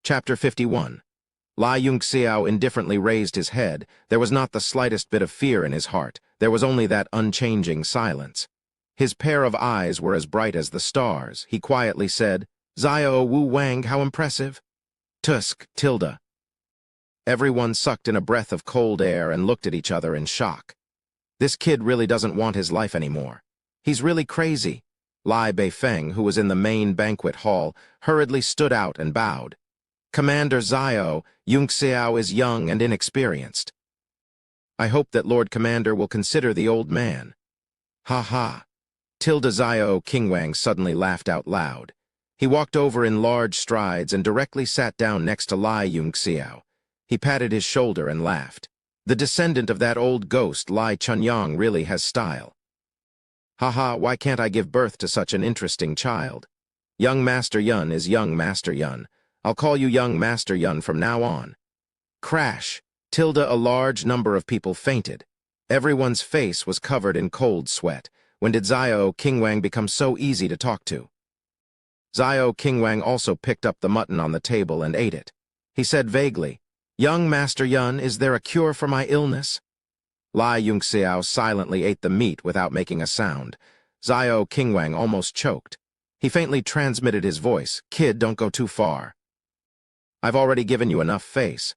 Chapter 51. Lai Yunxiao indifferently raised his head. There was not the slightest bit of fear in his heart. There was only that unchanging silence. His pair of eyes were as bright as the stars. He quietly said, "Xiao Wu Wang, how impressive." Tusk, tilde. Everyone sucked in a breath of cold air and looked at each other in shock. This kid really doesn't want his life anymore. He's really crazy. Lai Beifeng, who was in the main banquet hall, hurriedly stood out and bowed. "Commander Xiao, Yunxiao is young and inexperienced. I hope that Lord Commander will consider the old man." "Ha ha." Xiao Qingwang suddenly laughed out loud. He walked over in large strides and directly sat down next to Lai Yunxiao. He patted his shoulder and laughed. The descendant of that old ghost, Lai Chunyang, really has style. "Haha, why can't I give birth to such an interesting child? Young Master Yun is young Master Yun. I'll call you young Master Yun from now on." Crash! A large number of people fainted. Everyone's face was covered in cold sweat. When did Xiao Qingwang become so easy to talk to? Xiao Qingwang also picked up the mutton on the table and ate it. He said vaguely, "Young Master Yun, is there a cure for my illness?" Lai Yunxiao silently ate the meat without making a sound. Xiao Qingwang almost choked. He faintly transmitted his voice, "Kid, don't go too far. I've already given you enough face."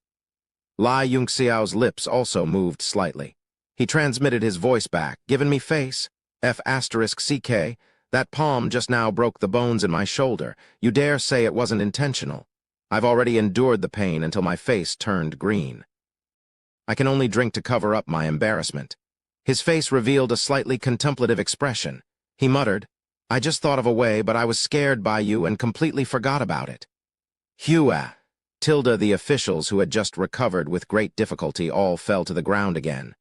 Lai Yunxiao's lips also moved slightly. He transmitted his voice back, "Given me face? F***CK, that palm just now broke the bones in my shoulder. You dare say it wasn't intentional? I've already endured the pain until my face turned green. I can only drink to cover up my embarrassment." His face revealed a slightly contemplative expression. He muttered, "I just thought of a way, but I was scared by you and completely forgot about it." Hua! The officials who had just recovered with great difficulty all fell to the ground again.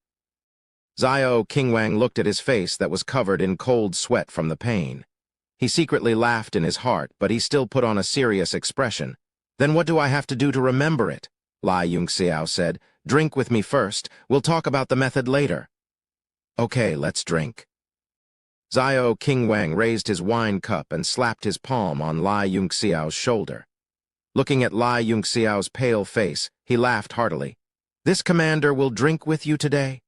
Xiao Qingwang looked at his face that was covered in cold sweat from the pain. He secretly laughed in his heart, but he still put on a serious expression. "Then what do I have to do to remember it?" Lai Yunxiao said. "Drink with me first. We'll talk about the method later." "Okay, let's drink." Xiao Qingwang raised his wine cup and slapped his palm on Lai Yunxiao's shoulder. Looking at Lai Yunxiao's pale face, he laughed heartily. "This commander will drink with you today?"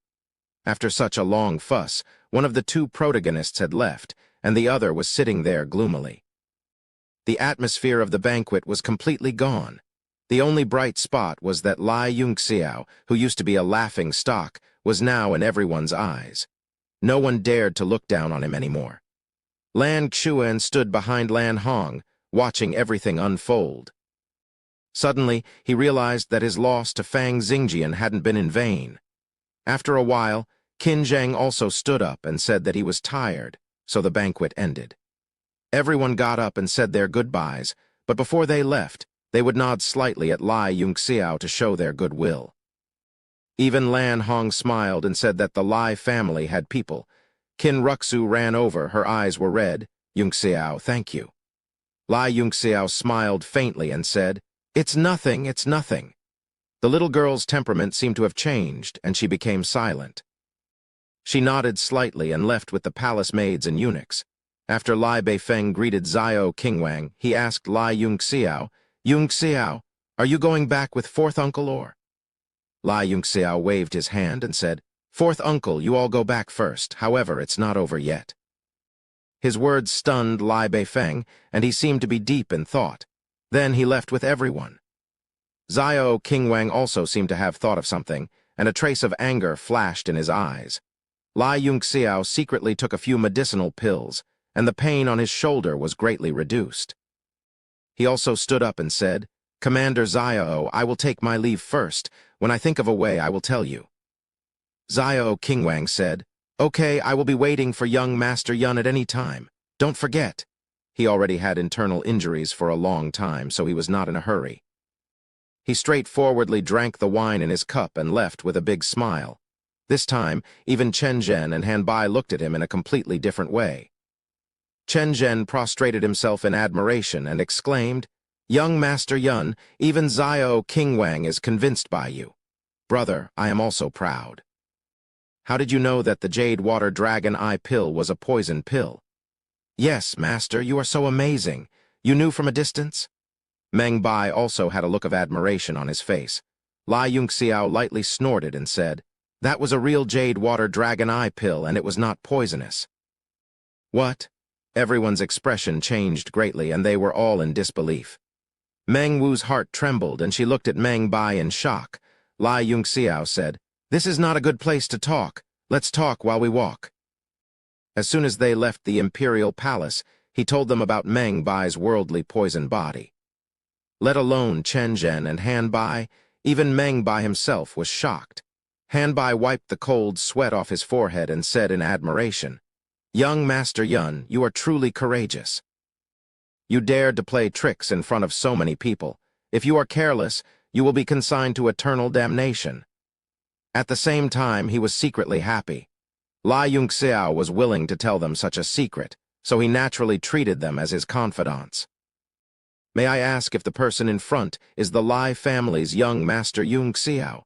After such a long fuss, one of the two protagonists had left, and the other was sitting there gloomily. The atmosphere of the banquet was completely gone. The only bright spot was that Lai Yunxiao, who used to be a laughing stock, was now in everyone's eyes. No one dared to look down on him anymore. Lan Xuan stood behind Lan Hong, watching everything unfold. Suddenly, he realized that his loss to Fang Xingjian hadn't been in vain. After a while, Qin Zheng also stood up and said that he was tired, so the banquet ended. Everyone got up and said their goodbyes, but before they left, they would nod slightly at Lai Yunxiao to show their goodwill. Even Lan Hong smiled and said that the Lai family had people. Qin Ruxu ran over, her eyes were red. "Yunxiao, thank you." Lai Yunxiao smiled faintly and said, "It's nothing, it's nothing." The little girl's temperament seemed to have changed, and she became silent. She nodded slightly and left with the palace maids and eunuchs. After Lai Beifeng greeted Xiao Qingwang, he asked Lai Yunxiao, "Yunxiao, are you going back with fourth uncle or?" Lai Yunxiao waved his hand and said, "Fourth uncle, you all go back first. However, it's not over yet." His words stunned Lai Beifeng, and he seemed to be deep in thought. Then he left with everyone. Xiao Qingwang also seemed to have thought of something, and a trace of anger flashed in his eyes. Lai Yunxiao secretly took a few medicinal pills, and the pain on his shoulder was greatly reduced. He also stood up and said, "Commander Xiao, I will take my leave first. When I think of a way, I will tell you." Xiao Qingwang said, "Okay, I will be waiting for young Master Yun at any time. Don't forget." He already had internal injuries for a long time, so he was not in a hurry. He straightforwardly drank the wine in his cup and left with a big smile. This time, even Chen Zhen and Han Bai looked at him in a completely different way. Chen Zhen prostrated himself in admiration and exclaimed, "Young Master Yun, even Xiao Qingwang is convinced by you. Brother, I am also proud. How did you know that the Jade Water Dragon Eye pill was a poison pill?" "Yes, Master, you are so amazing. You knew from a distance?" Meng Bai also had a look of admiration on his face. Lai Yunxiao lightly snorted and said, "That was a real jade water dragon eye pill, and it was not poisonous." "What?" Everyone's expression changed greatly, and they were all in disbelief. Meng Wu's heart trembled, and she looked at Meng Bai in shock. Lai Yunxiao said, "This is not a good place to talk. Let's talk while we walk." As soon as they left the imperial palace, he told them about Meng Bai's worldly poison body. Let alone Chen Zhen and Han Bai, even Meng Bai himself was shocked. Han Bai wiped the cold sweat off his forehead and said in admiration, "Young Master Yun, you are truly courageous. You dared to play tricks in front of so many people. If you are careless, you will be consigned to eternal damnation." At the same time, he was secretly happy. Lai Yunxiao was willing to tell them such a secret, so he naturally treated them as his confidants. "May I ask if the person in front is the Lai family's young Master Yunxiao?"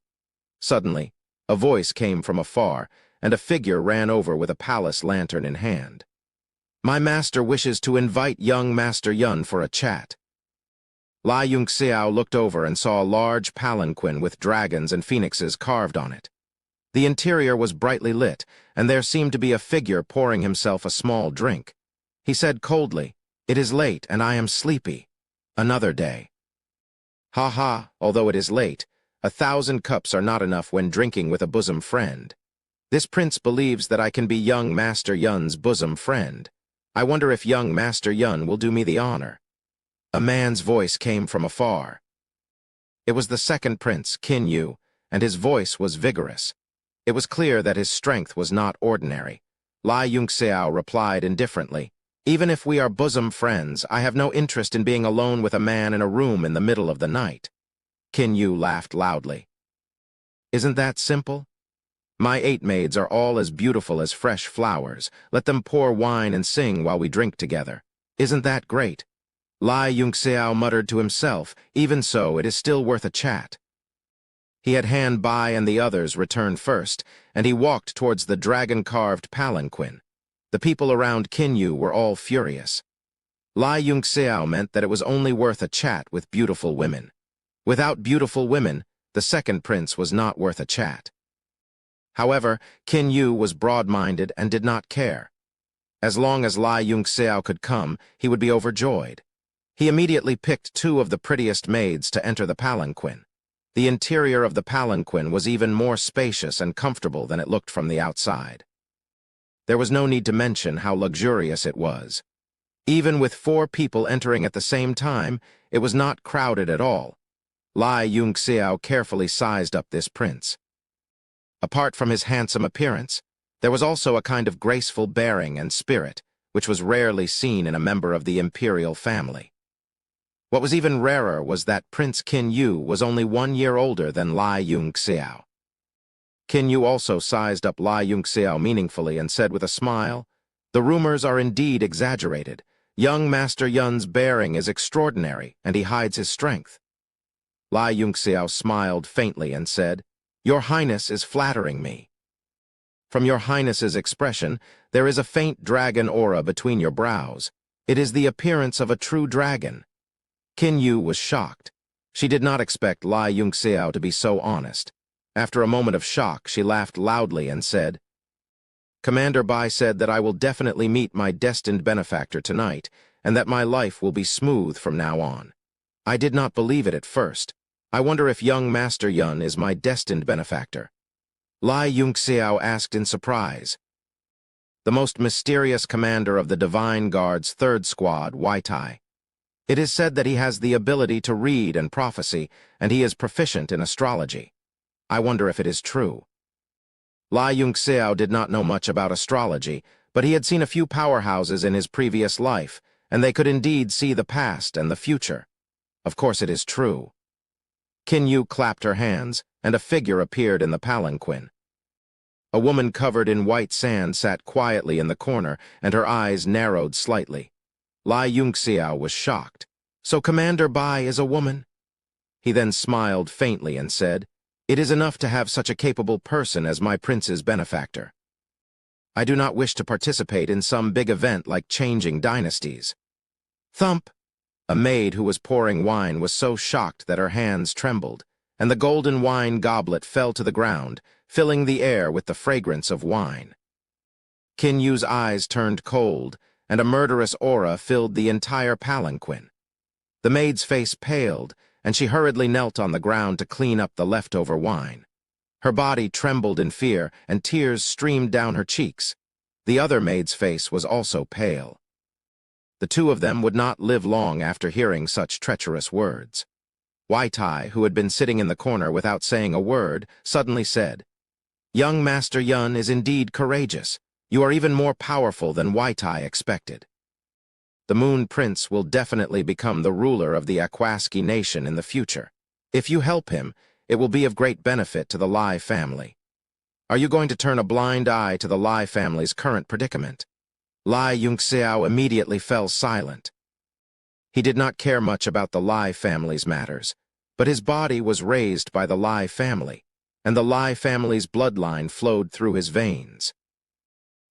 Suddenly, a voice came from afar, and a figure ran over with a palace lantern in hand. "My master wishes to invite young Master Yun for a chat." Lai Yunxiao looked over and saw a large palanquin with dragons and phoenixes carved on it. The interior was brightly lit, and there seemed to be a figure pouring himself a small drink. He said coldly, "It is late, and I am sleepy. Another day." "Ha ha, although it is late, 1,000 cups are not enough when drinking with a bosom friend. This prince believes that I can be young Master Yun's bosom friend. I wonder if young Master Yun will do me the honor." A man's voice came from afar. It was the second prince, Qin Yu, and his voice was vigorous. It was clear that his strength was not ordinary. Lai Yunxiao replied indifferently, "Even if we are bosom friends, I have no interest in being alone with a man in a room in the middle of the night." Qin Yu laughed loudly. "Isn't that simple? My 8 maids are all as beautiful as fresh flowers. Let them pour wine and sing while we drink together. Isn't that great?" Lai Yunxiao muttered to himself, "Even so, it is still worth a chat." He had Han Bai and the others return first, and he walked towards the dragon-carved palanquin. The people around Qin Yu were all furious. Lai Yunxiao meant that it was only worth a chat with beautiful women. Without beautiful women, the second prince was not worth a chat. However, Qin Yu was broad-minded and did not care. As long as Lai Yunxiao could come, he would be overjoyed. He immediately picked 2 of the prettiest maids to enter the palanquin. The interior of the palanquin was even more spacious and comfortable than it looked from the outside. There was no need to mention how luxurious it was. Even with 4 people entering at the same time, it was not crowded at all. Lai Yunxiao carefully sized up this prince. Apart from his handsome appearance, there was also a kind of graceful bearing and spirit, which was rarely seen in a member of the imperial family. What was even rarer was that Prince Qin Yu was only 1 year older than Lai Yunxiao. Qin Yu also sized up Lai Yunxiao meaningfully and said with a smile, "The rumors are indeed exaggerated. Young Master Yun's bearing is extraordinary, and he hides his strength." Lai Yunxiao smiled faintly and said, "Your Highness is flattering me. From your Highness's expression, there is a faint dragon aura between your brows. It is the appearance of a true dragon." Qin Yu was shocked. She did not expect Lai Yunxiao to be so honest. After a moment of shock, she laughed loudly and said, "Commander Bai said that I will definitely meet my destined benefactor tonight, and that my life will be smooth from now on. I did not believe it at first. I wonder if young Master Yun is my destined benefactor." Lai Yunxiao asked in surprise. "The most mysterious commander of the Divine Guard's 3rd Squad, Waitai. It is said that he has the ability to read and prophecy, and he is proficient in astrology. I wonder if it is true." Lai Yunxiao did not know much about astrology, but he had seen a few powerhouses in his previous life, and they could indeed see the past and the future. Of course it is true. Qin Yu clapped her hands, and a figure appeared in the palanquin. A woman covered in white sand sat quietly in the corner, and her eyes narrowed slightly. Lai Yunxiao was shocked. "So Commander Bai is a woman?" He then smiled faintly and said, "It is enough to have such a capable person as my prince's benefactor. I do not wish to participate in some big event like changing dynasties." Thump! A maid who was pouring wine was so shocked that her hands trembled, and the golden wine goblet fell to the ground, filling the air with the fragrance of wine. Qin Yu's eyes turned cold, and a murderous aura filled the entire palanquin. The maid's face paled, and she hurriedly knelt on the ground to clean up the leftover wine. Her body trembled in fear, and tears streamed down her cheeks. The other maid's face was also pale. The two of them would not live long after hearing such treacherous words. Wai Tai, who had been sitting in the corner without saying a word, suddenly said, "Young Master Yun is indeed courageous. You are even more powerful than Wai Tai expected. The Moon Prince will definitely become the ruler of the Akwaski nation in the future. If you help him, it will be of great benefit to the Lai family. Are you going to turn a blind eye to the Lai family's current predicament?" Lai Yunxiao immediately fell silent. He did not care much about the Lai family's matters, but his body was raised by the Lai family, and the Lai family's bloodline flowed through his veins.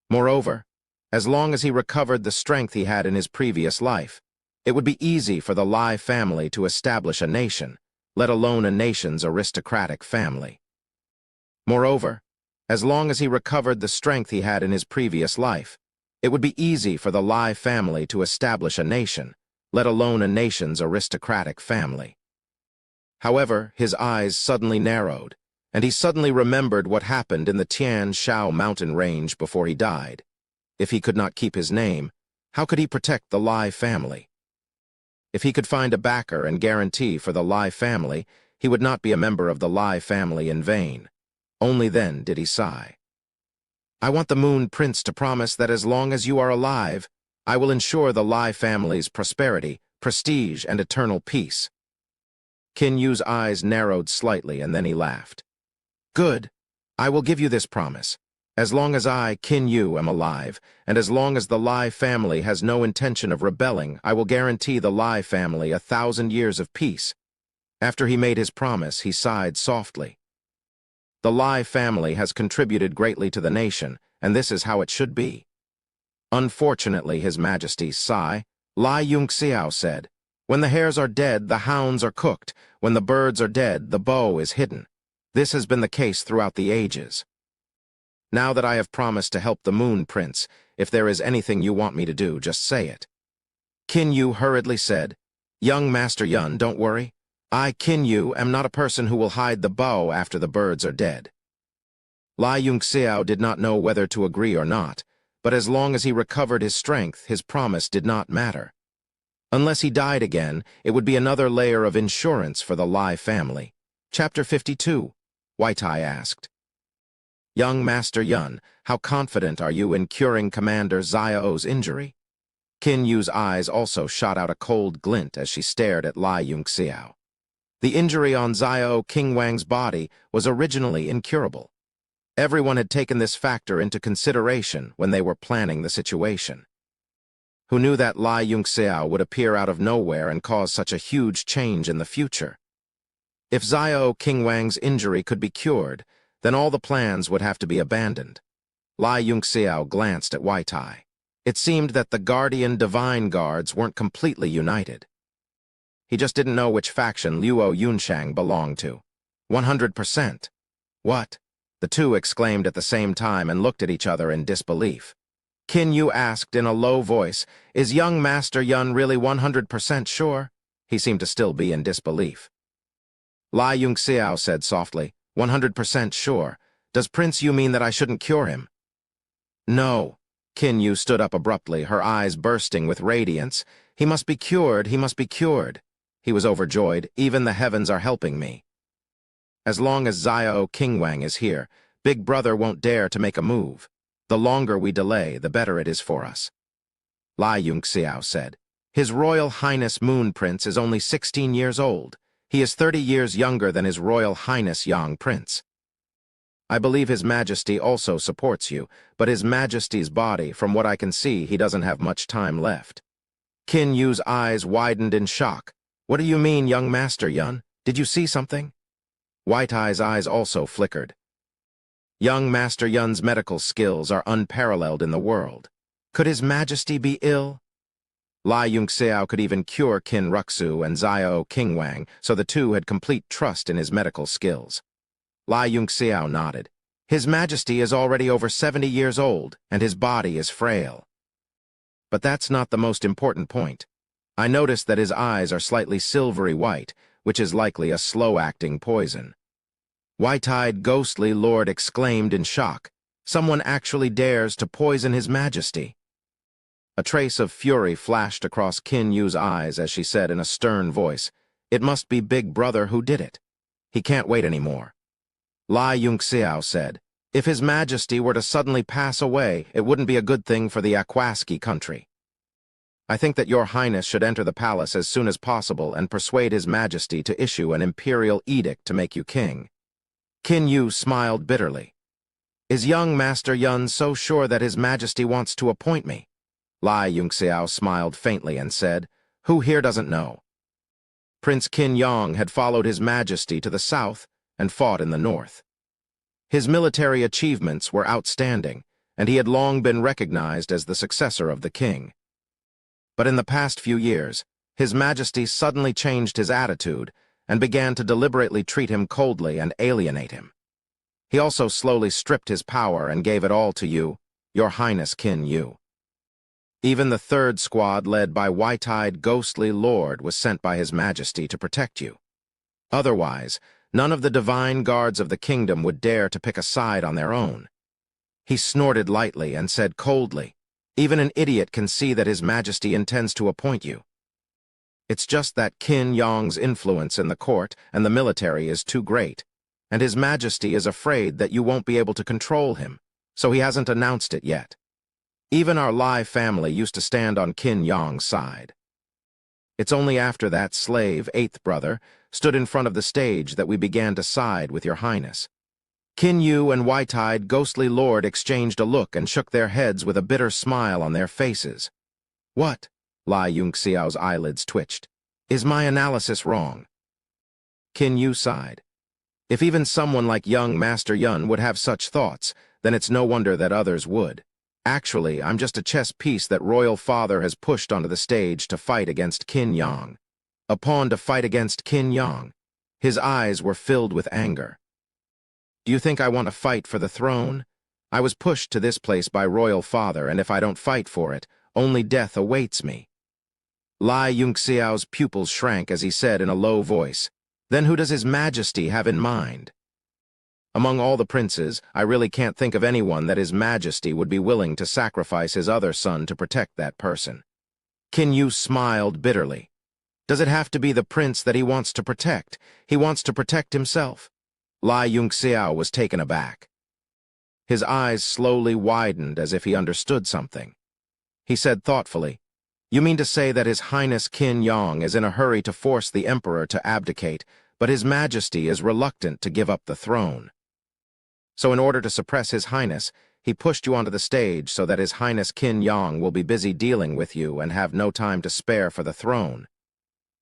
Moreover, as long as he recovered the strength he had in his previous life, it would be easy for the Lai family to establish a nation, let alone a nation's aristocratic family. Moreover, as long as he recovered the strength he had in his previous life, it would be easy for the Lai family to establish a nation, let alone a nation's aristocratic family. However, his eyes suddenly narrowed, and he suddenly remembered what happened in the Tian Shao mountain range before he died. If he could not keep his name, how could he protect the Lai family? If he could find a backer and guarantee for the Lai family, he would not be a member of the Lai family in vain. Only then did he sigh. "I want the Moon Prince to promise that as long as you are alive, I will ensure the Lai family's prosperity, prestige, and eternal peace." Qin Yu's eyes narrowed slightly, and then he laughed. "Good. I will give you this promise. As long as I, Qin Yu, am alive, and as long as the Lai family has no intention of rebelling, I will guarantee the Lai family 1,000 years of peace." After he made his promise, he sighed softly. The Lai family has contributed greatly to the nation, and this is how it should be. "Unfortunately, His Majesty's sigh," Lai Yunxiao said, "when the hares are dead, the hounds are cooked. When the birds are dead, the bow is hidden. This has been the case throughout the ages. Now that I have promised to help the Moon Prince, if there is anything you want me to do, just say it." Qin Yu hurriedly said, "Young Master Yun, don't worry. I, Qin Yu, am not a person who will hide the bow after the birds are dead." Lai Yunxiao did not know whether to agree or not, but as long as he recovered his strength, his promise did not matter. Unless he died again, it would be another layer of insurance for the Lai family. Chapter 52, Wai Tai asked. "Young Master Yun, how confident are you in curing Commander Xiao's injury?" Qin Yu's eyes also shot out a cold glint as she stared at Lai Yunxiao. The injury on Xiao Qingwang's body was originally incurable. Everyone had taken this factor into consideration when they were planning the situation. Who knew that Lai Yunxiao would appear out of nowhere and cause such a huge change in the future? If Xiao Qingwang's injury could be cured, then all the plans would have to be abandoned. Lai Yunxiao glanced at Wai Tai. It seemed that the Guardian Divine Guards weren't completely united. He just didn't know which faction Luo Yunshang belonged to. 100%. What? The two exclaimed at the same time and looked at each other in disbelief. Qin Yu asked in a low voice, "Is young Master Yun really 100% sure?" He seemed to still be in disbelief. Lai Yunxiao said softly, 100% sure. Does Prince Yu mean that I shouldn't cure him?" "No." Qin Yu stood up abruptly, her eyes bursting with radiance. "He must be cured, he must be cured." He was overjoyed. "Even the heavens are helping me. As long as Xiao Qingwang is here, Big Brother won't dare to make a move. The longer we delay, the better it is for us." Lai Yunxiao said, "His Royal Highness Moon Prince is only 16 years old. He is 30 years younger than His Royal Highness Yang Prince. I believe His Majesty also supports you, but His Majesty's body, from what I can see, he doesn't have much time left." Qin Yu's eyes widened in shock. "What do you mean, young Master Yun? Did you see something?" Wai Tai's eyes also flickered. "Young Master Yun's medical skills are unparalleled in the world. Could His Majesty be ill?" Lai Yunxiao could even cure Qin Ruxu and Xiao Qingwang, so the two had complete trust in his medical skills. Lai Yunxiao nodded. His Majesty is already over 70 years old, and his body is frail. But that's not the most important point. I noticed that his eyes are slightly silvery white, which is likely a slow-acting poison. White-eyed, ghostly lord exclaimed in shock. Someone actually dares to poison his Majesty. A trace of fury flashed across Qin Yu's eyes as she said in a stern voice, "It must be Big Brother who did it. He can't wait anymore." Lai Yunxiao said, "If His Majesty were to suddenly pass away, it wouldn't be a good thing for the Akwaski country. I think that your Highness should enter the palace as soon as possible and persuade His Majesty to issue an imperial edict to make you king." Qin Yu smiled bitterly. "Is young Master Yun so sure that His Majesty wants to appoint me?" Lai Yunxiao smiled faintly and said, "Who here doesn't know?" Prince Qin Yang had followed His Majesty to the south and fought in the north. His military achievements were outstanding, and he had long been recognized as the successor of the king. But in the past few years, His Majesty suddenly changed his attitude and began to deliberately treat him coldly and alienate him. He also slowly stripped his power and gave it all to you, Your Highness Qin Yu. Even the third squad led by white-eyed, ghostly lord was sent by His Majesty to protect you. Otherwise, none of the divine guards of the kingdom would dare to pick a side on their own. He snorted lightly and said coldly, "Even an idiot can see that His Majesty intends to appoint you. It's just that Qin Yang's influence in the court and the military is too great, and His Majesty is afraid that you won't be able to control him, so he hasn't announced it yet. Even our Lai family used to stand on Qin Yang's side. It's only after that slave, eighth brother, stood in front of the stage that we began to side with Your Highness." Qin Yu and white-eyed, ghostly lord exchanged a look and shook their heads with a bitter smile on their faces. "What?" Lai Yunxiao's eyelids twitched. "Is my analysis wrong?" Qin Yu sighed. "If even someone like young Master Yun would have such thoughts, then it's no wonder that others would. Actually, I'm just a chess piece that Royal Father has pushed onto the stage to fight against Qin Yang. A pawn to fight against Qin Yang." His eyes were filled with anger. "Do you think I want to fight for the throne? I was pushed to this place by Royal Father, and if I don't fight for it, only death awaits me." Lai Yunxiao's pupils shrank as he said in a low voice, "Then who does His Majesty have in mind?" "Among all the princes, I really can't think of anyone that His Majesty would be willing to sacrifice his other son to protect that person." Qin Yu smiled bitterly. "Does it have to be the prince that he wants to protect? He wants to protect himself." Lai Yunxiao was taken aback. His eyes slowly widened as if he understood something. He said thoughtfully, "You mean to say that His Highness Qin Yang is in a hurry to force the emperor to abdicate, but His Majesty is reluctant to give up the throne. So in order to suppress His Highness, he pushed you onto the stage so that His Highness Qin Yang will be busy dealing with you and have no time to spare for the throne."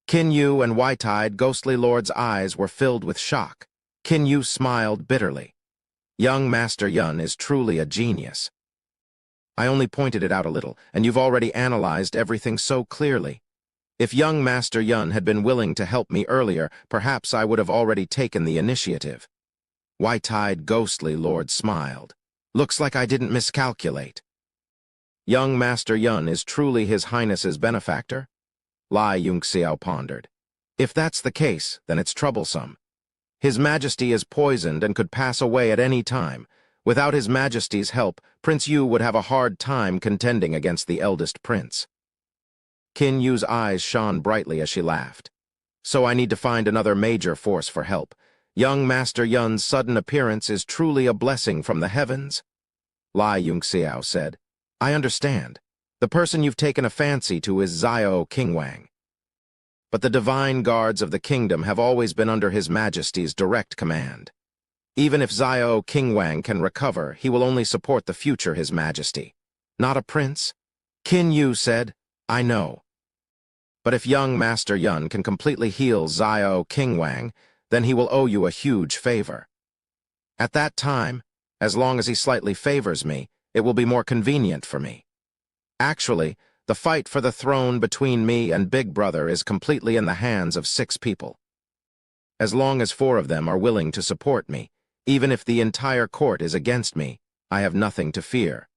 Qin Yu and white-eyed, ghostly lord's eyes were filled with shock. Qin Yu smiled bitterly. "Young Master Yun is truly a genius. I only pointed it out a little, and you've already analyzed everything so clearly. If young Master Yun had been willing to help me earlier, perhaps I would have already taken the initiative." White-eyed, ghostly lord smiled. "Looks like I didn't miscalculate. Young Master Yun is truly His Highness's benefactor?" Lai Yunxiao pondered. "If that's the case, then it's troublesome. His Majesty is poisoned and could pass away at any time. Without His Majesty's help, Prince Yu would have a hard time contending against the eldest prince." Qin Yu's eyes shone brightly as she laughed. "So I need to find another major force for help. Young Master Yun's sudden appearance is truly a blessing from the heavens?" Lai Yunxiao said, "I understand. The person you've taken a fancy to is Xiao Qingwang. But the divine guards of the kingdom have always been under His Majesty's direct command. Even if Xiao Qingwang can recover, he will only support the future His Majesty. Not a prince?" Qin Yu said, "I know. But if young Master Yun can completely heal Xiao Qingwang, then he will owe you a huge favor. At that time, as long as he slightly favors me, it will be more convenient for me. Actually, The fight for the throne between me and Big Brother is completely in the hands of 6 people. As long as 4 of them are willing to support me, even if the entire court is against me, I have nothing to fear.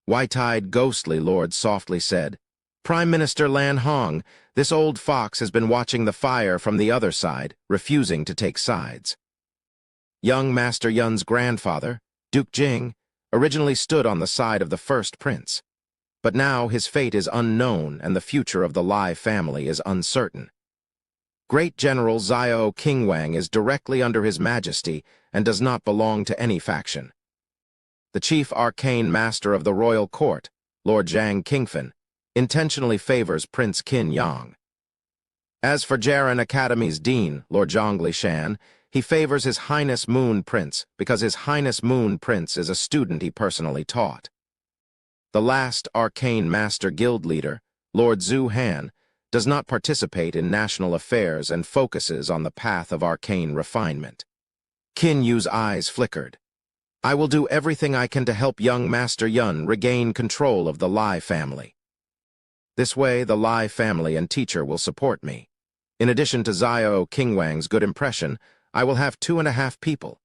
White-eyed, ghostly lord softly said, Prime Minister Lan Hong, this old fox has been watching the fire from the other side, refusing to take sides. Young Master Yun's grandfather, Duke Jing, originally stood on the side of the first prince. But now his fate is unknown and the future of the Lai family is uncertain. Great General Xiao Qingwang is directly under His Majesty and does not belong to any faction. The chief arcane master of the royal court, Lord Zhang Qingfen, intentionally favors Prince Qin Yang. As for Jiren Academy's dean, Lord Zhang Lishan, he favors His Highness Moon Prince because His Highness Moon Prince is a student he personally taught. The last arcane master guild leader, Lord Zhu Han, does not participate in national affairs and focuses on the path of arcane refinement. Qin Yu's eyes flickered. I will do everything I can to help young Master Yun regain control of the Lai family. This way, the Lai family and teacher will support me. In addition to Xiao Qingwang's good impression, I will have 2.5 people.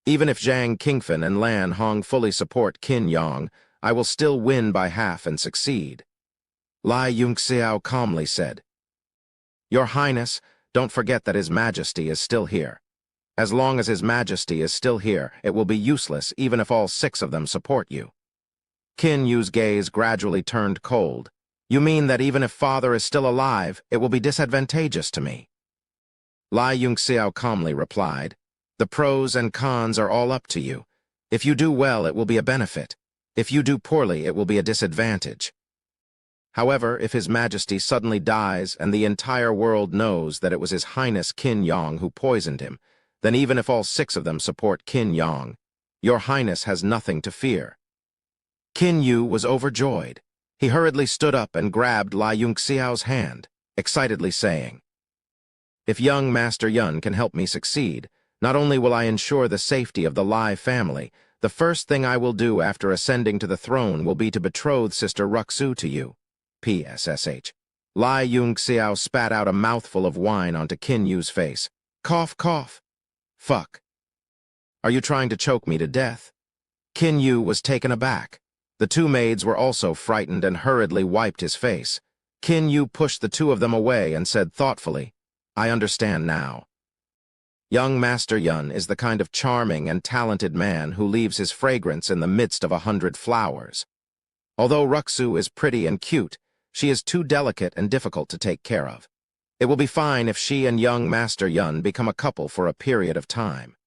Even if Zhang Qingfen and Lan Hong fully support Qin Yang, I will still win by half and succeed. Lai Yunxiao calmly said, Your Highness, don't forget that His Majesty is still here. As long as His Majesty is still here, it will be useless even if all 6 of them support you. Qin Yu's gaze gradually turned cold. You mean that even if Father is still alive, it will be disadvantageous to me? Lai Yunxiao calmly replied, The pros and cons are all up to you. If you do well, it will be a benefit. If you do poorly, it will be a disadvantage. However, if His Majesty suddenly dies and the entire world knows that it was His Highness Qin Yang who poisoned him, then even if all 6 of them support Qin Yang, Your Highness has nothing to fear. Qin Yu was overjoyed. He hurriedly stood up and grabbed Lai Yunxiao's hand, excitedly saying, If young Master Yun can help me succeed, not only will I ensure the safety of the Lai family, the first thing I will do after ascending to the throne will be to betroth Sister Ruxu to you. PSSH. Lai Yunxiao spat out a mouthful of wine onto Qin Yu's face. Cough, cough. Fuck. Are you trying to choke me to death? Qin Yu was taken aback. The 2 maids were also frightened and hurriedly wiped his face. Qin Yu pushed the 2 of them away and said thoughtfully, I understand now. Young Master Yun is the kind of charming and talented man who leaves his fragrance in the midst of 100 flowers. Although Ruxu is pretty and cute, she is too delicate and difficult to take care of. It will be fine if she and young Master Yun become a couple for a period of time.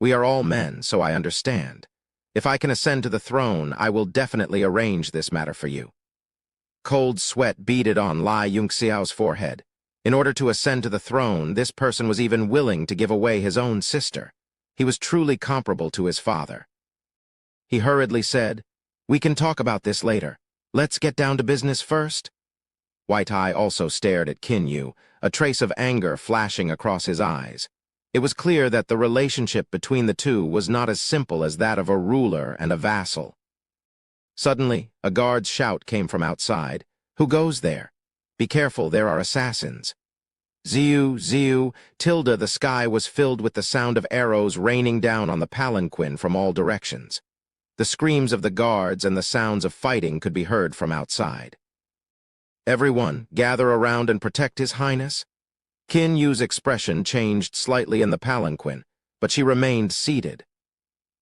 We are all men, so I understand. If I can ascend to the throne, I will definitely arrange this matter for you. Cold sweat beaded on Lai Yunxiao's forehead. In order to ascend to the throne, this person was even willing to give away his own sister. He was truly comparable to his father. He hurriedly said, We can talk about this later. Let's get down to business first. White Eye also stared at Qin Yu, a trace of anger flashing across his eyes. It was clear that the relationship between the 2 was not as simple as that of a ruler and a vassal. Suddenly, a guard's shout came from outside. Who goes there? Be careful, there are assassins. Ziu, Ziu, tilde, the sky was filled with the sound of arrows raining down on the palanquin from all directions. The screams of the guards and the sounds of fighting could be heard from outside. Everyone, gather around and protect His Highness. Qin Yu's expression changed slightly in the palanquin, but she remained seated.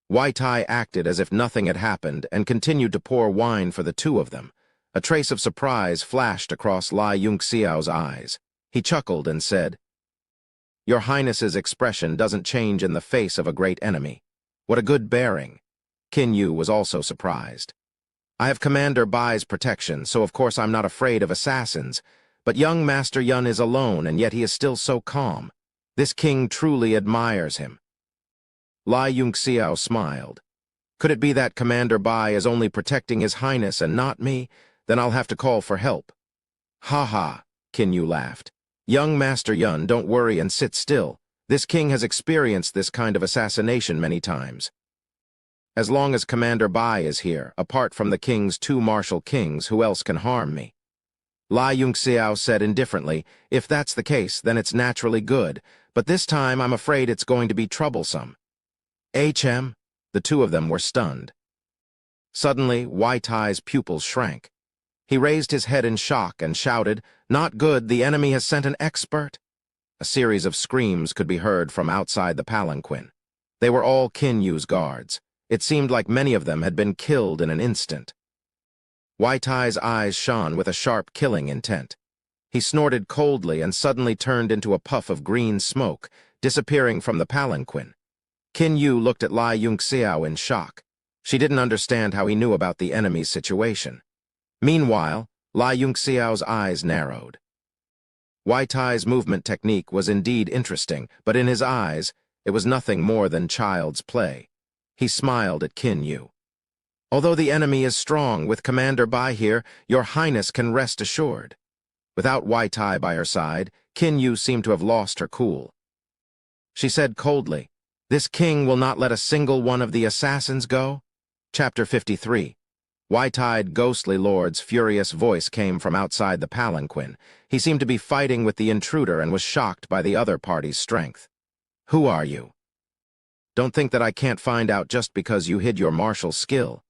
White Eye acted as if nothing had happened and continued to pour wine for the 2 of them. A trace of surprise flashed across Lai Yunxiao's eyes. He chuckled and said, Your Highness's expression doesn't change in the face of a great enemy. What a good bearing. Qin Yu was also surprised. I have Commander Bai's protection, so of course I'm not afraid of assassins, but young Master Yun is alone, and yet he is still so calm. This king truly admires him. Lai Yunxiao smiled. Could it be that Commander Bai is only protecting His Highness and not me? Then I'll have to call for help. Ha ha, Qin Yu laughed. Young Master Yun, don't worry and sit still. This king has experienced this kind of assassination many times. As long as Commander Bai is here, apart from the king's two martial kings, who else can harm me? Lai Yongxiao said indifferently, if that's the case, then it's naturally good, but this time I'm afraid it's going to be troublesome. HM? The two of them were stunned. Suddenly, Wai Tai's pupils shrank. He raised his head in shock and shouted, "Not good, the enemy has sent an expert." A series of screams could be heard from outside the palanquin. They were all Qin Yu's guards. It seemed like many of them had been killed in an instant. Wai Tai's eyes shone with a sharp killing intent. He snorted coldly and suddenly turned into a puff of green smoke, disappearing from the palanquin. Qin Yu looked at Lai Yongxiao in shock. She didn't understand how he knew about the enemy's situation. Meanwhile, Lai Yongxiao's eyes narrowed. Wai Tai's movement technique was indeed interesting, but in his eyes, it was nothing more than child's play. He smiled at Qin Yu. Although the enemy is strong, with Commander Bai here, your Highness can rest assured. Without Wai Tai by her side, Qin Yu seemed to have lost her cool. She said coldly, "This king will not let a single one of the assassins go?" Chapter 53. Wai Tai's ghostly lord's furious voice came from outside the palanquin. He seemed to be fighting with the intruder and was shocked by the other party's strength. "Who are you? Don't think that I can't find out just because you hid your martial skill.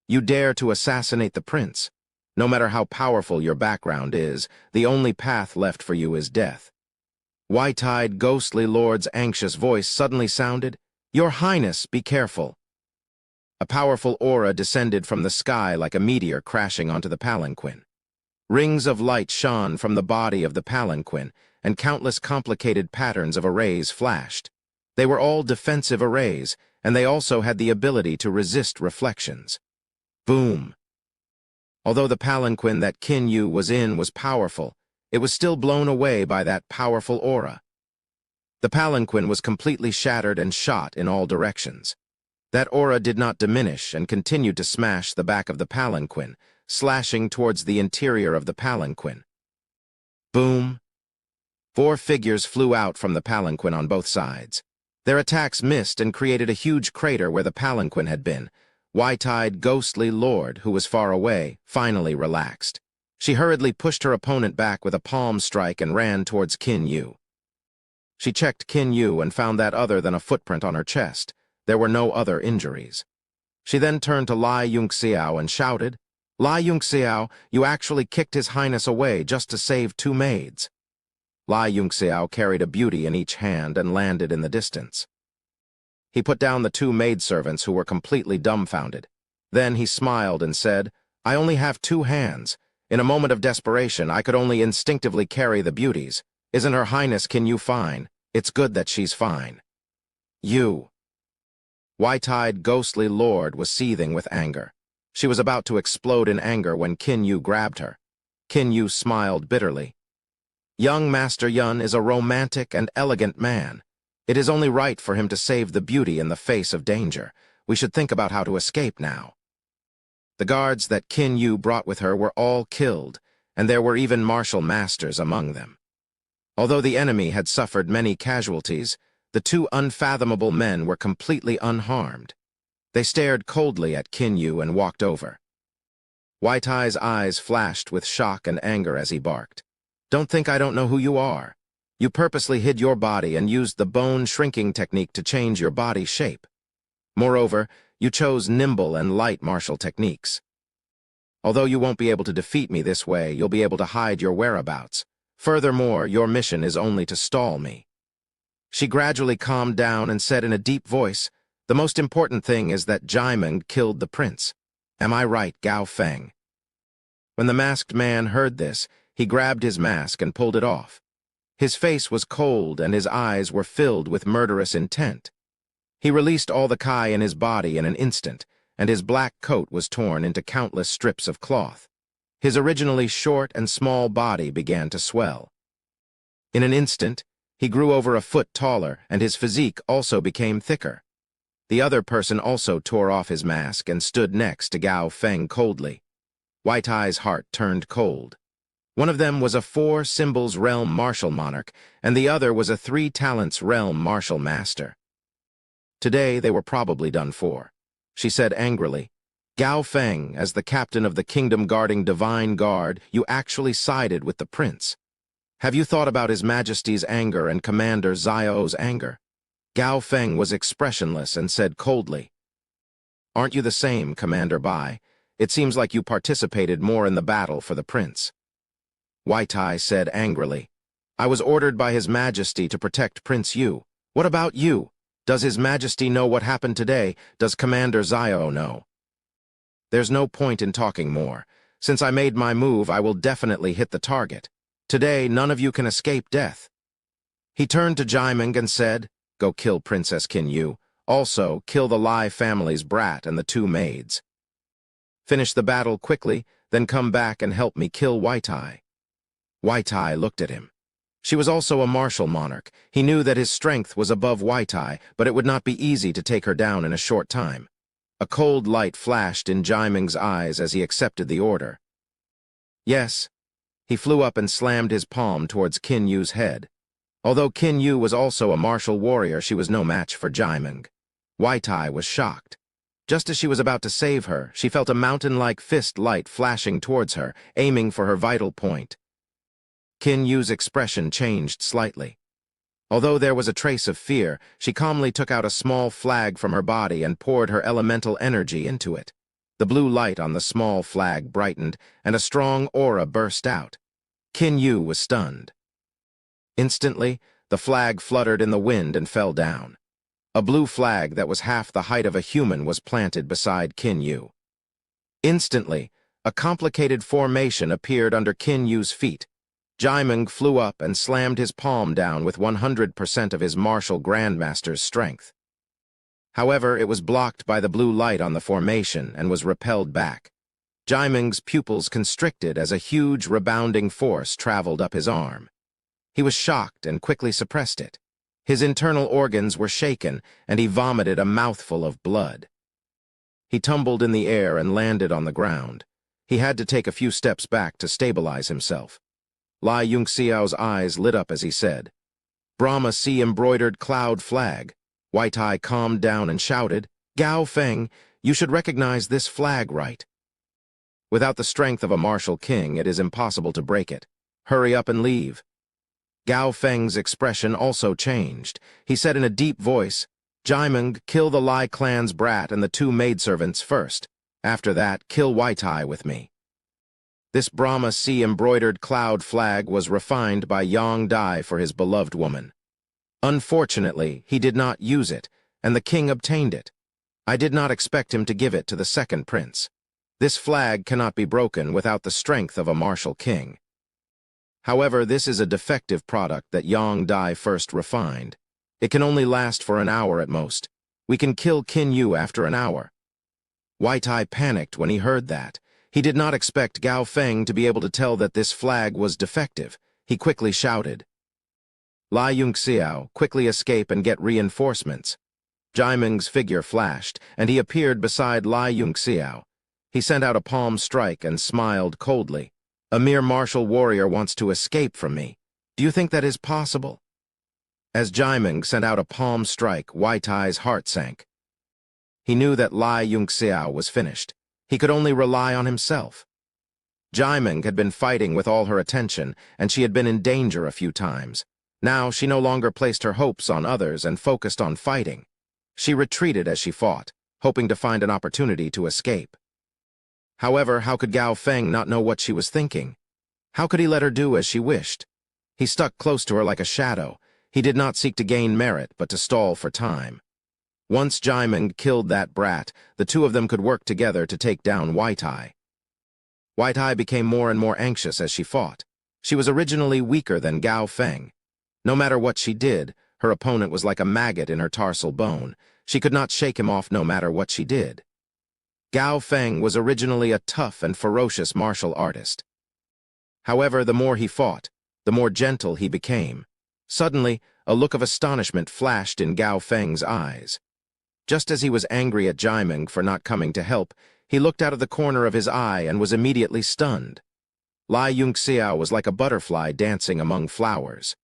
You dare to assassinate the prince. No matter how powerful your background is, the only path left for you is death." Wai Tai's ghostly lord's anxious voice suddenly sounded, "Your Highness, be careful." A powerful aura descended from the sky like a meteor crashing onto the palanquin. Rings of light shone from the body of the palanquin, and countless complicated patterns of arrays flashed. They were all defensive arrays, and they also had the ability to resist reflections. Boom! Although the palanquin that Qin Yu was in was powerful, it was still blown away by that powerful aura. The palanquin was completely shattered and shot in all directions. That aura did not diminish and continued to smash the back of the palanquin, slashing towards the interior of the palanquin. Boom! 4 figures flew out from the palanquin on both sides. Their attacks missed and created a huge crater where the palanquin had been. Wai Tai's ghostly lord, who was far away, finally relaxed. She hurriedly pushed her opponent back with a palm strike and ran towards Qin Yu. She checked Qin Yu and found that other than a footprint on her chest, there were no other injuries. She then turned to Lai Yongxiao and shouted, "Lai Yongxiao, you actually kicked His Highness away just to save 2 maids." Lai Yongxiao carried a beauty in each hand and landed in the distance. He put down the 2 maidservants who were completely dumbfounded. Then he smiled and said, "I only have 2 hands. In a moment of desperation, I could only instinctively carry the beauties. Isn't Her Highness Qin Yu fine? It's good that she's fine." You. Wai Tai's ghostly lord was seething with anger. She was about to explode in anger when Qin Yu grabbed her. Qin Yu smiled bitterly. "Young Master Yun is a romantic and elegant man. It is only right for him to save the beauty in the face of danger. We should think about how to escape now." The guards that Qin Yu brought with her were all killed, and there were even martial masters among them. Although the enemy had suffered many casualties, the 2 unfathomable men were completely unharmed. They stared coldly at Qin Yu and walked over. Wai Tai's eyes flashed with shock and anger as he barked. "Don't think I don't know who you are. You purposely hid your body and used the bone shrinking technique to change your body shape. Moreover, you chose nimble and light martial techniques. Although you won't be able to defeat me this way, you'll be able to hide your whereabouts. Furthermore, your mission is only to stall me." She gradually calmed down and said in a deep voice, "The most important thing is that Jaimon killed the prince. Am I right, Gao Feng?" When the masked man heard this, he grabbed his mask and pulled it off. His face was cold and his eyes were filled with murderous intent. He released all the Kai in his body in an instant, and his black coat was torn into countless strips of cloth. His originally short and small body began to swell. In an instant, he grew over a foot taller, and his physique also became thicker. The other person also tore off his mask and stood next to Gao Feng coldly. Wai Tai's heart turned cold. One of them was a 4 symbols realm martial monarch, and the other was a 3 talents realm martial master. Today they were probably done for. she said angrily. Gao Feng, as the captain of the kingdom guarding Divine Guard, you actually sided with the prince. Have you thought about His Majesty's anger and Commander Xiao's anger? Gao Feng was expressionless and said coldly, Aren't you the same, Commander Bai? It seems like you participated more in the battle for the prince. Wai Tai said angrily, I was ordered by His Majesty to protect Prince Yu. What about you? Does His Majesty know what happened today? Does Commander Xiao know? There's no point in talking more. Since I made my move, I will definitely hit the target. Today, none of you can escape death. He turned to Jaiming and said, Go kill Princess Qin Yu. Also, kill the Lai family's brat and the 2 maids. Finish the battle quickly, then come back and help me kill Wai Tai. Wai Tai looked at him. She was also a martial monarch. He knew that his strength was above Wai Tai, but it would not be easy to take her down in a short time. A cold light flashed in Jaiming's eyes as he accepted the order. Yes. He flew up and slammed his palm towards Qin Yu's head. Although Qin Yu was also a martial warrior, she was no match for Jaiming. Wai Tai was shocked. Just as she was about to save her, she felt a mountain-like fist light flashing towards her, aiming for her vital point. Qin Yu's expression changed slightly. Although there was a trace of fear, she calmly took out a small flag from her body and poured her elemental energy into it. The blue light on the small flag brightened, and a strong aura burst out. Qin Yu was stunned. Instantly, the flag fluttered in the wind and fell down. A blue flag that was half the height of a human was planted beside Qin Yu. Instantly, a complicated formation appeared under Qin Yu's feet. Jaiming flew up and slammed his palm down with 100% of his martial grandmaster's strength. However, it was blocked by the blue light on the formation and was repelled back. Jaiming's pupils constricted as a huge rebounding force traveled up his arm. He was shocked and quickly suppressed it. His internal organs were shaken, and he vomited a mouthful of blood. He tumbled in the air and landed on the ground. He had to take a few steps back to stabilize himself. Lai Yunxiao's eyes lit up as he said, Brahma sea-embroidered cloud flag. Wai Tai calmed down and shouted, Gao Feng, you should recognize this flag right. Without the strength of a martial king, it is impossible to break it. Hurry up and leave. Gao Feng's expression also changed. He said in a deep voice, Jaiming, kill the Lai clan's brat and the 2 maidservants first. After that, kill Wai Tai with me. This Brahma sea-embroidered cloud flag was refined by Yang Dai for his beloved woman. Unfortunately, he did not use it, and the king obtained it. I did not expect him to give it to the second prince. This flag cannot be broken without the strength of a martial king. However, this is a defective product that Yang Dai first refined. It can only last for an hour at most. We can kill Qin Yu after an hour. Wai Tai panicked when he heard that. He did not expect Gao Feng to be able to tell that this flag was defective. He quickly shouted, Lai Yunxiao, quickly escape and get reinforcements. Jaiming's figure flashed, and he appeared beside Lai Yunxiao. He sent out a palm strike and smiled coldly. A mere martial warrior wants to escape from me. Do you think that is possible? As Jaiming sent out a palm strike, Wai Tai's heart sank. He knew that Lai Yunxiao was finished. He could only rely on himself. Jaiming had been fighting with all her attention, and she had been in danger a few times. Now she no longer placed her hopes on others and focused on fighting. She retreated as she fought, hoping to find an opportunity to escape. However, how could Gao Feng not know what she was thinking? How could he let her do as she wished? He stuck close to her like a shadow. He did not seek to gain merit, but to stall for time. Once Jaiming killed that brat, the 2 of them could work together to take down Wai Tai. Wai Tai became more and more anxious as she fought. She was originally weaker than Gao Feng. No matter what she did, her opponent was like a maggot in her tarsal bone. She could not shake him off no matter what she did. Gao Feng was originally a tough and ferocious martial artist. However, the more he fought, the more gentle he became. Suddenly, a look of astonishment flashed in Gao Feng's eyes. Just as he was angry at Jaiming for not coming to help, he looked out of the corner of his eye and was immediately stunned. Lai Yunxiao was like a butterfly dancing among flowers.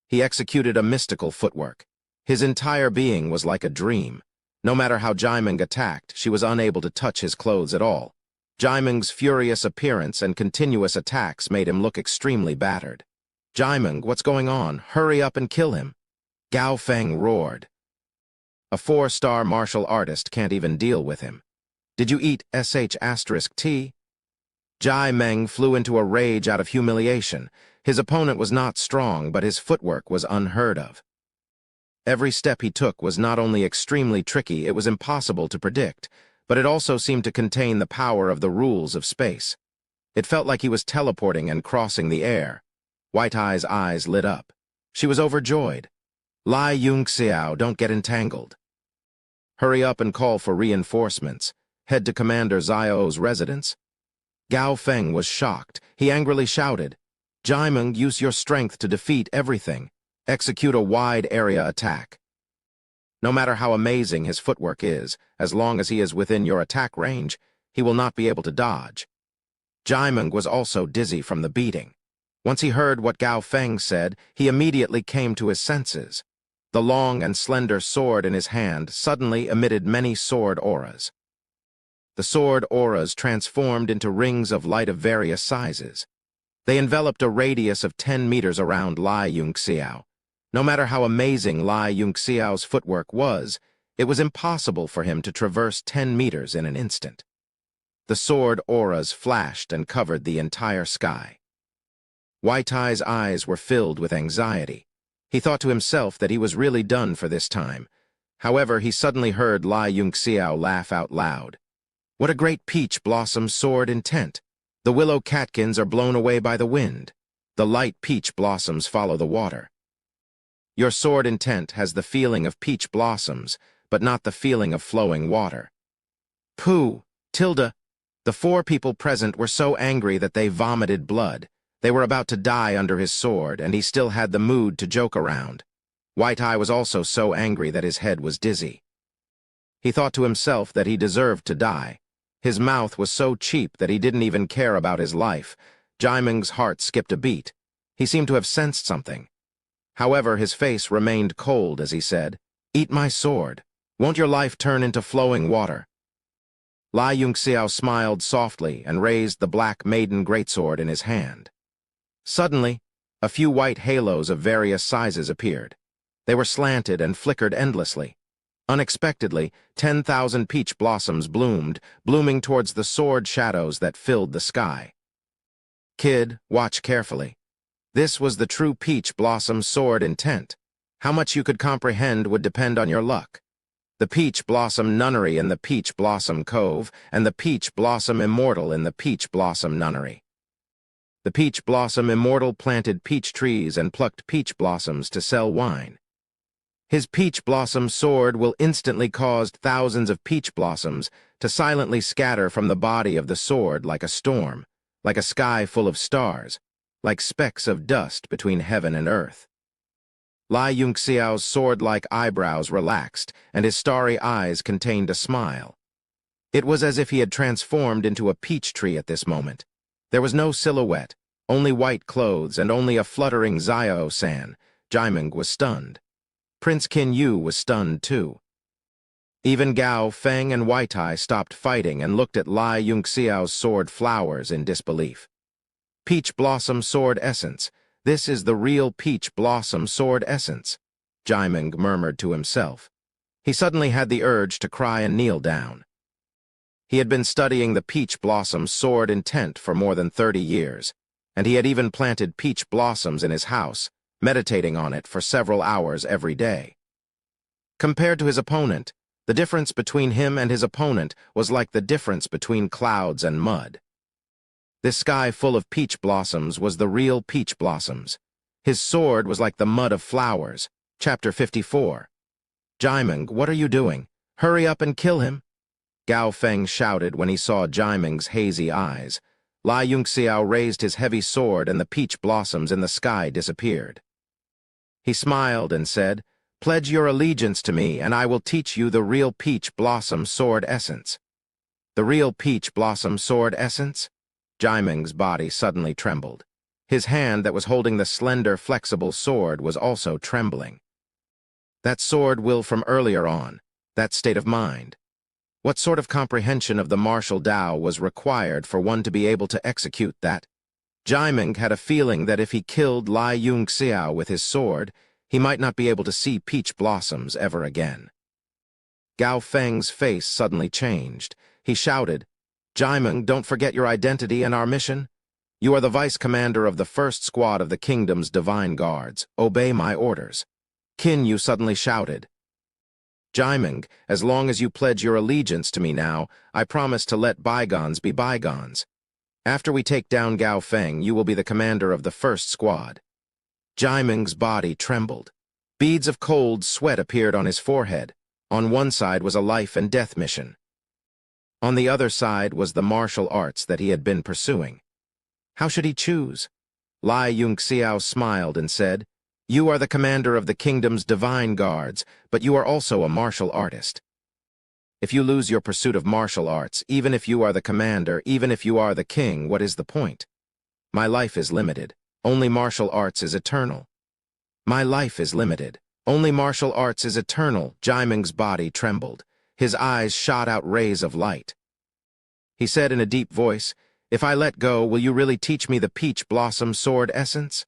He executed a mystical footwork. His entire being was like a dream. No matter how Jaimeng attacked, she was unable to touch his clothes at all. Jaimeng's furious appearance and continuous attacks made him look extremely battered. "Jaimeng, what's going on? Hurry up and kill him!" Gao Feng roared. "A 4-star martial artist can't even deal with him. Did you eat *T? Jaimeng flew into a rage out of humiliation. His opponent was not strong, but his footwork was unheard of. Every step he took was not only extremely tricky, it was impossible to predict, but it also seemed to contain the power of the rules of space. It felt like he was teleporting and crossing the air. White Eye's eyes lit up. She was overjoyed. "Lai Yunxiao, don't get entangled. Hurry up and call for reinforcements. Head to Commander Xiao's residence." Gao Feng was shocked. He angrily shouted, "Jaimeng, use your strength to defeat everything. Execute a wide-area attack." No matter how amazing his footwork is, as long as he is within your attack range, he will not be able to dodge. Jaimeng was also dizzy from the beating. Once he heard what Gao Feng said, he immediately came to his senses. The long and slender sword in his hand suddenly emitted many sword auras. The sword auras transformed into rings of light of various sizes. They enveloped a radius of 10 meters around Lai Yunxiao. No matter how amazing Lai Yunxiao's footwork was, it was impossible for him to traverse 10 meters in an instant. The sword auras flashed and covered the entire sky. White Eye's eyes were filled with anxiety. He thought to himself that he was really done for this time. However, he suddenly heard Lai Yunxiao laugh out loud. "What a great peach blossom sword intent! The willow catkins are blown away by the wind. The light peach blossoms follow the water. Your sword intent has the feeling of peach blossoms, but not the feeling of flowing water." Pooh! Tilda! The 4 people present were so angry that they vomited blood. They were about to die under his sword, and he still had the mood to joke around. White Eye was also so angry that his head was dizzy. He thought to himself that he deserved to die. His mouth was so cheap that he didn't even care about his life. Jaimeng's heart skipped a beat. He seemed to have sensed something. However, his face remained cold as he said, "Eat my sword. Won't your life turn into flowing water?" Lai Yunxiao smiled softly and raised the black maiden greatsword in his hand. Suddenly, a few white halos of various sizes appeared. They were slanted and flickered endlessly. Unexpectedly, 10,000 peach blossoms bloomed, blooming towards the sword shadows that filled the sky. "Kid, watch carefully. This was the true peach blossom sword intent. How much you could comprehend would depend on your luck. The peach blossom nunnery in the peach blossom cove, and the peach blossom immortal in the peach blossom nunnery. The peach blossom immortal planted peach trees and plucked peach blossoms to sell wine. His peach blossom sword will instantly cause thousands of peach blossoms to silently scatter from the body of the sword like a storm, like a sky full of stars, like specks of dust between heaven and earth." Lai Yunxiao's sword-like eyebrows relaxed, and his starry eyes contained a smile. It was as if he had transformed into a peach tree at this moment. There was no silhouette, only white clothes, and only a fluttering Xiao-san. Jaimeng was stunned. Prince Qin Yu was stunned too. Even Gao Feng and White Eye stopped fighting and looked at Lai Yunxiao's sword flowers in disbelief. "Peach blossom sword essence. This is the real peach blossom sword essence," Jaimeng murmured to himself. He suddenly had the urge to cry and kneel down. He had been studying the peach blossom sword intent for more than 30 years, and he had even planted peach blossoms in his house, meditating on it for several hours every day. Compared to his opponent, the difference between him and his opponent was like the difference between clouds and mud. This sky full of peach blossoms was the real peach blossoms. His sword was like the mud of flowers. Chapter 54. "Jaimeng, what are you doing? Hurry up and kill him!" Gao Feng shouted when he saw Jaimeng's hazy eyes. Lai Yunxiao raised his heavy sword and the peach blossoms in the sky disappeared. He smiled and said, "Pledge your allegiance to me and I will teach you the real peach blossom sword essence." "The real peach blossom sword essence?" Jaimeng's body suddenly trembled. His hand that was holding the slender, flexible sword was also trembling. "That sword will from earlier on. That state of mind. What sort of comprehension of the martial Tao was required for one to be able to execute that? Jaiming had a feeling that if he killed Lai Yunxiao with his sword, he might not be able to see peach blossoms ever again. Gao Feng's face suddenly changed. He shouted, "Jaiming, don't forget your identity and our mission. You are the vice commander of the first squad of the kingdom's divine guards. Obey my orders." Qin Yu suddenly shouted, "Jaiming, as long as you pledge your allegiance to me now, I promise to let bygones be bygones. After we take down Gao Feng, you will be the commander of the first squad." Jaiming's body trembled. Beads of cold sweat appeared on his forehead. On one side was a life and death mission. On the other side was the martial arts that he had been pursuing. How should he choose? Lai Yunxiao smiled and said, "You are the commander of the kingdom's divine guards, but you are also a martial artist. If you lose your pursuit of martial arts, even if you are the commander, even if you are the king, what is the point? My life is limited. Only martial arts is eternal. My life is limited. Only martial arts is eternal." Jaiming's body trembled. His eyes shot out rays of light. He said in a deep voice, "If I let go, will you really teach me the peach blossom sword essence?"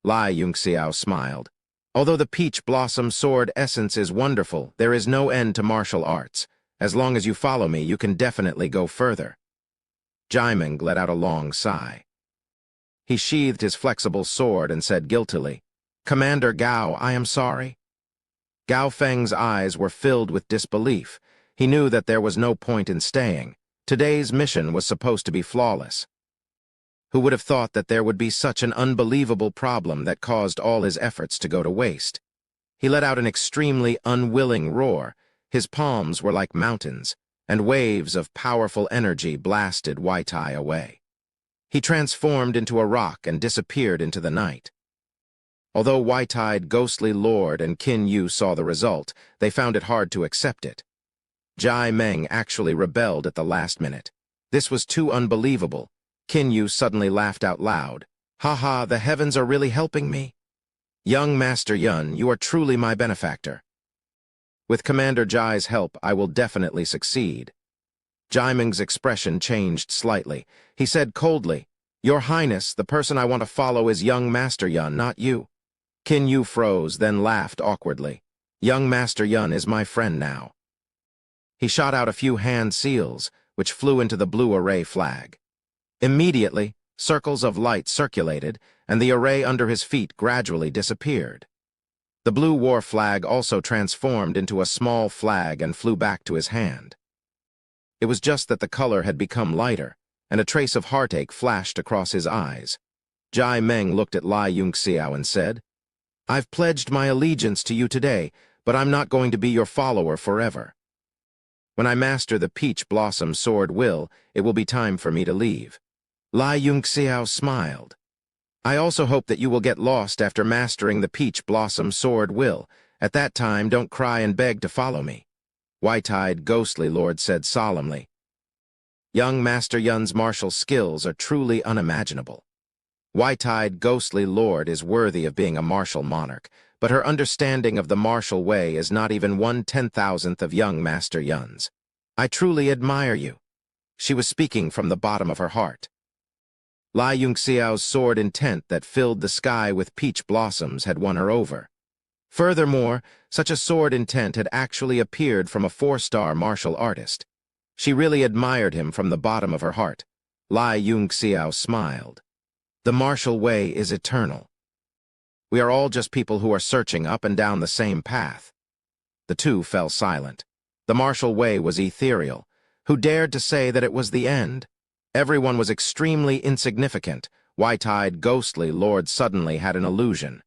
Lai Yunxiao smiled. "Although the peach blossom sword essence is wonderful, there is no end to martial arts. As long as you follow me, you can definitely go further." Jaiming let out a long sigh. He sheathed his flexible sword and said guiltily, "Commander Gao, I am sorry." Gao Feng's eyes were filled with disbelief. He knew that there was no point in staying. Today's mission was supposed to be flawless. Who would have thought that there would be such an unbelievable problem that caused all his efforts to go to waste? He let out an extremely unwilling roar. His palms were like mountains, and waves of powerful energy blasted Waitai away. He transformed into a rock and disappeared into the night. Although Waitai, Ghostly Lord, and Qin Yu saw the result, they found it hard to accept it. Jaiming actually rebelled at the last minute. This was too unbelievable. Qin Yu suddenly laughed out loud. "Ha ha, the heavens are really helping me. Young Master Yun, you are truly my benefactor. With Commander Jai's help, I will definitely succeed." Jaiming's expression changed slightly. He said coldly, "Your Highness, the person I want to follow is young Master Yun, not you." Qin Yu froze, then laughed awkwardly. "Young Master Yun is my friend now." He shot out a few hand seals, which flew into the blue array flag. Immediately, circles of light circulated, and the array under his feet gradually disappeared. The blue war flag also transformed into a small flag and flew back to his hand. It was just that the color had become lighter, and a trace of heartache flashed across his eyes. Jaiming looked at Lai Yunxiao and said, "I've pledged my allegiance to you today, but I'm not going to be your follower forever. When I master the peach blossom sword it will be time for me to leave." Lai Yunxiao smiled. "I also hope that you will get lost after mastering the peach blossom sword At that time, don't cry and beg to follow me." White-eyed, ghostly Lord said solemnly, "Young Master Yun's martial skills are truly unimaginable. White-eyed, ghostly Lord is worthy of being a martial monarch, but her understanding of the martial way is not even 1/10,000th of young Master Yun's. I truly admire you." She was speaking from the bottom of her heart. Lai Yunxiao's sword intent that filled the sky with peach blossoms had won her over. Furthermore, such a sword intent had actually appeared from a 4-star martial artist. She really admired him from the bottom of her heart. Lai Yunxiao smiled. "The martial way is eternal. We are all just people who are searching up and down the same path." The two fell silent. The martial way was ethereal. Who dared to say that it was the end? Everyone was extremely insignificant. White-eyed, ghostly Lord suddenly had an illusion.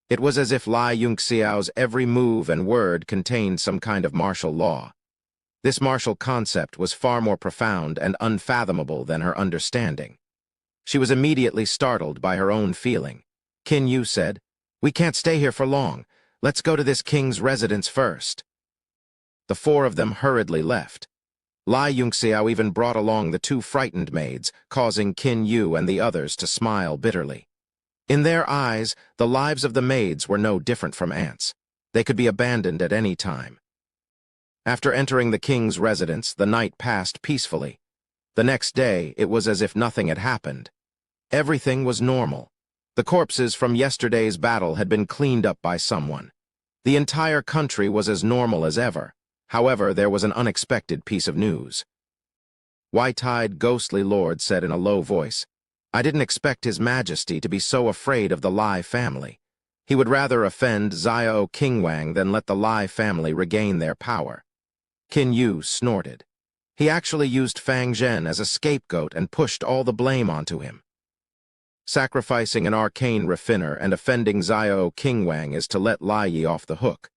It was as if Lai Yunxiao's every move and word contained some kind of martial law. This martial concept was far more profound and unfathomable than her understanding. She was immediately startled by her own feeling. Qin Yu said, "We can't stay here for long. Let's go to this king's residence first." The four of them hurriedly left. Lai Yunxiao even brought along the two frightened maids, causing Qin Yu and the others to smile bitterly. In their eyes, the lives of the maids were no different from ants. They could be abandoned at any time. After entering the king's residence, the night passed peacefully. The next day, it was as if nothing had happened. Everything was normal. The corpses from yesterday's battle had been cleaned up by someone. The entire country was as normal as ever. However, there was an unexpected piece of news. White-eyed, ghostly lord said in a low voice, "I didn't expect His Majesty to be so afraid of the Lai family. He would rather offend Xiao Qingwang than let the Lai family regain their power." Qin Yu snorted. He actually used Fang Zhen as a scapegoat and pushed all the blame onto him. Sacrificing an arcane refiner and offending Xiao Qingwang is to let Lai Yi off the hook.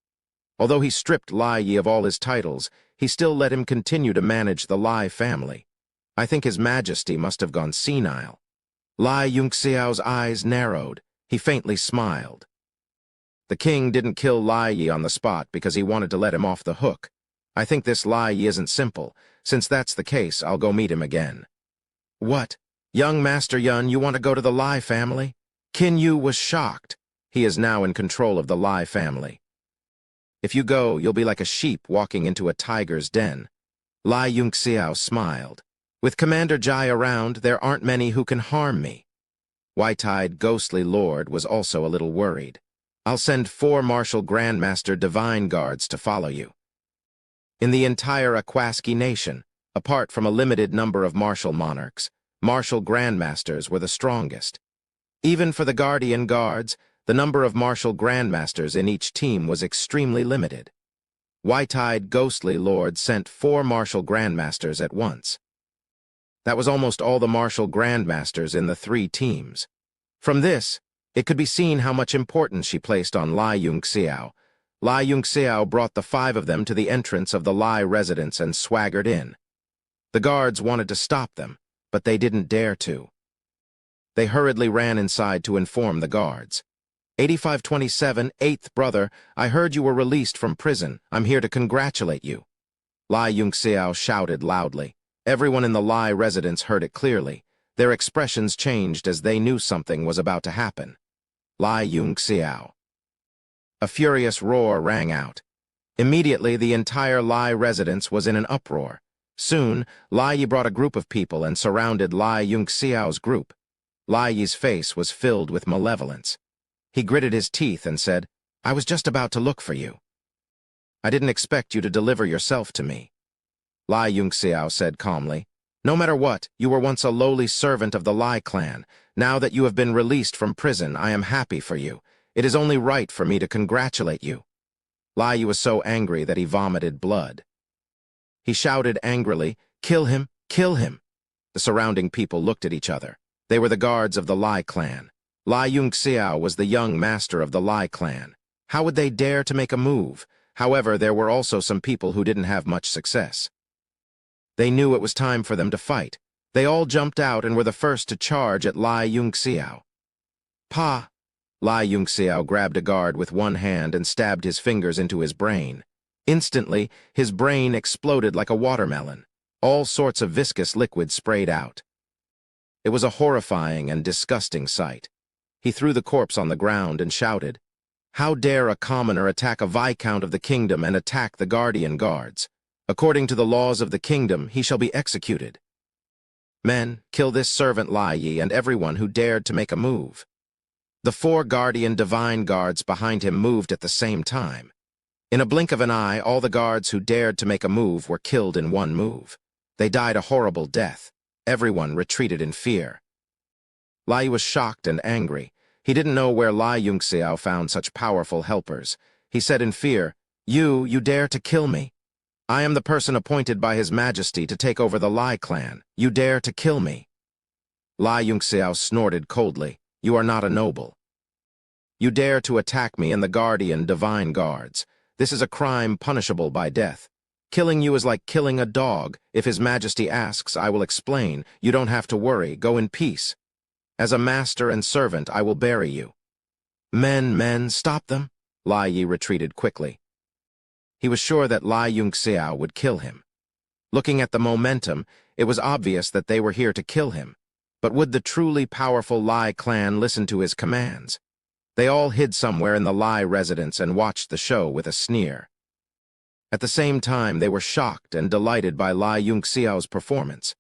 Although he stripped Lai Yi of all his titles, he still let him continue to manage the Lai family. I think His Majesty must have gone senile. Lai Yunxiao's eyes narrowed. He faintly smiled. The king didn't kill Lai Yi on the spot because he wanted to let him off the hook. I think this Lai Yi isn't simple. Since that's the case, I'll go meet him again. What? Young Master Yun, you want to go to the Lai family? Qin Yu was shocked. He is now in control of the Lai family. If you go, you'll be like a sheep walking into a tiger's den. Lai Yunxiao smiled. With Commander Jai around, there aren't many who can harm me. White-eyed, ghostly lord was also a little worried. I'll send 4 Martial Grandmaster Divine Guards to follow you. In the entire Aquaski nation, apart from a limited number of martial monarchs, martial grandmasters were the strongest. Even for the Guardian Guards, the number of martial grandmasters in each team was extremely limited. White-eyed, ghostly lord sent 4 martial grandmasters at once. That was almost all the martial grandmasters in the 3 teams. From this, it could be seen how much importance she placed on Lai Yunxiao. Lai Yunxiao brought the 5 of them to the entrance of the Lai residence and swaggered in. The guards wanted to stop them, but they didn't dare to. They hurriedly ran inside to inform the guards. 8527, 8th brother, I heard you were released from prison. I'm here to congratulate you. Lai Yunxiao shouted loudly. Everyone in the Lai residence heard it clearly. Their expressions changed as they knew something was about to happen. Lai Yunxiao. A furious roar rang out. Immediately, the entire Lai residence was in an uproar. Soon, Lai Yi brought a group of people and surrounded Lai Yunxiao's group. Lai Yi's face was filled with malevolence. He gritted his teeth and said, I was just about to look for you. I didn't expect you to deliver yourself to me. Lai Yunxiao said calmly, No matter what, you were once a lowly servant of the Lai clan. Now that you have been released from prison, I am happy for you. It is only right for me to congratulate you. Lai Yi was so angry that he vomited blood. He shouted angrily, Kill him, kill him. The surrounding people looked at each other. They were the guards of the Lai clan. Lai Yunxiao was the young master of the Lai clan. How would they dare to make a move? However, there were also some people who didn't have much success. They knew it was time for them to fight. They all jumped out and were the first to charge at Lai Yunxiao. Pa! Lai Yunxiao grabbed a guard with one hand and stabbed his fingers into his brain. Instantly, his brain exploded like a watermelon. All sorts of viscous liquid sprayed out. It was a horrifying and disgusting sight. He threw the corpse on the ground and shouted, How dare a commoner attack a viscount of the kingdom and attack the Guardian Guards? According to the laws of the kingdom, he shall be executed. Men, kill this servant Lai Yi and everyone who dared to make a move. The 4 Guardian Divine Guards behind him moved at the same time. In a blink of an eye, all the guards who dared to make a move were killed in one move. They died a horrible death. Everyone retreated in fear. Lai Yi was shocked and angry. He didn't know where Lai Yunxiao found such powerful helpers. He said in fear, You dare to kill me? I am the person appointed by His Majesty to take over the Lai clan. You dare to kill me? Lai Yunxiao snorted coldly. You are not a noble. You dare to attack me and the Guardian Divine Guards. This is a crime punishable by death. Killing you is like killing a dog. If His Majesty asks, I will explain. You don't have to worry. Go in peace. As a master and servant, I will bury you. Men, stop them. Lai Yi retreated quickly. He was sure that Lai Yunxiao would kill him. Looking at the momentum, it was obvious that they were here to kill him. But would the truly powerful Lai clan listen to his commands? They all hid somewhere in the Lai residence and watched the show with a sneer. At the same time, they were shocked and delighted by Lai Yunxiao's performance.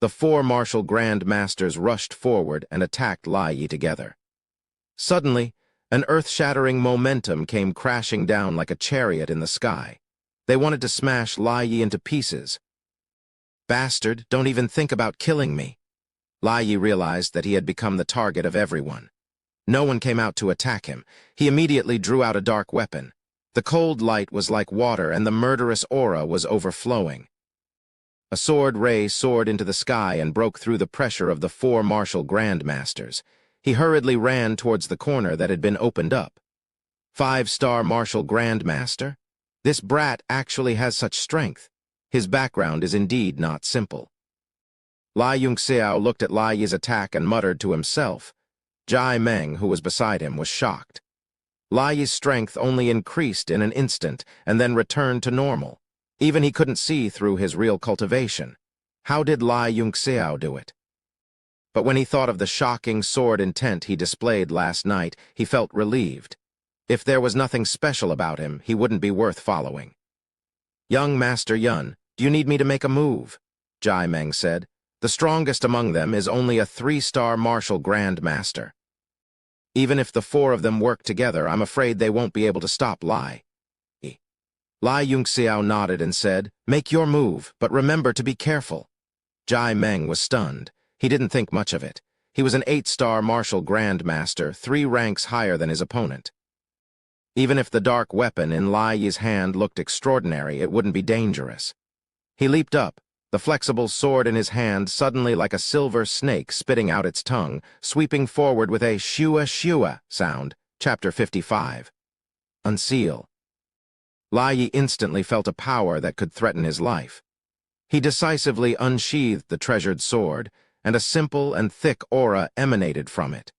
The four martial Grand Masters rushed forward and attacked Lai Yi together. Suddenly, an earth-shattering momentum came crashing down like a chariot in the sky. They wanted to smash Lai Yi into pieces. "Bastard, don't even think about killing me." Lai Yi realized that he had become the target of everyone. No one came out to attack him. He immediately drew out a dark weapon. The cold light was like water, and the murderous aura was overflowing. A sword ray soared into the sky and broke through the pressure of the four martial Grand Masters. He hurriedly ran towards the corner that had been opened up. "Five-star martial Grand Master? This brat actually has such strength. His background is indeed not simple." Lai Yunxiao looked at Lai Yi's attack and muttered to himself. Jai Meng, who was beside him, was shocked. Lai Yi's strength only increased in an instant and then returned to normal. Even he couldn't see through his real cultivation. How did Lai Yunxiao do it? But when he thought of the shocking sword intent he displayed last night, he felt relieved. If there was nothing special about him, he wouldn't be worth following. "Young Master Yun, do you need me to make a move?" Jai Meng said. "The strongest among them is only a 3-star martial Grand Master. Even if the four of them work together, I'm afraid they won't be able to stop Lai." Lai Yunxiao nodded and said, "Make your move, but remember to be careful." Jai Meng was stunned. He didn't think much of it. He was an 8-star martial Grand Master, 3 ranks higher than his opponent. Even if the dark weapon in Lai Yi's hand looked extraordinary, it wouldn't be dangerous. He leaped up, the flexible sword in his hand suddenly like a silver snake spitting out its tongue, sweeping forward with a shua shua sound. Chapter 55. Unseal. Lai Yi instantly felt a power that could threaten his life. He decisively unsheathed the treasured sword, and a simple and thick aura emanated from it.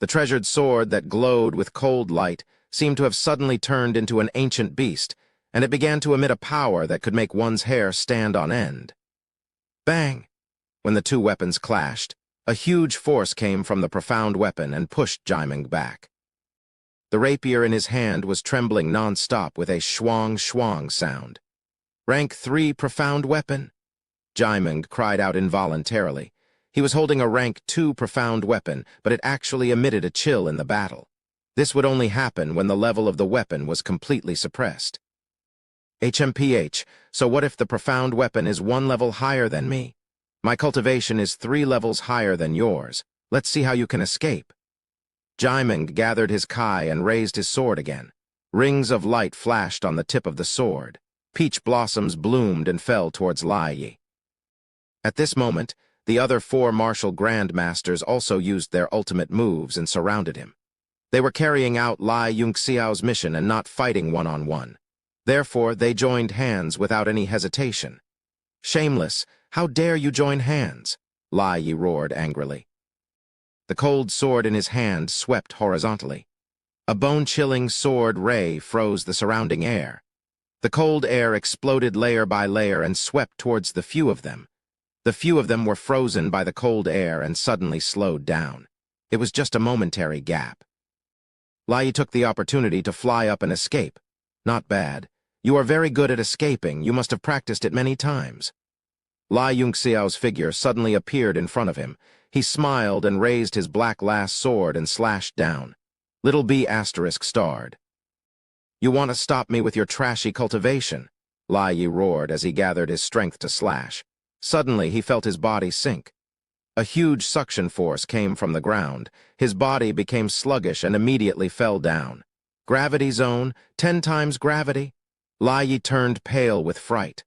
The treasured sword that glowed with cold light seemed to have suddenly turned into an ancient beast, and it began to emit a power that could make one's hair stand on end. Bang! When the two weapons clashed, a huge force came from the profound weapon and pushed Jai Meng back. The rapier in his hand was trembling non-stop with a schwang-schwang sound. "Rank 3 profound weapon?" Jai Meng cried out involuntarily. He was holding a rank 2 profound weapon, but it actually emitted a chill in the battle. This would only happen when the level of the weapon was completely suppressed. HMPH, so what if the profound weapon is 1 level higher than me? My cultivation is 3 levels higher than yours. Let's see how you can escape. Jai Meng gathered his kai and raised his sword again. Rings of light flashed on the tip of the sword. Peach blossoms bloomed and fell towards Lai Yi. At this moment, the other 4 martial Grand Masters also used their ultimate moves and surrounded him. They were carrying out Lai Yunxiao's mission and not fighting one-on-one. Therefore, they joined hands without any hesitation. "Shameless! How dare you join hands?" Lai Yi roared angrily. The cold sword in his hand swept horizontally. A bone-chilling sword ray froze the surrounding air. The cold air exploded layer by layer and swept towards the few of them. The few of them were frozen by the cold air and suddenly slowed down. It was just a momentary gap. Lai Yi took the opportunity to fly up and escape. "Not bad. You are very good at escaping. You must have practiced it many times." Lai Yunxiao's figure suddenly appeared in front of him. He smiled and raised his black lass sword and slashed down. Little B** starred. "You want to stop me with your trashy cultivation?" Lai Yi roared as he gathered his strength to slash. Suddenly, he felt his body sink. A huge suction force came from the ground. His body became sluggish and immediately fell down. "Gravity zone, 10 times gravity?" Lai Yi turned pale with fright.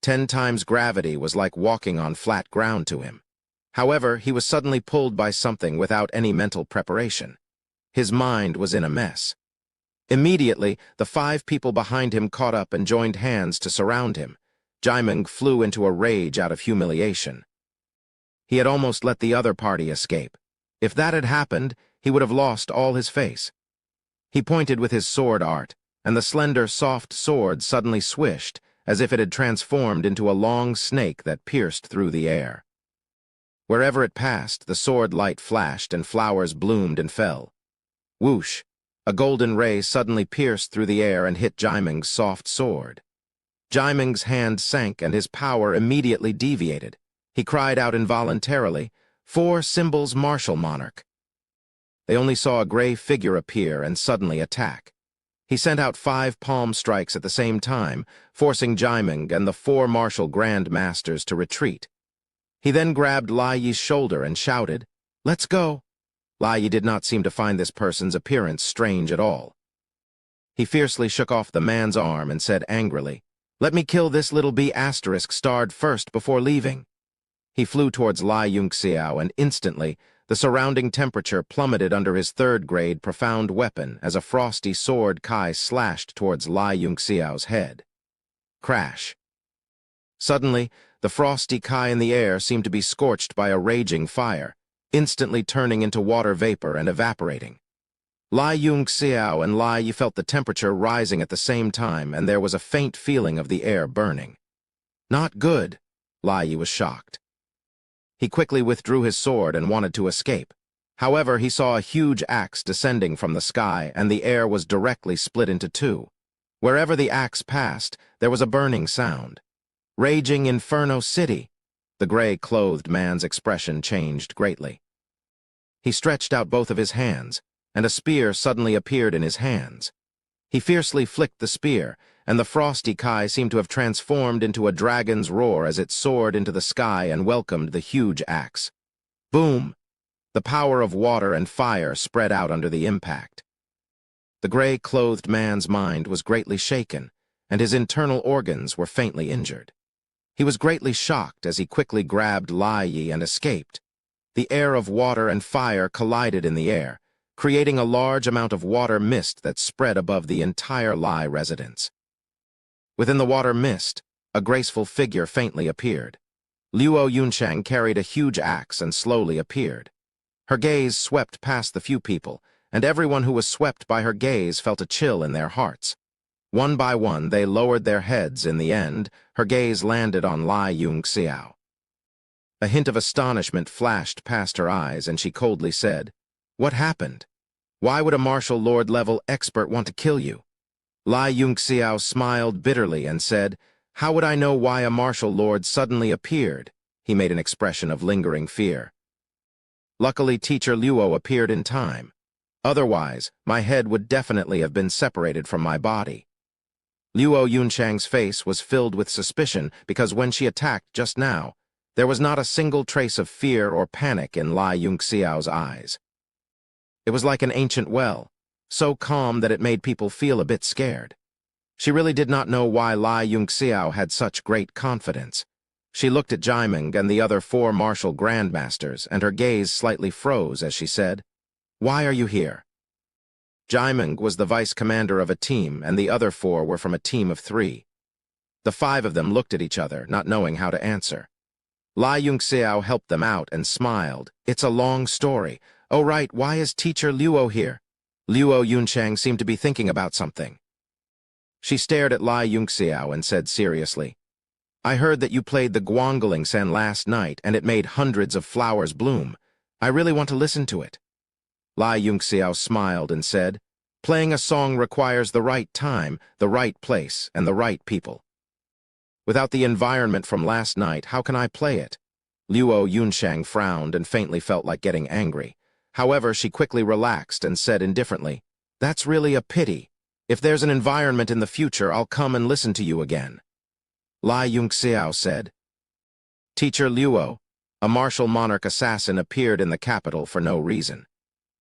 10 times gravity was like walking on flat ground to him. However, he was suddenly pulled by something without any mental preparation. His mind was in a mess. Immediately, the 5 people behind him caught up and joined hands to surround him. Jai Meng flew into a rage out of humiliation. He had almost let the other party escape. If that had happened, he would have lost all his face. He pointed with his sword art, and the slender, soft sword suddenly swished, as if it had transformed into a long snake that pierced through the air. Wherever it passed, the sword light flashed and flowers bloomed and fell. Whoosh! A golden ray suddenly pierced through the air and hit Jaiming's soft sword. Jaiming's hand sank and his power immediately deviated. He cried out involuntarily, "For Symbol's martial monarch." They only saw a gray figure appear and suddenly attack. He sent out 5 palm strikes at the same time, forcing Jaiming and the 4 martial grand masters to retreat. He then grabbed Lai Yi's shoulder and shouted, "Let's go." Lai Yi did not seem to find this person's appearance strange at all. He fiercely shook off the man's arm and said angrily, "Let me kill this little B***starred first before leaving." He flew towards Lai Yunxiao, and instantly, the surrounding temperature plummeted under his 3rd-grade profound weapon as a frosty sword Kai slashed towards Lai Yunxiao's head. Crash. Suddenly, the frosty Kai in the air seemed to be scorched by a raging fire, instantly turning into water vapor and evaporating. Lai Yunxiao and Lai Yi felt the temperature rising at the same time, and there was a faint feeling of the air burning. "Not good," Lai Yi was shocked. He quickly withdrew his sword and wanted to escape. However, he saw a huge axe descending from the sky, and the air was directly split into 2. Wherever the axe passed, there was a burning sound. "Raging Inferno City." The gray-clothed man's expression changed greatly. He stretched out both of his hands, and a spear suddenly appeared in his hands. He fiercely flicked the spear, and the frosty Kai seemed to have transformed into a dragon's roar as it soared into the sky and welcomed the huge axe. Boom! The power of water and fire spread out under the impact. The gray-clothed man's mind was greatly shaken, and his internal organs were faintly injured. He was greatly shocked as he quickly grabbed Lai Yi and escaped. The air of water and fire collided in the air, creating a large amount of water mist that spread above the entire Lai residence. Within the water mist, a graceful figure faintly appeared. Luo Yunchang carried a huge axe and slowly appeared. Her gaze swept past the few people, and everyone who was swept by her gaze felt a chill in their hearts. One by one, they lowered their heads. In the end, her gaze landed on Lai Yunxiao. A hint of astonishment flashed past her eyes, and she coldly said, "What happened? Why would a martial lord-level expert want to kill you?" Lai Yunxiao smiled bitterly and said, "How would I know why a martial lord suddenly appeared?" He made an expression of lingering fear. "Luckily, Teacher Luo appeared in time. Otherwise, my head would definitely have been separated from my body." Luo Yunchang's face was filled with suspicion because when she attacked just now, there was not a single trace of fear or panic in Lai Yunxiao's eyes. It was like an ancient well, so calm that it made people feel a bit scared. She really did not know why Lai Yunxiao had such great confidence. She looked at Jaiming and the other 4 martial grandmasters, and her gaze slightly froze as she said, "Why are you here?" Jaiming was the vice commander of a team, and the other 4 were from a team of 3. The 5 of them looked at each other, not knowing how to answer. Lai Yunxiao helped them out and smiled. "It's a long story. Oh right, why is Teacher Luo here?" Luo Yunchang seemed to be thinking about something. She stared at Lai Yunxiao and said seriously, "I heard that you played the Guangling Sen last night and it made hundreds of flowers bloom. I really want to listen to it." Lai Yunxiao smiled and said, "Playing a song requires the right time, the right place, and the right people. Without the environment from last night, how can I play it?" Luo Yunchang frowned and faintly felt like getting angry. However, she quickly relaxed and said indifferently, "That's really a pity. If there's an environment in the future, I'll come and listen to you again." Lai Yunxiao said, "Teacher Luo, a martial monarch assassin appeared in the capital for no reason.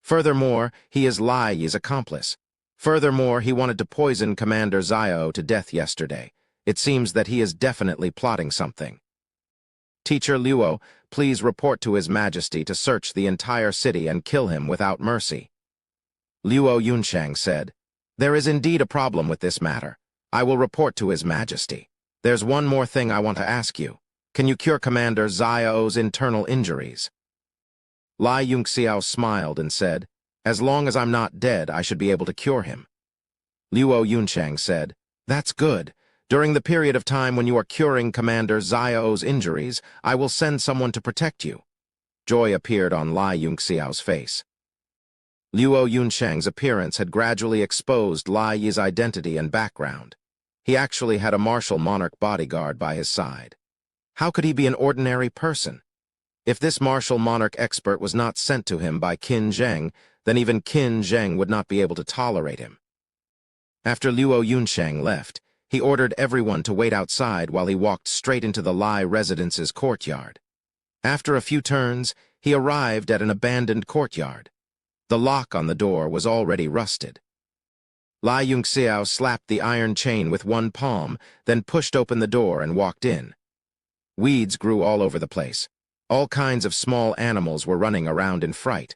Furthermore, he is Lai Yi's accomplice. Furthermore, he wanted to poison Commander Xiao to death yesterday. It seems that he is definitely plotting something. Teacher Luo, please report to His Majesty to search the entire city and kill him without mercy." Luo Yunchang said, "There is indeed a problem with this matter. I will report to His Majesty. There's one more thing I want to ask you. Can you cure Commander Xiao's internal injuries?" Lai Yunxiao smiled and said, "As long as I'm not dead, I should be able to cure him." Luo Yunchang said, "That's good. During the period of time when you are curing Commander Xiao's injuries, I will send someone to protect you." Joy appeared on Lai Yunxiao's face. Luo Yunsheng's appearance had gradually exposed Lai Yi's identity and background. He actually had a martial monarch bodyguard by his side. How could he be an ordinary person? If this martial monarch expert was not sent to him by Qin Zheng, then even Qin Zheng would not be able to tolerate him. After Luo Yunsheng left, he ordered everyone to wait outside while he walked straight into the Lai residence's courtyard. After a few turns, he arrived at an abandoned courtyard. The lock on the door was already rusted. Lai Yunxiao slapped the iron chain with one palm, then pushed open the door and walked in. Weeds grew all over the place. All kinds of small animals were running around in fright.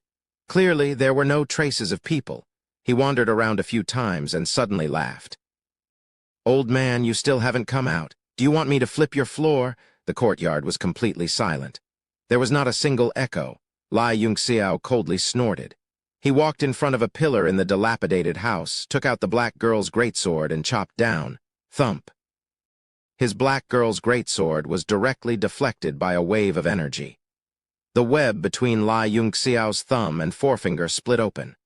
Clearly, there were no traces of people. He wandered around a few times and suddenly laughed. "Old man, you still haven't come out. Do you want me to flip your floor?" The courtyard was completely silent. There was not a single echo. Lai Yunxiao coldly snorted. He walked in front of a pillar in the dilapidated house, took out the black girl's greatsword and chopped down. Thump. His black girl's greatsword was directly deflected by a wave of energy. The web between Lai Yunxiao's thumb and forefinger split open.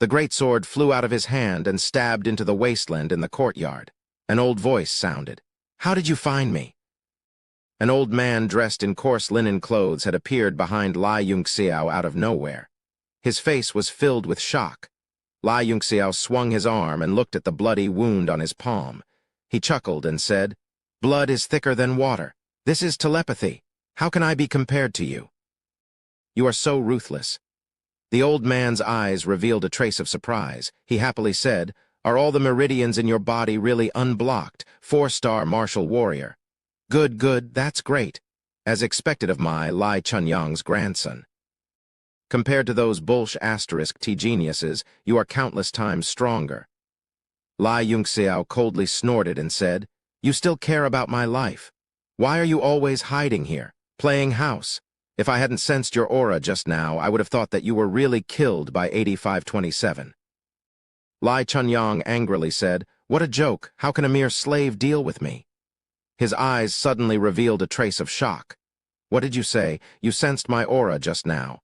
The greatsword flew out of his hand and stabbed into the wasteland in the courtyard. An old voice sounded. "How did you find me?" An old man dressed in coarse linen clothes had appeared behind Lai Yunxiao out of nowhere. His face was filled with shock. Lai Yunxiao swung his arm and looked at the bloody wound on his palm. He chuckled and said, "Blood is thicker than water. This is telepathy. How can I be compared to you?" "You are so ruthless." The old man's eyes revealed a trace of surprise. He happily said, "Are all the meridians in your body really unblocked? 4-star martial warrior." Good, good, that's great. As expected of my Lai Chunyang's grandson. Compared to those T geniuses, you are countless times stronger. Lai Yunxiao coldly snorted and said, "You still care about my life. Why are you always hiding here, playing house? If I hadn't sensed your aura just now, I would have thought that you were really killed by 8527. Lai Chunyang angrily said, "What a joke! How can a mere slave deal with me?" His eyes suddenly revealed a trace of shock. "What did you say? You sensed my aura just now."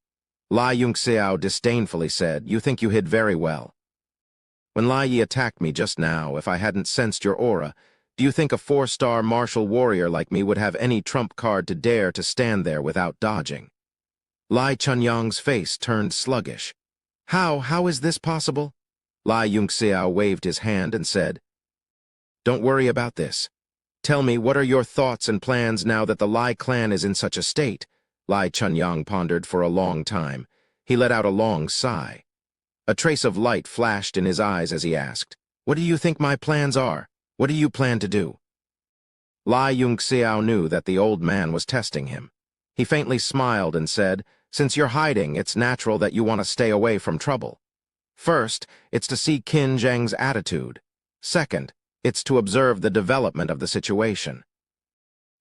Lai Yunxiao disdainfully said, "You think you hid very well. When Lai Yi attacked me just now, if I hadn't sensed your aura, do you think a 4-star martial warrior like me would have any trump card to dare to stand there without dodging?" Lai Chunyang's face turned sluggish. How is this possible?" Lai Yunxiao waved his hand and said, "Don't worry about this. Tell me, what are your thoughts and plans now that the Lai clan is in such a state?" Lai Chunyang pondered for a long time. He let out a long sigh. A trace of light flashed in his eyes as he asked, "What do you think my plans are? What do you plan to do?" Lai Yunxiao knew that the old man was testing him. He faintly smiled and said, "Since you're hiding, it's natural that you want to stay away from trouble. First, it's to see Qin Zheng's attitude. Second, it's to observe the development of the situation.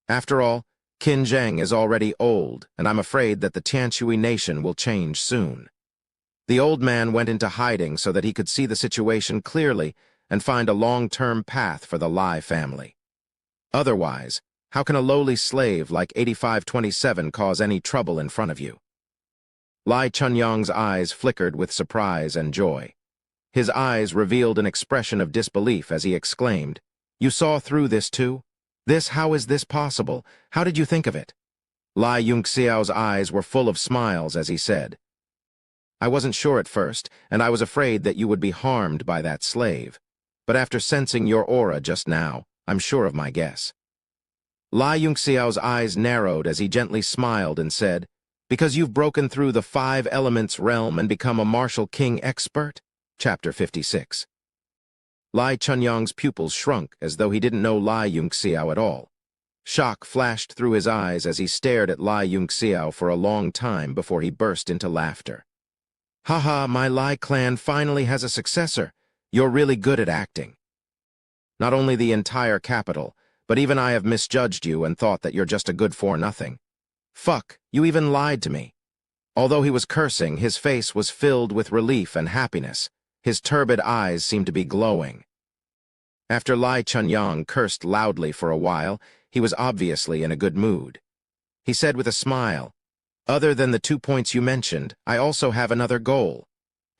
After all, Qin Zheng is already old, and I'm afraid that the Tianshui nation will change soon." The old man went into hiding so that he could see the situation clearly and find a long-term path for the Lai family. Otherwise, how can a lowly slave like 8527 cause any trouble in front of you? Lai Chunyang's eyes flickered with surprise and joy. His eyes revealed an expression of disbelief as he exclaimed, "You saw through this too? How is this possible? How did you think of it?" Lai Yunxiao's eyes were full of smiles as he said, "I wasn't sure at first, and I was afraid that you would be harmed by that slave. But after sensing your aura just now, I'm sure of my guess." Lai Yunxiao's eyes narrowed as he gently smiled and said, "Because you've broken through the 5 elements realm and become a martial king expert?" Chapter 56. Lai Chunyang's pupils shrunk as though he didn't know Lai Yunxiao at all. Shock flashed through his eyes as he stared at Lai Yunxiao for a long time before he burst into laughter. "Haha, my Lai clan finally has a successor. You're really good at acting. Not only the entire capital, but even I have misjudged you and thought that you're just a good-for-nothing. Fuck, you even lied to me." Although he was cursing, his face was filled with relief and happiness. His turbid eyes seemed to be glowing. After Lai Chunyang cursed loudly for a while, he was obviously in a good mood. He said with a smile, "Other than the 2 points you mentioned, I also have another goal.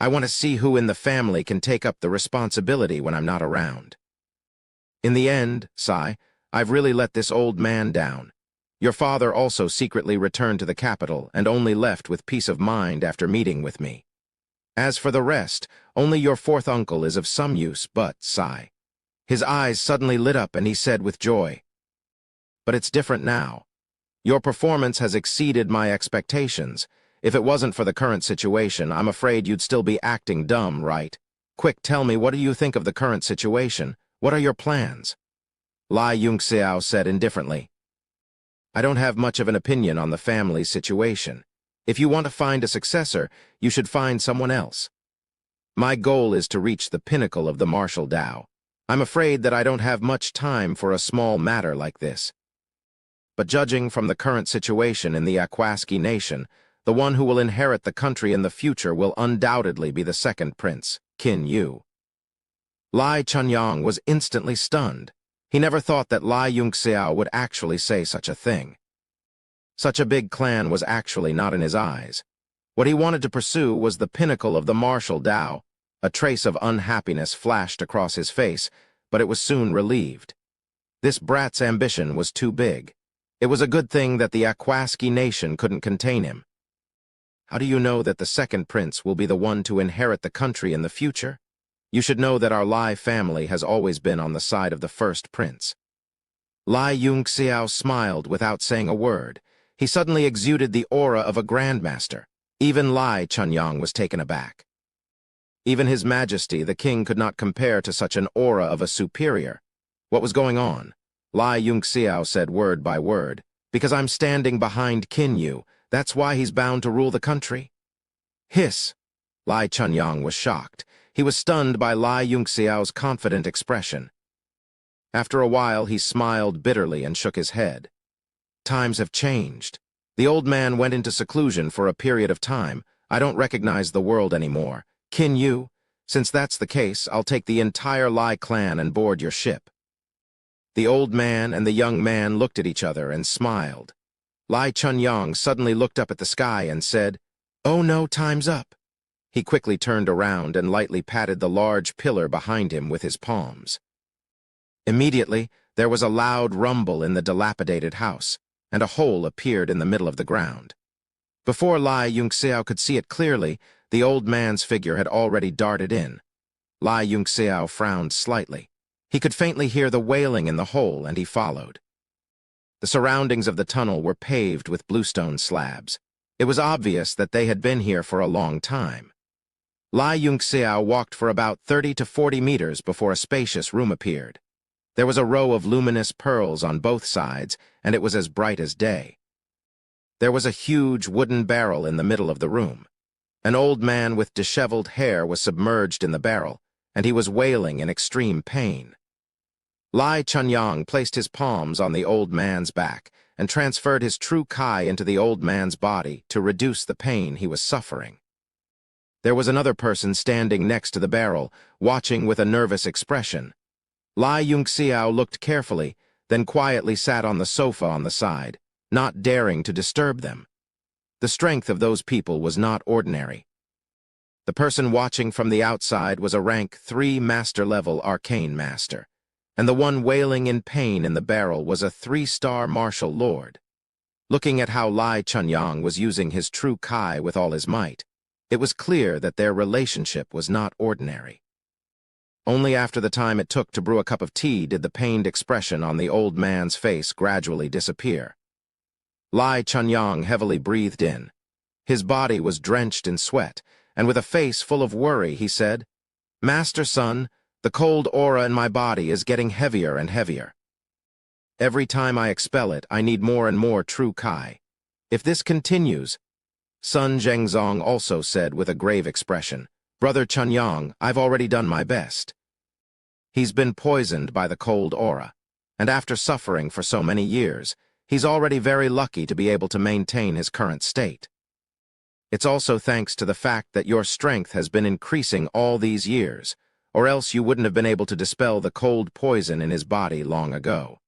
I want to see who in the family can take up the responsibility when I'm not around. In the end, Sai, I've really let this old man down. Your father also secretly returned to the capital and only left with peace of mind after meeting with me. As for the rest, only your fourth uncle is of some use, but, Sai. His eyes suddenly lit up and he said with joy, "But it's different now. Your performance has exceeded my expectations. If it wasn't for the current situation, I'm afraid you'd still be acting dumb, right? Quick, tell me, what do you think of the current situation? What are your plans?" Lai Yunxiao said indifferently, "I don't have much of an opinion on the family's situation. If you want to find a successor, you should find someone else. My goal is to reach the pinnacle of the martial Tao. I'm afraid that I don't have much time for a small matter like this. But judging from the current situation in the Akwaski nation, the one who will inherit the country in the future will undoubtedly be the second prince, Qin Yu." Lai Chunyang was instantly stunned. He never thought that Lai Yunxiao would actually say such a thing. Such a big clan was actually not in his eyes. What he wanted to pursue was the pinnacle of the martial Tao. A trace of unhappiness flashed across his face, but it was soon relieved. This brat's ambition was too big. It was a good thing that the Akwaski nation couldn't contain him. "How do you know that the second prince will be the one to inherit the country in the future? You should know that our Lai family has always been on the side of the first prince." Lai Yunxiao smiled without saying a word. He suddenly exuded the aura of a grandmaster. Even Lai Chunyang was taken aback. Even His Majesty, the king, could not compare to such an aura of a superior. What was going on? Lai Yunxiao said word by word, "Because I'm standing behind Qin Yu, that's why he's bound to rule the country." Hiss! Lai Chunyang was shocked. He was stunned by Lai Yunxiao's confident expression. After a while, he smiled bitterly and shook his head. "Times have changed. The old man went into seclusion for a period of time. I don't recognize the world anymore. Qin Yu, since that's the case, I'll take the entire Lai clan and board your ship." The old man and the young man looked at each other and smiled. Lai Chunyang suddenly looked up at the sky and said, "Oh no, time's up." He quickly turned around and lightly patted the large pillar behind him with his palms. Immediately, there was a loud rumble in the dilapidated house, and a hole appeared in the middle of the ground. Before Lai Yunxiao could see it clearly, the old man's figure had already darted in. Lai Yunxiao frowned slightly. He could faintly hear the wailing in the hole, and he followed. The surroundings of the tunnel were paved with bluestone slabs. It was obvious that they had been here for a long time. Lai Yunxiao walked for about 30 to 40 meters before a spacious room appeared. There was a row of luminous pearls on both sides, and it was as bright as day. There was a huge wooden barrel in the middle of the room. An old man with disheveled hair was submerged in the barrel, and he was wailing in extreme pain. Lai Chunyang placed his palms on the old man's back and transferred his true Kai into the old man's body to reduce the pain he was suffering. There was another person standing next to the barrel, watching with a nervous expression. Lai Yunxiao looked carefully, then quietly sat on the sofa on the side, not daring to disturb them. The strength of those people was not ordinary. The person watching from the outside was a rank 3 master-level arcane master, and the one wailing in pain in the barrel was a 3-star martial lord. Looking at how Lai Chunyang was using his true Kai with all his might, it was clear that their relationship was not ordinary. Only after the time it took to brew a cup of tea did the pained expression on the old man's face gradually disappear. Lai Chunyang heavily breathed in. His body was drenched in sweat, and with a face full of worry he said, "Master Son, the cold aura in my body is getting heavier and heavier. Every time I expel it, I need more and more true Kai. If this continues..." Sun Zhengzong also said with a grave expression, "Brother Chunyang, I've already done my best. He's been poisoned by the cold aura, and after suffering for so many years, he's already very lucky to be able to maintain his current state. It's also thanks to the fact that your strength has been increasing all these years, or else you wouldn't have been able to dispel the cold poison in his body long ago."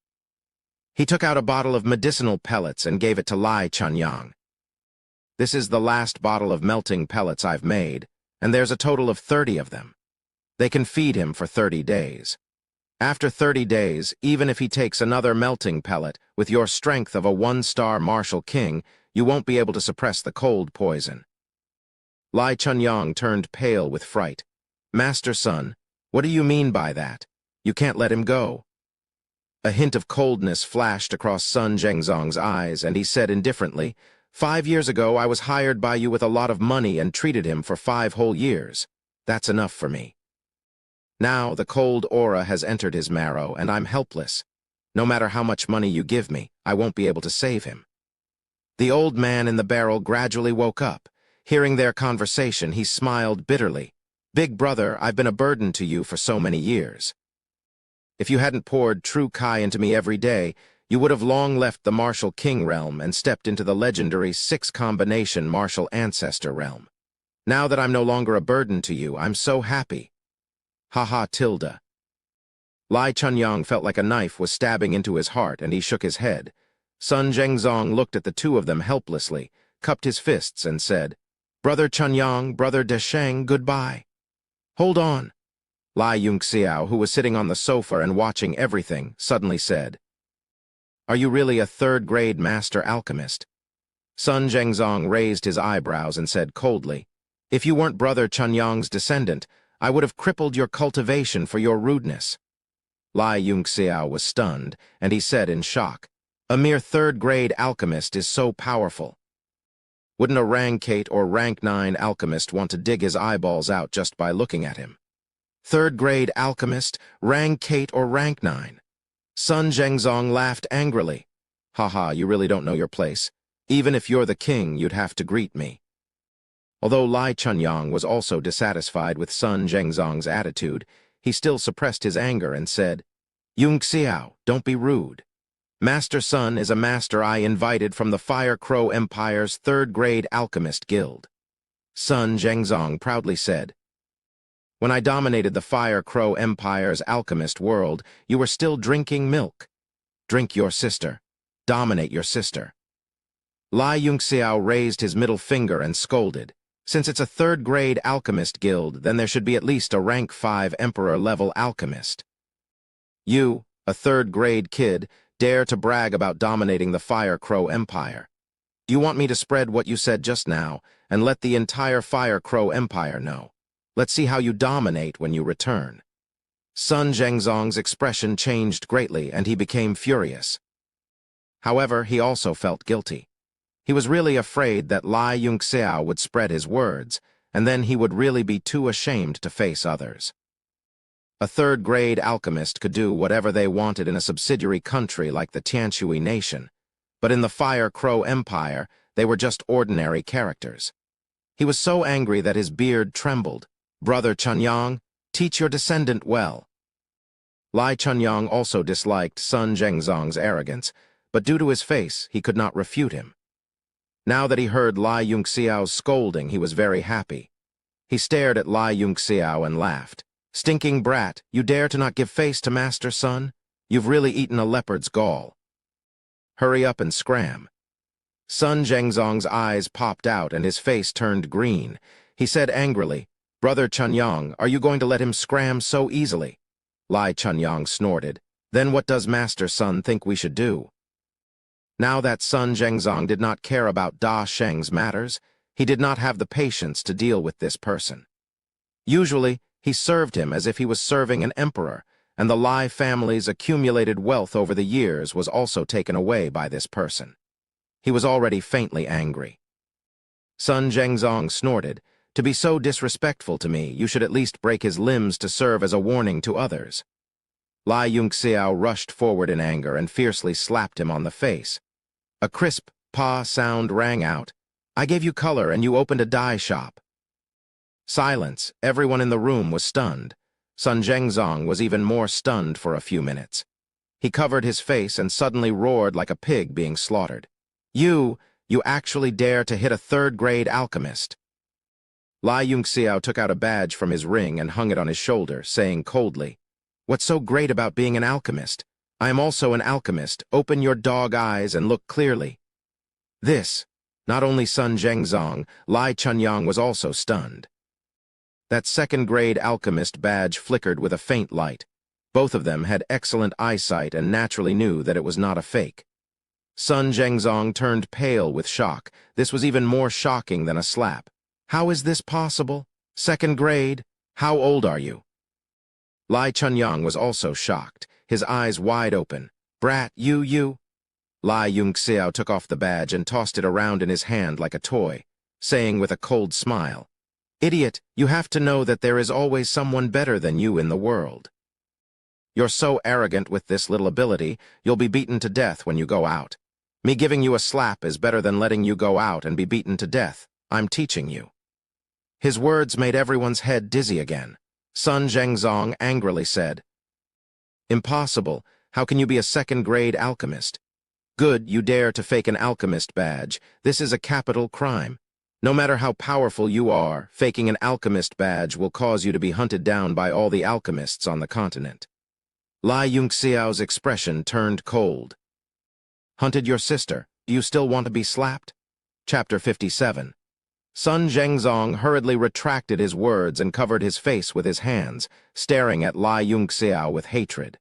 He took out a bottle of medicinal pellets and gave it to Lai Chunyang. "This is the last bottle of melting pellets I've made. and there's a total of 30 of them. They can feed him for 30 days. After 30 days, even if he takes another melting pellet, with your strength of a 1-star martial king, you won't be able to suppress the cold poison. Lai Chunyang turned pale with fright. Master Sun, what do you mean by that? You can't let him go. A hint of coldness flashed across Sun Zhengzong's eyes, and he said indifferently, 5 years ago I was hired by you with a lot of money and treated him for 5 whole years. That's enough for me. Now the cold aura has entered his marrow, and I'm helpless. No matter how much money you give me, I won't be able to save him. The old man in the barrel gradually woke up. Hearing their conversation, he smiled bitterly. Big brother, I've been a burden to you for so many years. If you hadn't poured true Kai into me every day, you would have long left the martial king realm and stepped into the legendary 6-combination martial ancestor realm. Now that I'm no longer a burden to you, I'm so happy. Ha tilde. Lai Chunyang felt like a knife was stabbing into his heart, and he shook his head. Sun Zhengzong looked at the two of them helplessly, cupped his fists, and said, Brother Chunyang, Brother Desheng, goodbye. Hold on. Lai Yunxiao, who was sitting on the sofa and watching everything, suddenly said, Are you really a 3rd-grade master alchemist? Sun Zhengzong raised his eyebrows and said coldly, If you weren't Brother Chunyang's descendant, I would have crippled your cultivation for your rudeness. Lai Yunxiao was stunned, and he said in shock, A mere 3rd-grade alchemist is so powerful. Wouldn't a rank 8 or rank 9 alchemist want to dig his eyeballs out just by looking at him? 3rd-grade alchemist, rank 8 or rank 9? Sun Zhengzong laughed angrily. You really don't know your place. Even if you're the king, you'd have to greet me. Although Lai Chunyang was also dissatisfied with Sun Zhengzong's attitude, he still suppressed his anger and said, Yunxiao, don't be rude. Master Sun is a master I invited from the Fire Crow Empire's 3rd-grade alchemist guild. Sun Zhengzong proudly said, When I dominated the Fire Crow Empire's alchemist world, you were still drinking milk. Drink your sister. Dominate your sister. Lai Yunxiao raised his middle finger and scolded, Since it's a 3rd-grade alchemist guild, then there should be at least a rank 5 emperor-level alchemist. You, a 3rd-grade kid, dare to brag about dominating the Fire Crow Empire. Do you want me to spread what you said just now and let the entire Fire Crow Empire know? Let's see how you dominate when you return. Sun Zhengzong's expression changed greatly, and he became furious. However, he also felt guilty. He was really afraid that Lai Yunxiao would spread his words, and then he would really be too ashamed to face others. A 3rd-grade alchemist could do whatever they wanted in a subsidiary country like the Tianshui nation, but in the Fire Crow Empire, they were just ordinary characters. He was so angry that his beard trembled. Brother Chunyang, teach your descendant well. Lai Chunyang also disliked Sun Zhengzong's arrogance, but due to his face, he could not refute him. Now that he heard Lai Yunxiao's scolding, he was very happy. He stared at Lai Yunxiao and laughed. Stinking brat, you dare to not give face to Master Sun? You've really eaten a leopard's gall. Hurry up and scram. Sun Zhengzong's eyes popped out and his face turned green. He said angrily, Brother Chunyang, are you going to let him scram so easily? Lai Chunyang snorted. Then what does Master Sun think we should do? Now that Sun Zhengzong did not care about Da Sheng's matters, he did not have the patience to deal with this person. Usually, he served him as if he was serving an emperor, and the Lai family's accumulated wealth over the years was also taken away by this person. He was already faintly angry. Sun Zhengzong snorted, To be so disrespectful to me, you should at least break his limbs to serve as a warning to others. Lai Yunxiao rushed forward in anger and fiercely slapped him on the face. A crisp "pa" sound rang out. I gave you color and you opened a dye shop. Silence. Everyone in the room was stunned. Sun Zhengzong was even more stunned for a few minutes. He covered his face and suddenly roared like a pig being slaughtered. You actually dare to hit a 3rd-grade alchemist. Lai Yunxiao took out a badge from his ring and hung it on his shoulder, saying coldly, What's so great about being an alchemist? I am also an alchemist. Open your dog eyes and look clearly. Not only Sun Zhengzong, Lai Chunyang was also stunned. That second-grade alchemist badge flickered with a faint light. Both of them had excellent eyesight and naturally knew that it was not a fake. Sun Zhengzong turned pale with shock. This was even more shocking than a slap. How is this possible? Second grade? How old are you? Lai Chunyang was also shocked, his eyes wide open. Brat, you? Lai Yunxiao took off the badge and tossed it around in his hand like a toy, saying with a cold smile, Idiot, you have to know that there is always someone better than you in the world. You're so arrogant with this little ability, you'll be beaten to death when you go out. Me giving you a slap is better than letting you go out and be beaten to death. I'm teaching you. His words made everyone's head dizzy again. Sun Zhengzong angrily said, Impossible. How can you be a second-grade alchemist? Good, you dare to fake an alchemist badge. This is a capital crime. No matter how powerful you are, faking an alchemist badge will cause you to be hunted down by all the alchemists on the continent. Lai Yunxiao's expression turned cold. Hunted your sister. Do you still want to be slapped? Chapter 57. Sun Zhengzong hurriedly retracted his words and covered his face with his hands, staring at Lai Yunxiao with hatred.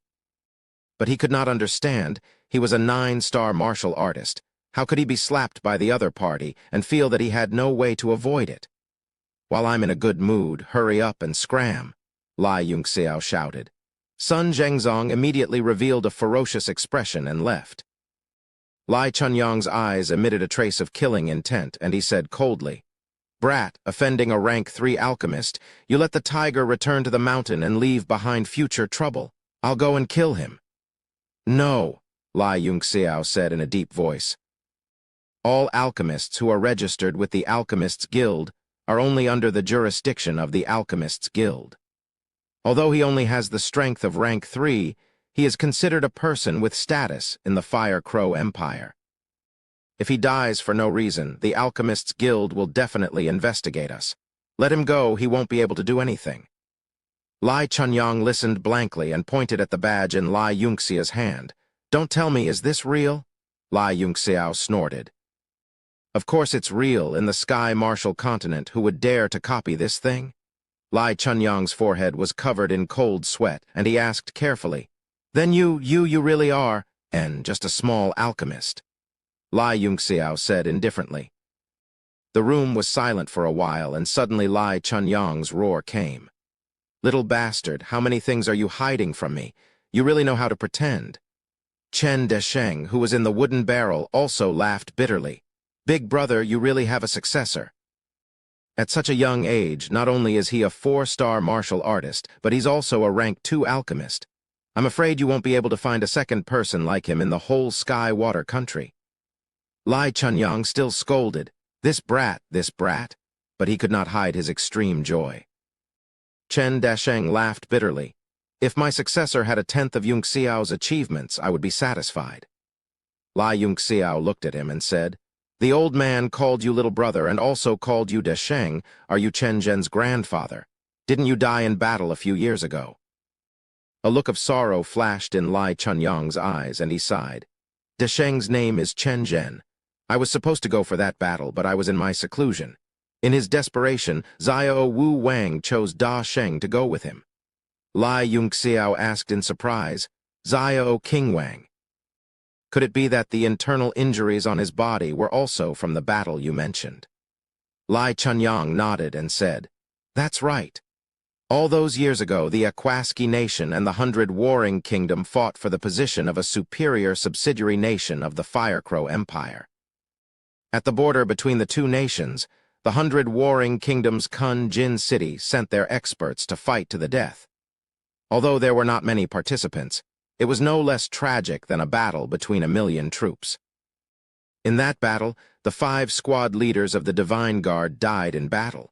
But he could not understand. He was a 9-star martial artist. How could he be slapped by the other party and feel that he had no way to avoid it? While I'm in a good mood, hurry up and scram, Lai Yunxiao shouted. Sun Zhengzong immediately revealed a ferocious expression and left. Lai Chunyang's eyes emitted a trace of killing intent, and he said coldly, Brat, offending a rank 3 alchemist, you let the tiger return to the mountain and leave behind future trouble. I'll go and kill him. No, Lai Yunxiao said in a deep voice. All alchemists who are registered with the Alchemists' Guild are only under the jurisdiction of the Alchemists' Guild. Although he only has the strength of rank 3, he is considered a person with status in the Fire Crow Empire. If he dies for no reason, the Alchemists' Guild will definitely investigate us. Let him go, he won't be able to do anything. Lai Chunyang listened blankly and pointed at the badge in Lai Yunxia's hand. Don't tell me, is this real? Lai Yunxiao snorted. Of course it's real. In the Sky Martial Continent, who would dare to copy this thing? Lai Chunyang's forehead was covered in cold sweat, and he asked carefully, Then you really are, and just a small alchemist. Lai Yunxiao said indifferently. The room was silent for a while, and suddenly Lai Chunyang's roar came. Little bastard, how many things are you hiding from me? You really know how to pretend. Chen Desheng, who was in the wooden barrel, also laughed bitterly. Big brother, you really have a successor. At such a young age, not only is he a 4-star martial artist, but he's also a rank 2 alchemist. I'm afraid you won't be able to find a second person like him in the whole Sky Water country. Lai Chunyang still scolded, this brat, but he could not hide his extreme joy. Chen Dasheng laughed bitterly. If my successor had a 10th of Yunxiao's achievements, I would be satisfied. Lai Yunxiao looked at him and said, The old man called you little brother and also called you Desheng. Are you Chen Zhen's grandfather? Didn't you die in battle a few years ago? A look of sorrow flashed in Lai Chunyang's eyes, and he sighed. Desheng's name is Chen Zhen. I was supposed to go for that battle, but I was in my seclusion. In his desperation, Xiao Wu Wang chose Da Sheng to go with him. Lai Yunxiao asked in surprise, Xiao King Wang. Could it be that the internal injuries on his body were also from the battle you mentioned? Lai Chunyang nodded and said, That's right. All those years ago, the Aquaski nation and the 100 Warring Kingdom fought for the position of a superior subsidiary nation of the Fire Crow Empire. At the border between the two nations, the 100 Warring Kingdom's Kun Jin city sent their experts to fight to the death. Although there were not many participants, it was no less tragic than a battle between 1,000,000 troops. In that battle, the 5 squad leaders of the Divine Guard died in battle.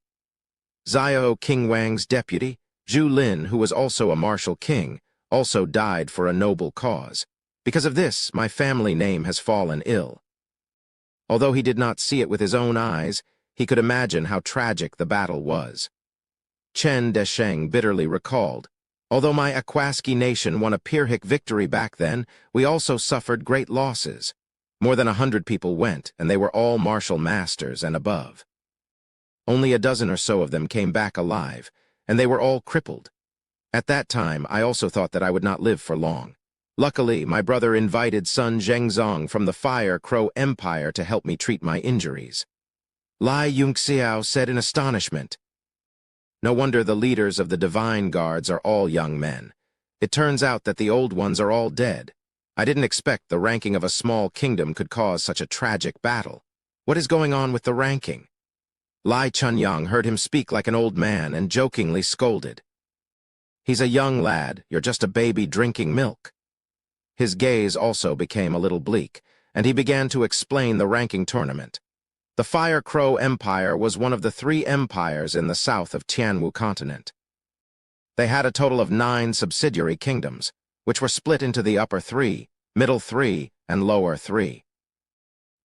Xiao King Wang's deputy, Zhu Lin, who was also a martial king, also died for a noble cause. Because of this, my family name has fallen ill. Although he did not see it with his own eyes, he could imagine how tragic the battle was. Chen Desheng bitterly recalled, Although my Aquaski nation won a Pyrrhic victory back then, we also suffered great losses. More than 100 people went, and they were all martial masters and above. Only a dozen or so of them came back alive. and they were all crippled. At that time, I also thought that I would not live for long. Luckily, my brother invited Sun Zhengzong from the Fire Crow Empire to help me treat my injuries. Lai Yunxiao said in astonishment. No wonder the leaders of the Divine Guards are all young men. It turns out that the old ones are all dead. I didn't expect the ranking of a small kingdom could cause such a tragic battle. What is going on with the ranking? Lai Chunyang heard him speak like an old man and jokingly scolded. He's a young lad, you're just a baby drinking milk. His gaze also became a little bleak, and he began to explain the ranking tournament. The Fire Crow Empire was one of the 3 empires in the south of Tianwu continent. They had a total of 9 subsidiary kingdoms, which were split into the upper 3, middle 3, and lower 3.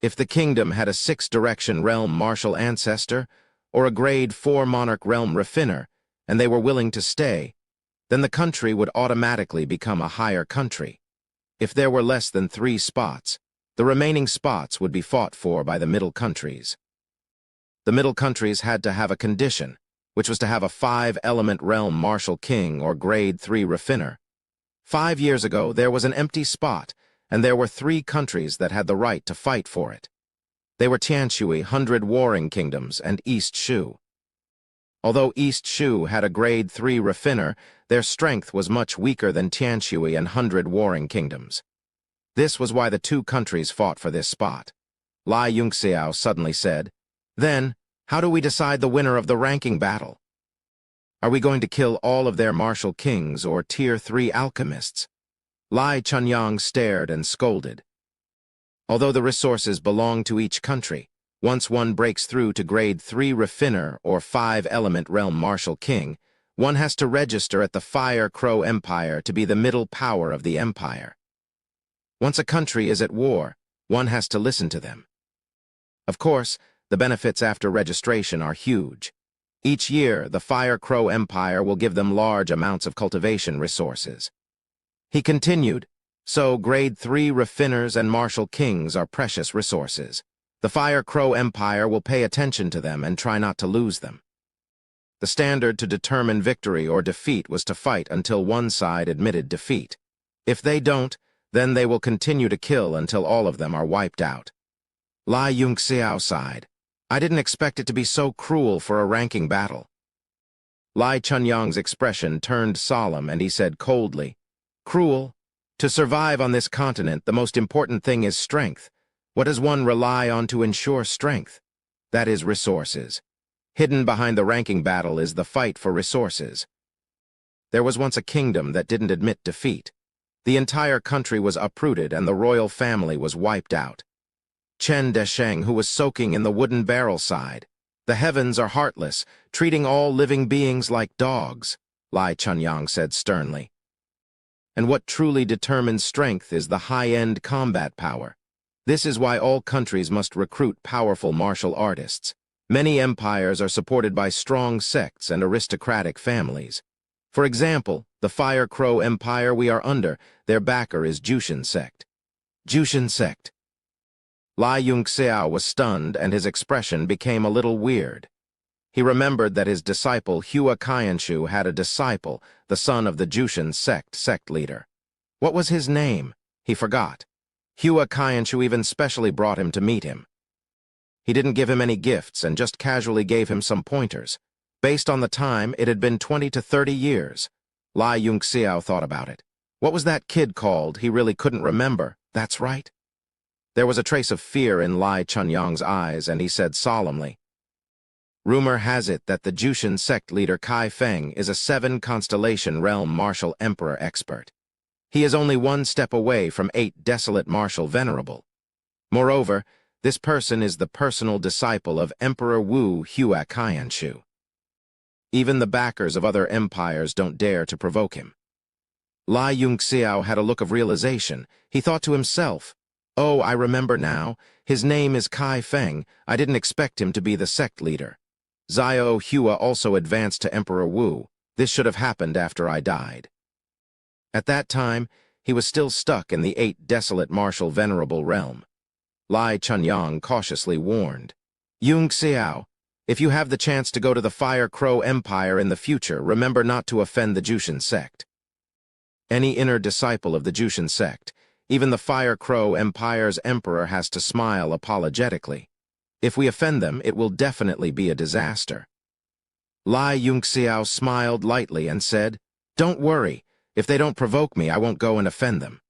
If the kingdom had a 6th-direction realm martial ancestor, or a grade 4 monarch realm refiner, and they were willing to stay, then the country would automatically become a higher country. If there were less than 3 spots, the remaining spots would be fought for by the middle countries. The middle countries had to have a condition, which was to have a 5-element realm martial king or grade 3 refiner. 5 years ago, there was an empty spot, and there were 3 countries that had the right to fight for it. They were Tianshui 100 Warring Kingdoms and East Shu. Although East Shu had a grade 3 refiner, their strength was much weaker than Tianshui and 100 Warring Kingdoms. This was why the 2 countries fought for this spot. Lai Yunxiao suddenly said, "Then, how do we decide the winner of the ranking battle? Are we going to kill all of their martial kings or tier 3 alchemists?" Lai Chunyang stared and scolded. Although the resources belong to each country, once one breaks through to grade 3 refiner or 5-element realm martial king, one has to register at the Fire Crow Empire to be the middle power of the empire. Once a country is at war, one has to listen to them. Of course, the benefits after registration are huge. Each year, the Fire Crow Empire will give them large amounts of cultivation resources. He continued, so grade 3 refiners and martial kings are precious resources. The Fire Crow Empire will pay attention to them and try not to lose them. The standard to determine victory or defeat was to fight until one side admitted defeat. If they don't, then they will continue to kill until all of them are wiped out. Lai Yunxiao sighed. I didn't expect it to be so cruel for a ranking battle. Lai Chunyang's expression turned solemn and he said coldly, "Cruel? To survive on this continent, the most important thing is strength. What does one rely on to ensure strength? That is resources. Hidden behind the ranking battle is the fight for resources. There was once a kingdom that didn't admit defeat. The entire country was uprooted and the royal family was wiped out. Chen Desheng, who was soaking in the wooden barrel, sighed. The heavens are heartless, treating all living beings like dogs, Lai Chunyang said sternly. And what truly determines strength is the high-end combat power. This is why all countries must recruit powerful martial artists. Many empires are supported by strong sects and aristocratic families. For example, the Fire Crow Empire we are under, their backer is Jushin sect. Jushin sect. Lai Yunxiao was stunned and his expression became a little weird. He remembered that his disciple Hua Qianshu had a disciple, the son of the Jushin sect leader. What was his name? He forgot. Hua Qianshu even specially brought him to meet him. He didn't give him any gifts and just casually gave him some pointers. Based on the time, it had been 20 to 30 years. Lai Yunxiao thought about it. What was that kid called? He really couldn't remember. That's right. There was a trace of fear in Lai Chunyang's eyes, and he said solemnly, Rumor has it that the Jushin sect leader Kai Feng is a 7-constellation realm martial emperor expert. He is only 1 step away from 8 desolate martial venerable. Moreover, this person is the personal disciple of Emperor Wu Hua Qianshu. Even the backers of other empires don't dare to provoke him. Lai Yunxiao had a look of realization. He thought to himself, oh, I remember now. His name is Kai Feng. I didn't expect him to be the sect leader. Xiao Hua also advanced to Emperor Wu. This should have happened after I died. At that time, he was still stuck in the 8 desolate martial venerable realm. Lai Chunyang cautiously warned, Yunxiao, If you have the chance to go to the Fire Crow Empire in the future, remember not to offend the Jushin sect. Any inner disciple of the Jushin sect, even the Fire Crow Empire's emperor, has to smile apologetically. If we offend them, it will definitely be a disaster. Lai Yunxiao smiled lightly and said, "Don't worry. If they don't provoke me, I won't go and offend them."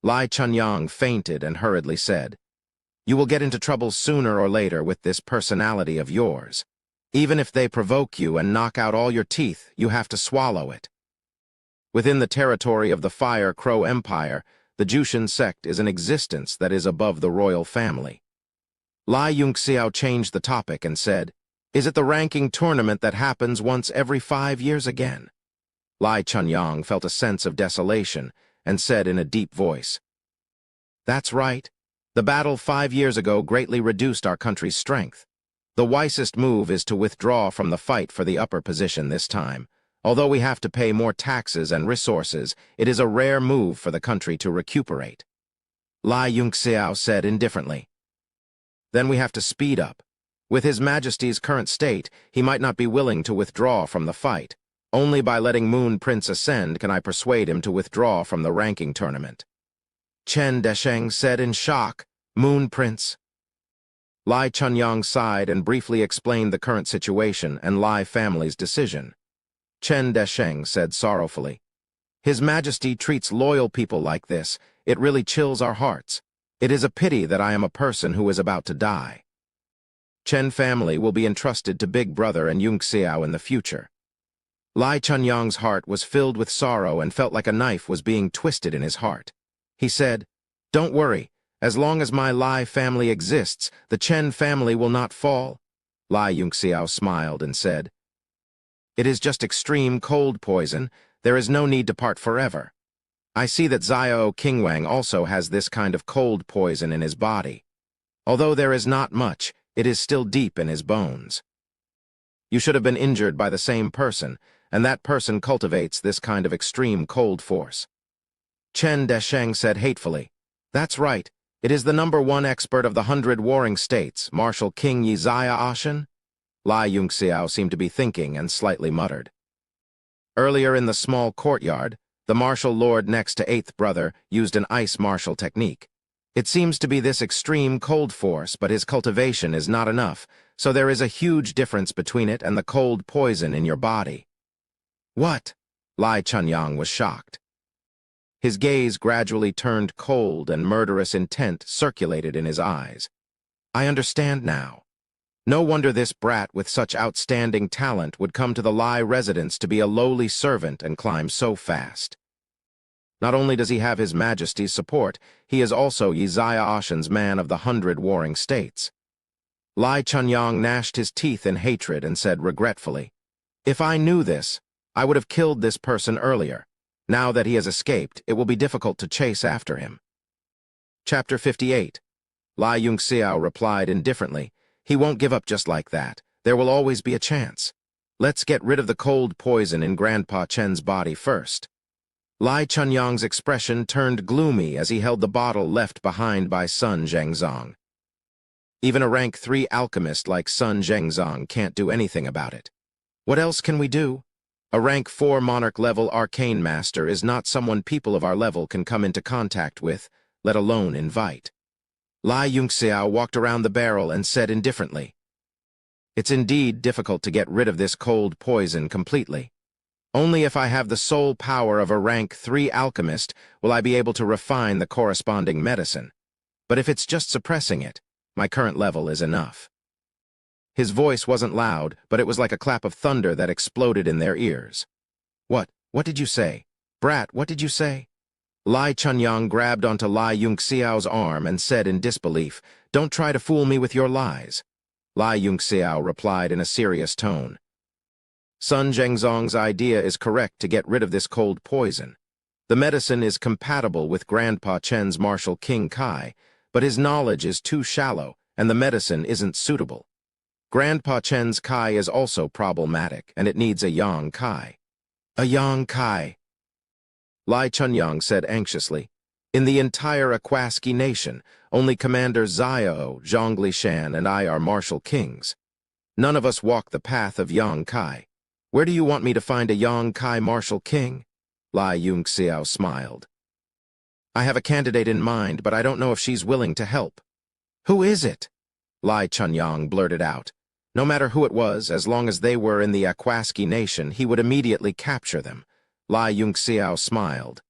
Lai Chunyang fainted and hurriedly said, "You will get into trouble sooner or later with this personality of yours. Even if they provoke you and knock out all your teeth, you have to swallow it." Within the territory of the Fire Crow Empire, the Jushin sect is an existence that is above the royal family. Lai Yunxiao changed the topic and said, "Is it the ranking tournament that happens once every 5 years again?" Lai Chunyang felt a sense of desolation and said in a deep voice, "That's right. The battle 5 years ago greatly reduced our country's strength. The wisest move is to withdraw from the fight for the upper position this time. Although we have to pay more taxes and resources, it is a rare move for the country to recuperate." Lai Yunxiao said indifferently, "Then we have to speed up. With His Majesty's current state, he might not be willing to withdraw from the fight. Only by letting Moon Prince ascend can I persuade him to withdraw from the ranking tournament." Chen Desheng said in shock, "Moon Prince?" Lai Chunyang sighed and briefly explained the current situation and Lai family's decision. Chen Desheng said sorrowfully, "His Majesty treats loyal people like this. It really chills our hearts. It is a pity that I am a person who is about to die." Chen family will be entrusted to Big Brother and Yunxiao in the future. Lai Chunyang's heart was filled with sorrow and felt like a knife was being twisted in his heart. He said, "Don't worry. As long as my Lai family exists, the Chen family will not fall." Lai Yunxiao smiled and said, "It is just extreme cold poison. There is no need to part forever. I see that Xiao Qingwang also has this kind of cold poison in his body. Although there is not much, it is still deep in his bones. You should have been injured by the same person, and that person cultivates this kind of extreme cold force." Chen Desheng said hatefully, "That's right. It is the #1 expert of the 100 warring states, Marshal King Yizaya Ashen?" Lai Yunxiao seemed to be thinking and slightly muttered. Earlier in the small courtyard, the martial lord next to 8th brother used an ice martial technique. It seems to be this extreme cold force, but his cultivation is not enough, so there is a huge difference between it and the cold poison in your body. "What?" Lai Chunyang was shocked. His gaze gradually turned cold and murderous intent circulated in his eyes. "I understand now. No wonder this brat with such outstanding talent would come to the Lai residence to be a lowly servant and climb so fast. Not only does he have His Majesty's support, he is also Yizaya Ashen's man of the 100 warring states." Lai Chunyang gnashed his teeth in hatred and said regretfully, "If I knew this, I would have killed this person earlier. Now that he has escaped, it will be difficult to chase after him." Chapter 58. Lai Yunxiao replied indifferently, "He won't give up just like that. There will always be a chance. Let's get rid of the cold poison in Grandpa Chen's body first." Lai Chunyang's expression turned gloomy as he held the bottle left behind by Sun Zhengzong. Even a rank 3 alchemist like Sun Zhengzong can't do anything about it. What else can we do? A rank 4 monarch-level arcane master is not someone people of our level can come into contact with, let alone invite. Lai Yunxiao walked around the barrel and said indifferently, "It's indeed difficult to get rid of this cold poison completely. Only if I have the sole power of a rank 3 alchemist will I be able to refine the corresponding medicine. But if it's just suppressing it, my current level is enough." His voice wasn't loud, but it was like a clap of thunder that exploded in their ears. What did you say? Brat, what did you say?" Lai Chunyang grabbed onto Lai Yunxiao's arm and said in disbelief, "Don't try to fool me with your lies." Lai Yunxiao replied in a serious tone, "Sun Zhengzong's idea is correct to get rid of this cold poison. The medicine is compatible with Grandpa Chen's Marshal King Kai, but his knowledge is too shallow and the medicine isn't suitable. Grandpa Chen's Kai is also problematic, and it needs a Yang Kai." "A Yang Kai?" Lai Chunyang said anxiously. "In the entire Akwaski nation, only Commander Xiao, Zhongli Shan, and I are martial kings. None of us walk the path of Yang Kai. Where do you want me to find a Yang Kai martial king? Lai Yunxiao smiled. I have a candidate in mind, but I don't know if she's willing to help. Who is it? Lai Chunyang blurted out. No matter who it was, as long as they were in the Akwaski nation, he would immediately capture them. Lai Yunxiao smiled.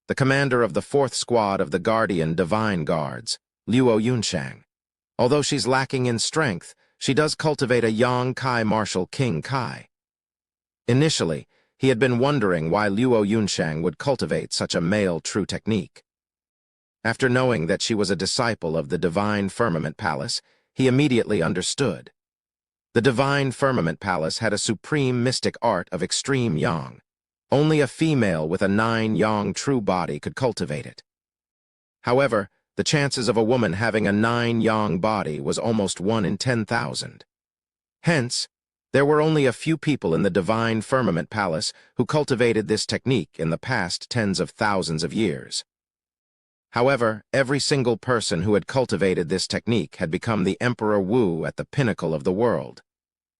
The commander of the 4th Squad of the Guardian Divine Guards, Luo Yunshang. Although she's lacking in strength, she does cultivate a Yang Kai martial King Kai. Initially, he had been wondering why Luo Yunshang would cultivate such a male true technique. After knowing that she was a disciple of the Divine Firmament Palace, he immediately understood. The Divine Firmament Palace had a supreme mystic art of extreme yang. Only a female with a 9 yang true body could cultivate it. However, the chances of a woman having a 9 yang body was almost 1 in 10,000. Hence, there were only a few people in the Divine Firmament Palace who cultivated this technique in the past tens of thousands of years. However, every single person who had cultivated this technique had become the Emperor Wu at the pinnacle of the world.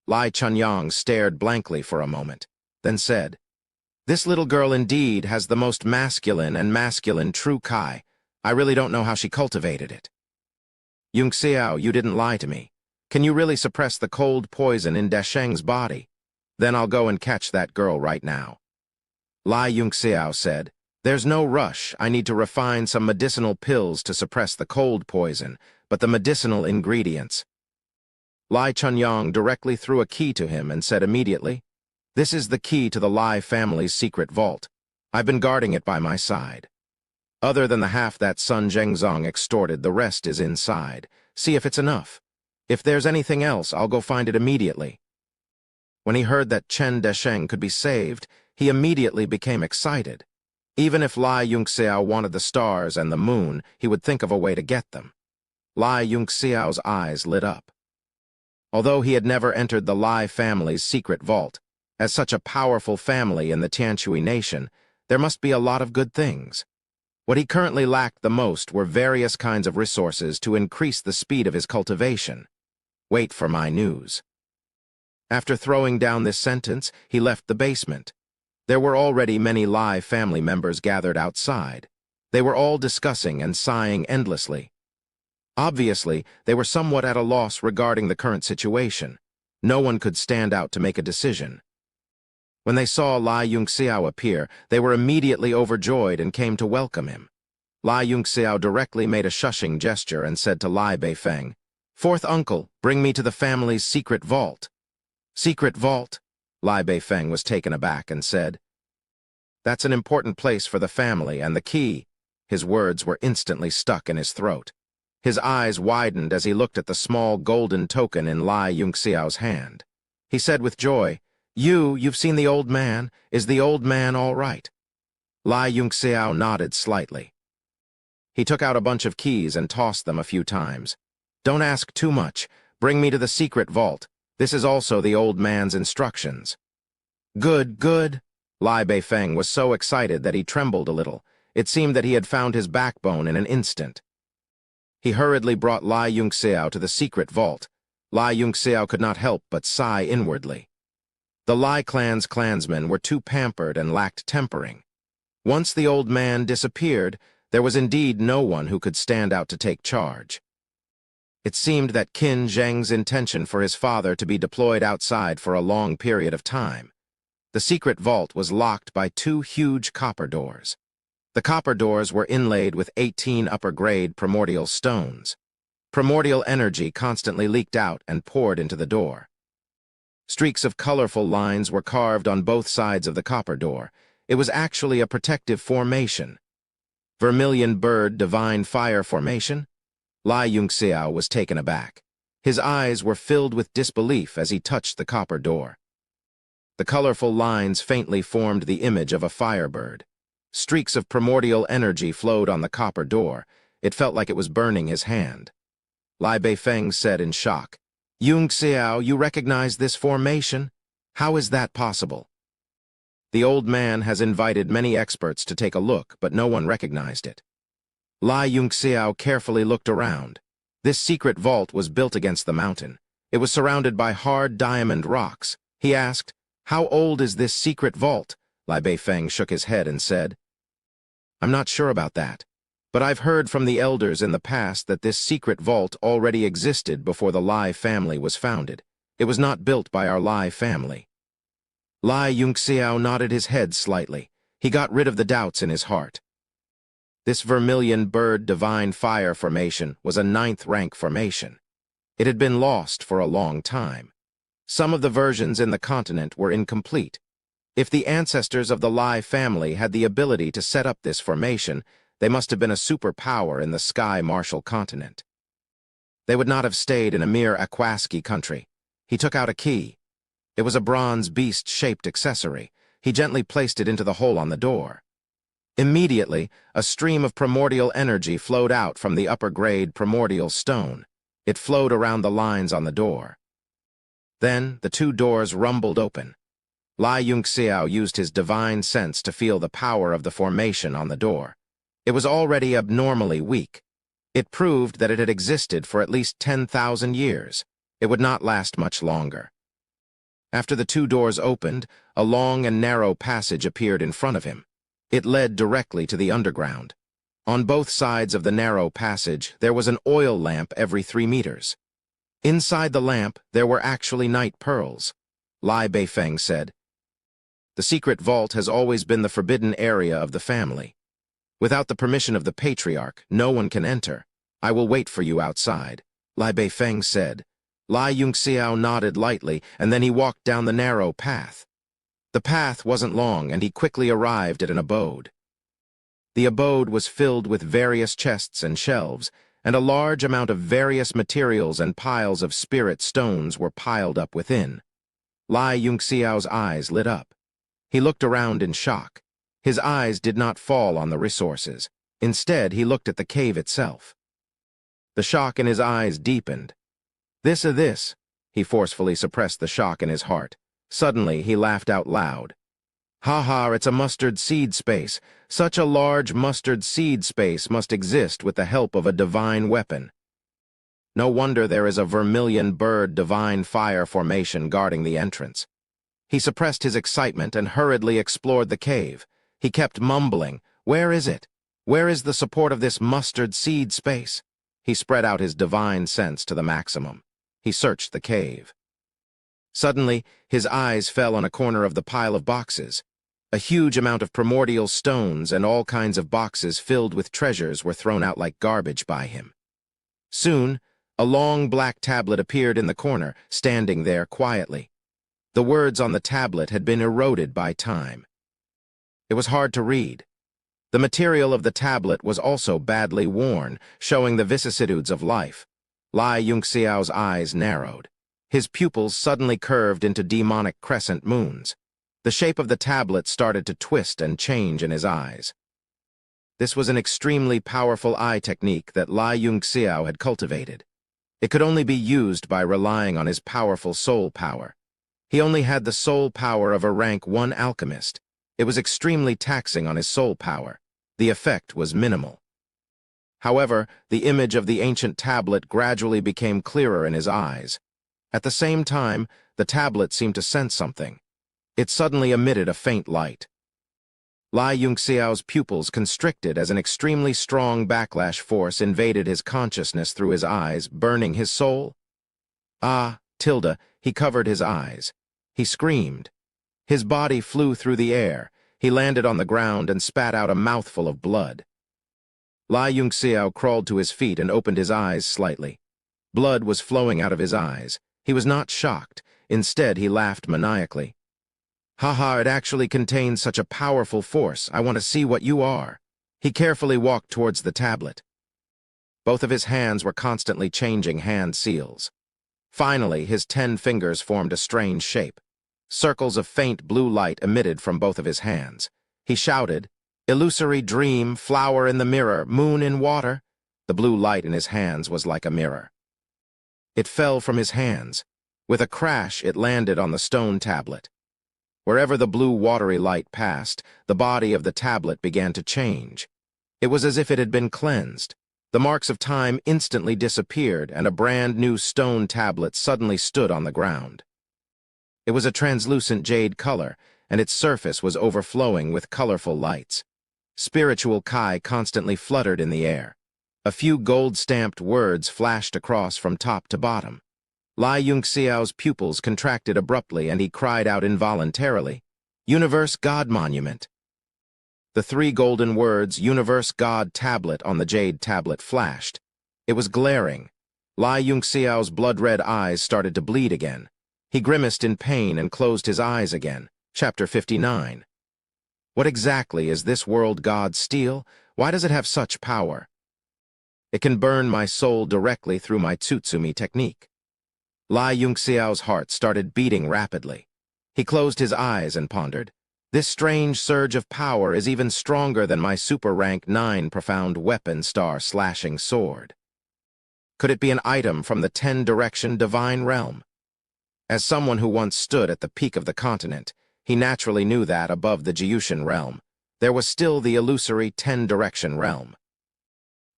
Lai Chunyang stared blankly for a moment, then said, "This little girl indeed has the most masculine true Kai. I really don't know how she cultivated it." Yunxiao, you didn't lie to me. Can you really suppress the cold poison in Desheng's body? Then I'll go and catch that girl right now. Lai Yunxiao said, "There's no rush. I need to refine some medicinal pills to suppress the cold poison, but the medicinal ingredients." Lai Chunyang directly threw a key to him and said immediately, "This is the key to the Lai family's secret vault. I've been guarding it by my side. Other than the half that Sun Zhengzong extorted, the rest is inside. See if it's enough. If there's anything else, I'll go find it immediately." When he heard that Chen Desheng could be saved, he immediately became excited. Even if Lai Yunxiao wanted the stars and the moon, he would think of a way to get them. Lai Yunxiao's eyes lit up. Although he had never entered the Lai family's secret vault, as such a powerful family in the Tianshui nation, there must be a lot of good things. What he currently lacked the most were various kinds of resources to increase the speed of his cultivation. Wait for my news. After throwing down this sentence, he left the basement. There were already many Lai family members gathered outside. They were all discussing and sighing endlessly. Obviously, they were somewhat at a loss regarding the current situation. No one could stand out to make a decision. When they saw Lai Yunxiao appear, they were immediately overjoyed and came to welcome him. Lai Yunxiao directly made a shushing gesture and said to Lai Beifeng, "Fourth uncle, bring me to the family's secret vault." "Secret vault?" Lai Beifeng was taken aback and said, "That's an important place for the family, and the key." His words were instantly stuck in his throat. His eyes widened as he looked at the small golden token in Lai Yunxiao's hand. He said with joy, You've seen the old man. Is the old man all right?" Lai Yunxiao nodded slightly. He took out a bunch of keys and tossed them a few times. "Don't ask too much. Bring me to the secret vault. This is also the old man's instructions." "Good, good." Lai Beifeng was so excited that he trembled a little. It seemed that he had found his backbone in an instant. He hurriedly brought Lai Yunxiao to the secret vault. Lai Yunxiao could not help but sigh inwardly. The Lai clan's clansmen were too pampered and lacked tempering. Once the old man disappeared, there was indeed no one who could stand out to take charge. It seemed that Qin Zheng's intention for his father to be deployed outside for a long period of time. The secret vault was locked by 2 huge copper doors. The copper doors were inlaid with 18 upper-grade primordial stones. Primordial energy constantly leaked out and poured into the door. Streaks of colorful lines were carved on both sides of the copper door. It was actually a protective formation. Vermilion Bird Divine Fire Formation? Lai Yunxiao was taken aback. His eyes were filled with disbelief as he touched the copper door. The colorful lines faintly formed the image of a firebird. Streaks of primordial energy flowed on the copper door. It felt like it was burning his hand. Lai Beifeng said in shock, "Yunxiao, you recognize this formation? How is that possible?" The old man has invited many experts to take a look, but no one recognized it. Lai Yunxiao carefully looked around. This secret vault was built against the mountain. It was surrounded by hard diamond rocks. He asked, "How old is this secret vault?" Lai Beifeng shook his head and said, "I'm not sure about that, but I've heard from the elders in the past that this secret vault already existed before the Lai family was founded. It was not built by our Lai family." Lai Yunxiao nodded his head slightly. He got rid of the doubts in his heart. This vermilion bird divine fire formation was a 9th rank formation. It had been lost for a long time. Some of the versions in the continent were incomplete. If the ancestors of the Lai family had the ability to set up this formation, they must have been a superpower in the Sky Martial continent. They would not have stayed in a mere Akwaski country. He took out a key. It was a bronze beast-shaped accessory. He gently placed it into the hole on the door. Immediately, a stream of primordial energy flowed out from the upper-grade primordial stone. It flowed around the lines on the door. Then, the 2 doors rumbled open. Lai Yunxiao used his divine sense to feel the power of the formation on the door. It was already abnormally weak. It proved that it had existed for at least 10,000 years. It would not last much longer. After the 2 doors opened, a long and narrow passage appeared in front of him. It led directly to the underground. On both sides of the narrow passage, there was an oil lamp every 3 meters. Inside the lamp, there were actually night pearls. Lai Beifeng said, "The secret vault has always been the forbidden area of the family. Without the permission of the patriarch, no one can enter. I will wait for you outside," Lai Beifeng said. Lai Yunxiao nodded lightly, and then he walked down the narrow path. The path wasn't long, and he quickly arrived at an abode. The abode was filled with various chests and shelves, and a large amount of various materials and piles of spirit stones were piled up within. Lai Yunxiao's eyes lit up. He looked around in shock. His eyes did not fall on the resources. Instead, he looked at the cave itself. The shock in his eyes deepened. This, he forcefully suppressed the shock in his heart. Suddenly, he laughed out loud. "Ha ha, it's a mustard seed space. Such a large mustard seed space must exist with the help of a divine weapon. No wonder there is a vermilion bird divine fire formation guarding the entrance." He suppressed his excitement and hurriedly explored the cave. He kept mumbling, "Where is it? Where is the support of this mustard seed space?" He spread out his divine sense to the maximum. He searched the cave. Suddenly, his eyes fell on a corner of the pile of boxes. A huge amount of primordial stones and all kinds of boxes filled with treasures were thrown out like garbage by him. Soon, a long black tablet appeared in the corner, standing there quietly. The words on the tablet had been eroded by time. It was hard to read. The material of the tablet was also badly worn, showing the vicissitudes of life. Lai Yunxiao's eyes narrowed. His pupils suddenly curved into demonic crescent moons. The shape of the tablet started to twist and change in his eyes. This was an extremely powerful eye technique that Lai Yunxiao had cultivated. It could only be used by relying on his powerful soul power. He only had the soul power of a rank 1 alchemist. It was extremely taxing on his soul power. The effect was minimal. However, the image of the ancient tablet gradually became clearer in his eyes. At the same time, the tablet seemed to sense something. It suddenly emitted a faint light. Lai Yunxiao's pupils constricted as an extremely strong backlash force invaded his consciousness through his eyes, burning his soul. He covered his eyes. He screamed. His body flew through the air. He landed on the ground and spat out a mouthful of blood. Lai Yunxiao crawled to his feet and opened his eyes slightly. Blood was flowing out of his eyes. He was not shocked. Instead, he laughed maniacally. "Haha, it actually contains such a powerful force. I want to see what you are." He carefully walked towards the tablet. Both of his hands were constantly changing hand seals. Finally, his 10 fingers formed a strange shape. Circles of faint blue light emitted from both of his hands. He shouted, "Illusory dream, flower in the mirror, moon in water." The blue light in his hands was like a mirror. It fell from his hands. With a crash, it landed on the stone tablet. Wherever the blue watery light passed, the body of the tablet began to change. It was as if it had been cleansed. The marks of time instantly disappeared, and a brand new stone tablet suddenly stood on the ground. It was a translucent jade color, and its surface was overflowing with colorful lights. Spiritual Kai constantly fluttered in the air. A few gold-stamped words flashed across from top to bottom. Lai Yunxiao's pupils contracted abruptly, and he cried out involuntarily, "Universe God Monument." The three golden words, "Universe God Tablet," on the jade tablet flashed. It was glaring. Lai Yunxiao's blood-red eyes started to bleed again. He grimaced in pain and closed his eyes again. Chapter 59. What exactly is this world God steel? Why does it have such power? It can burn my soul directly through my Tsutsumi technique. Lai Yunxiao's heart started beating rapidly. He closed his eyes and pondered. This strange surge of power is even stronger than my super rank 9 profound weapon star slashing sword. Could it be an item from the 10-direction divine realm? As someone who once stood at the peak of the continent, he naturally knew that above the Jiushan realm, there was still the illusory 10-direction realm.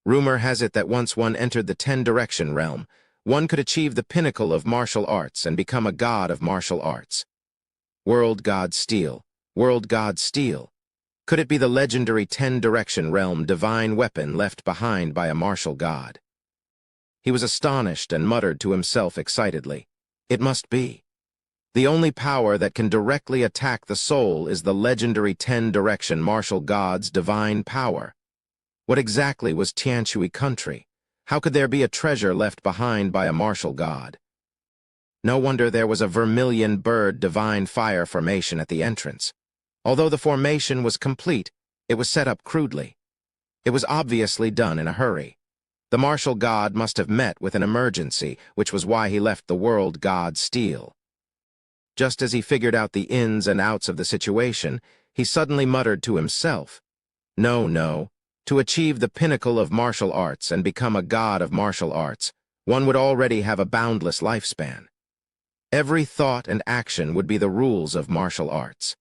Rumor has it that once one entered the 10-direction realm, one could achieve the pinnacle of martial arts and become a god of martial arts. World God Steel. World God Steel. Could it be the legendary 10-direction realm divine weapon left behind by a martial god? He was astonished and muttered to himself excitedly, "It must be. The only power that can directly attack the soul is the legendary 10-direction martial god's divine power." What exactly was Tianshui country? How could there be a treasure left behind by a martial god? No wonder there was a vermilion bird divine fire formation at the entrance. Although the formation was complete, it was set up crudely. It was obviously done in a hurry. The martial god must have met with an emergency, which was why he left the world God Steel. Just as he figured out the ins and outs of the situation, he suddenly muttered to himself, No. To achieve the pinnacle of martial arts and become a god of martial arts, one would already have a boundless lifespan. Every thought and action would be the rules of martial arts.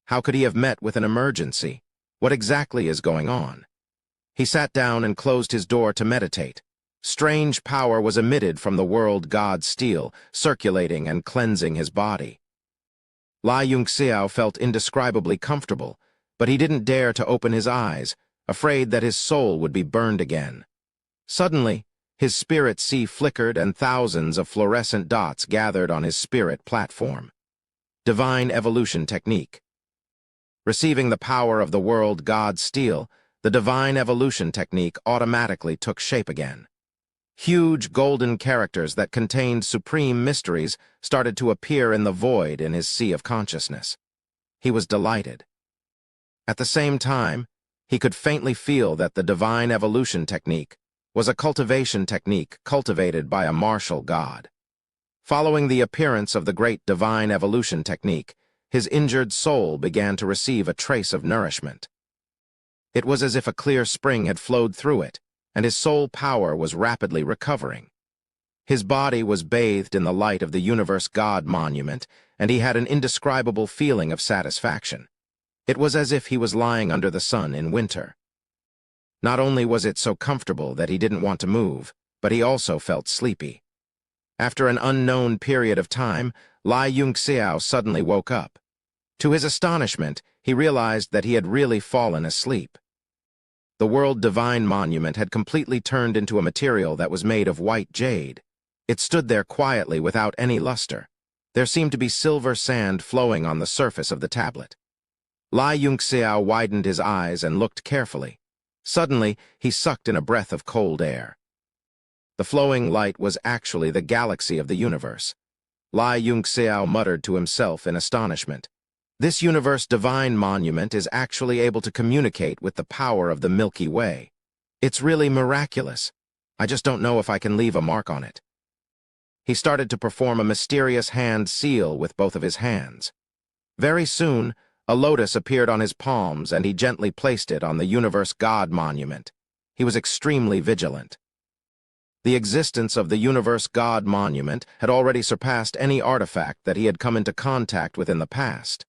How could he have met with an emergency? What exactly is going on? He sat down and closed his door to meditate. Strange power was emitted from the world God Steel, circulating and cleansing his body. Lai Yunxiao felt indescribably comfortable, but he didn't dare to open his eyes, afraid that his soul would be burned again. Suddenly, his spirit sea flickered and thousands of fluorescent dots gathered on his spirit platform. Divine evolution technique. Receiving the power of the world God Steel, the divine evolution technique automatically took shape again. Huge golden characters that contained supreme mysteries started to appear in the void in his sea of consciousness. He was delighted. At the same time, he could faintly feel that the divine evolution technique was a cultivation technique cultivated by a martial god. Following the appearance of the great divine evolution technique, his injured soul began to receive a trace of nourishment. It was as if a clear spring had flowed through it, and his soul power was rapidly recovering. His body was bathed in the light of the universe God monument, and he had an indescribable feeling of satisfaction. It was as if he was lying under the sun in winter. Not only was it so comfortable that he didn't want to move, but he also felt sleepy. After an unknown period of time, Lai Yunxiao suddenly woke up. To his astonishment, he realized that he had really fallen asleep. The world divine monument had completely turned into a material that was made of white jade. It stood there quietly without any luster. There seemed to be silver sand flowing on the surface of the tablet. Lai Yunxiao widened his eyes and looked carefully. Suddenly, he sucked in a breath of cold air. The flowing light was actually the galaxy of the universe. Lai Yunxiao muttered to himself in astonishment. This universe divine monument is actually able to communicate with the power of the Milky Way. It's really miraculous. I just don't know if I can leave a mark on it. He started to perform a mysterious hand seal with both of his hands. Very soon, a lotus appeared on his palms, and he gently placed it on the universe God monument. He was extremely vigilant. The existence of the universe God monument had already surpassed any artifact that he had come into contact with in the past.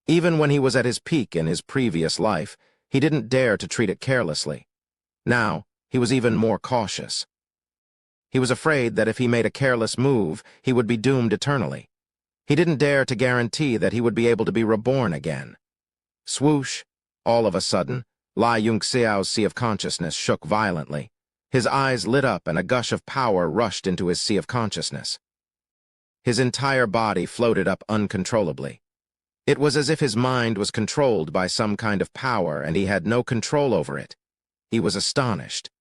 Even when he was at his peak in his previous life, he didn't dare to treat it carelessly. Now, he was even more cautious. He was afraid that if he made a careless move, he would be doomed eternally. He didn't dare to guarantee that he would be able to be reborn again. Swoosh! All of a sudden, Lai Yunxiao's sea of consciousness shook violently. His eyes lit up and a gush of power rushed into his sea of consciousness. His entire body floated up uncontrollably. It was as if his mind was controlled by some kind of power and he had no control over it. He was astonished.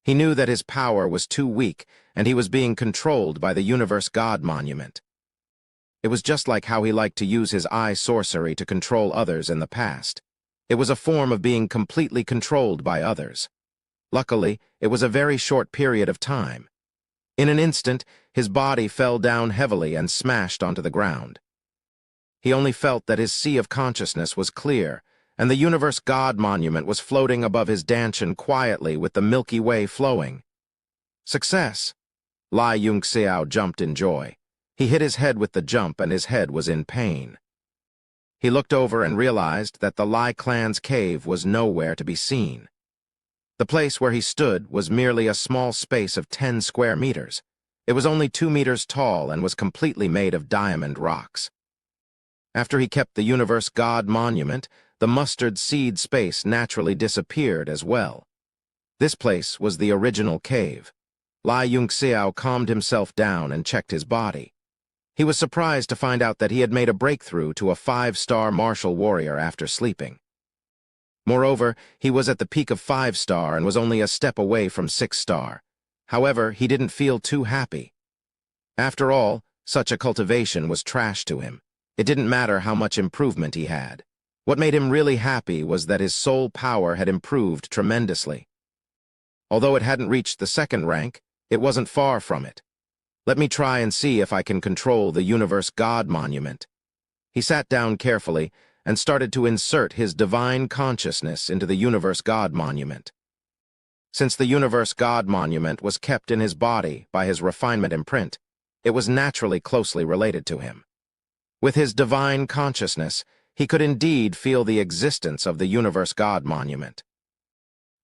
He knew that his power was too weak and he was being controlled by the Universe God Monument. It was just like how he liked to use his eye sorcery to control others in the past. It was a form of being completely controlled by others. Luckily, it was a very short period of time. In an instant, his body fell down heavily and smashed onto the ground. He only felt that his sea of consciousness was clear, and the Universe God Monument was floating above his dantian quietly with the Milky Way flowing. Success! Lai Yunxiao jumped in joy. He hit his head with the jump and his head was in pain. He looked over and realized that the Lai clan's cave was nowhere to be seen. The place where he stood was merely a small space of 10 square meters. It was only 2 meters tall and was completely made of diamond rocks. After he kept the Universe God Monument, the mustard seed space naturally disappeared as well. This place was the original cave. Lai Yunxiao calmed himself down and checked his body. He was surprised to find out that he had made a breakthrough to a 5-star martial warrior after sleeping. Moreover, he was at the peak of 5-star and was only a step away from 6-star. However, he didn't feel too happy. After all, such a cultivation was trash to him. It didn't matter how much improvement he had. What made him really happy was that his soul power had improved tremendously. Although it hadn't reached the 2nd rank, it wasn't far from it. Let me try and see if I can control the Universe God Monument. He sat down carefully and started to insert his divine consciousness into the Universe God Monument. Since the Universe God Monument was kept in his body by his refinement imprint, it was naturally closely related to him. With his divine consciousness, he could indeed feel the existence of the Universe God Monument.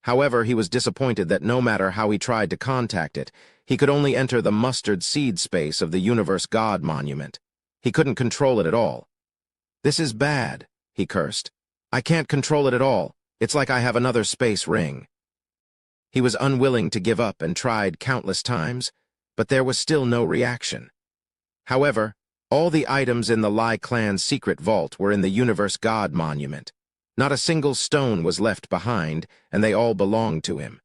However, he was disappointed that no matter how he tried to contact it, he could only enter the mustard seed space of the Universe God Monument. He couldn't control it at all. "This is bad," he cursed. "I can't control it at all. It's like I have another space ring." He was unwilling to give up and tried countless times, but there was still no reaction. However, all the items in the Lai clan's secret vault were in the Universe God Monument. Not a single stone was left behind, and they all belonged to him.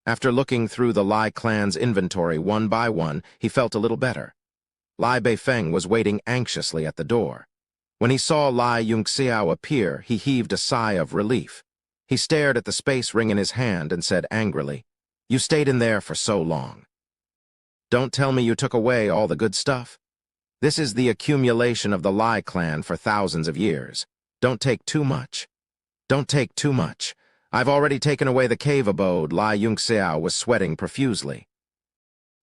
After looking through the Lai clan's inventory one by one, he felt a little better. Lai Beifeng was waiting anxiously at the door. When he saw Lai Yunxiao appear, he heaved a sigh of relief. He stared at the space ring in his hand and said angrily, "You stayed in there for so long. Don't tell me you took away all the good stuff. This is the accumulation of the Lai clan for thousands of years. Don't take too much. Don't take too much. I've already taken away the cave abode." Lai Yunxiao was sweating profusely.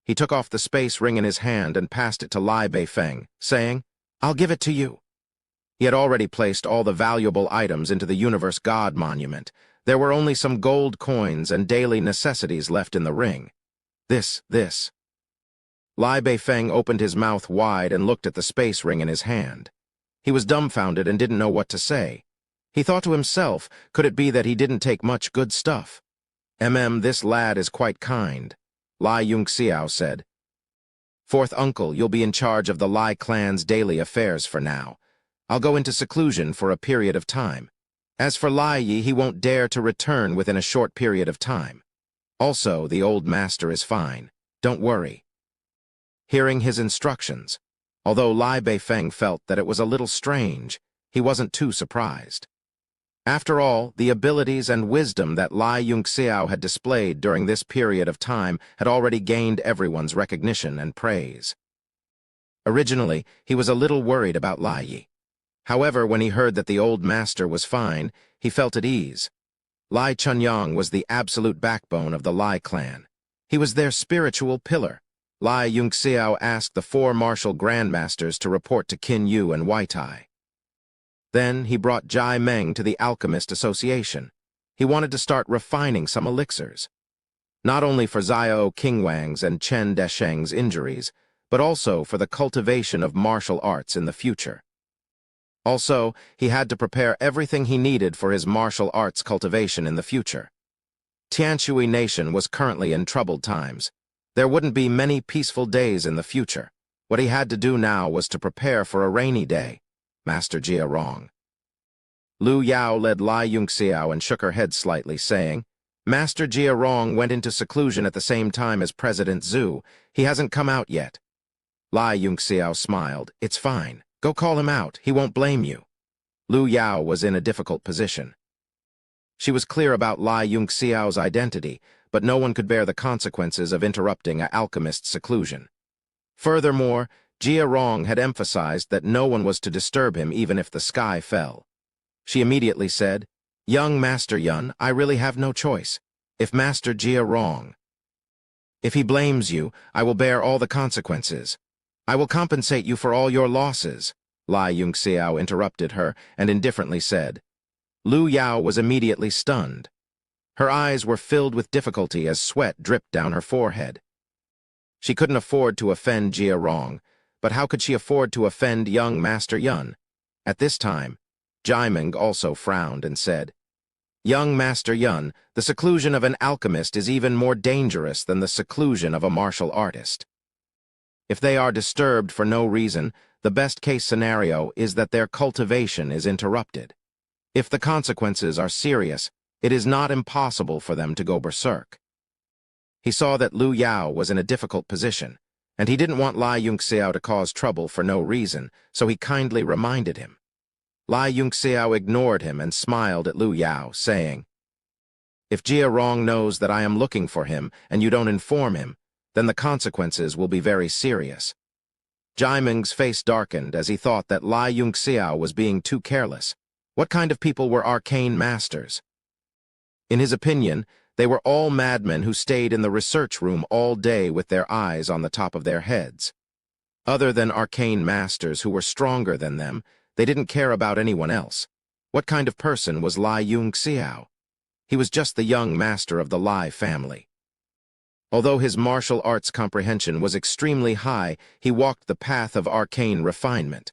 He took off the space ring in his hand and passed it to Lai Beifeng, saying, "I'll give it to you." He had already placed all the valuable items into the Universe God Monument. There were only some gold coins and daily necessities left in the ring. This. Lai Beifeng opened his mouth wide and looked at the space ring in his hand. He was dumbfounded and didn't know what to say. He thought to himself, could it be that he didn't take much good stuff? This lad is quite kind," Lai Yunxiao said. "Fourth uncle, you'll be in charge of the Lai clan's daily affairs for now. I'll go into seclusion for a period of time. As for Lai Yi, he won't dare to return within a short period of time. Also, the old master is fine. Don't worry." Hearing his instructions, although Lai Beifeng felt that it was a little strange, he wasn't too surprised. After all, the abilities and wisdom that Lai Yunxiao had displayed during this period of time had already gained everyone's recognition and praise. Originally, he was a little worried about Lai Yi. However, when he heard that the old master was fine, he felt at ease. Lai Chunyang was the absolute backbone of the Lai clan. He was their spiritual pillar. Lai Yunxiao asked the 4 martial grandmasters to report to Qin Yu and Wai Tai. Then he brought Jai Meng to the Alchemist Association. He wanted to start refining some elixirs. not only for Xiao Qingwang's and Chen Desheng's injuries, but also for the cultivation of martial arts in the future. Also, he had to prepare everything he needed for his martial arts cultivation in the future. Tianshui Nation was currently in troubled times. There wouldn't be many peaceful days in the future. What he had to do now was to prepare for a rainy day. Master Jia Rong. Lu Yao led Lai Yungxiao and shook her head slightly, saying, Master Jia Rong went into seclusion at the same time as President Zhu. He hasn't come out yet. Lai Yungxiao smiled. It's fine. Go call him out. He won't blame you. Lu Yao was in a difficult position. She was clear about Lai Yungxiao's identity, but no one could bear the consequences of interrupting an alchemist's seclusion. Furthermore, Jia Rong had emphasized that no one was to disturb him even if the sky fell. She immediately said, Young Master Yun, I really have no choice. If Master Jia Rong, if he blames you, I will bear all the consequences. I will compensate you for all your losses. Lai Yungxiao interrupted her and indifferently said. Lu Yao was immediately stunned. Her eyes were filled with difficulty as sweat dripped down her forehead. She couldn't afford to offend Jia Rong, but how could she afford to offend young Master Yun? At this time, Jaiming also frowned and said, Young Master Yun, the seclusion of an alchemist is even more dangerous than the seclusion of a martial artist. If they are disturbed for no reason, the best-case scenario is that their cultivation is interrupted. If the consequences are serious, it is not impossible for them to go berserk. He saw that Lu Yao was in a difficult position, and he didn't want Lai Yungxiao to cause trouble for no reason, so he kindly reminded him. Lai Yungxiao ignored him and smiled at Lu Yao, saying, If Jia Rong knows that I am looking for him and you don't inform him, then the consequences will be very serious. Jaiming's face darkened as he thought that Lai Yungxiao was being too careless. What kind of people were arcane masters? In his opinion, they were all madmen who stayed in the research room all day with their eyes on the top of their heads. Other than arcane masters who were stronger than them, they didn't care about anyone else. What kind of person was Lai Yungxiao? He was just the young master of the Lai family. Although his martial arts comprehension was extremely high, he walked the path of arcane refinement.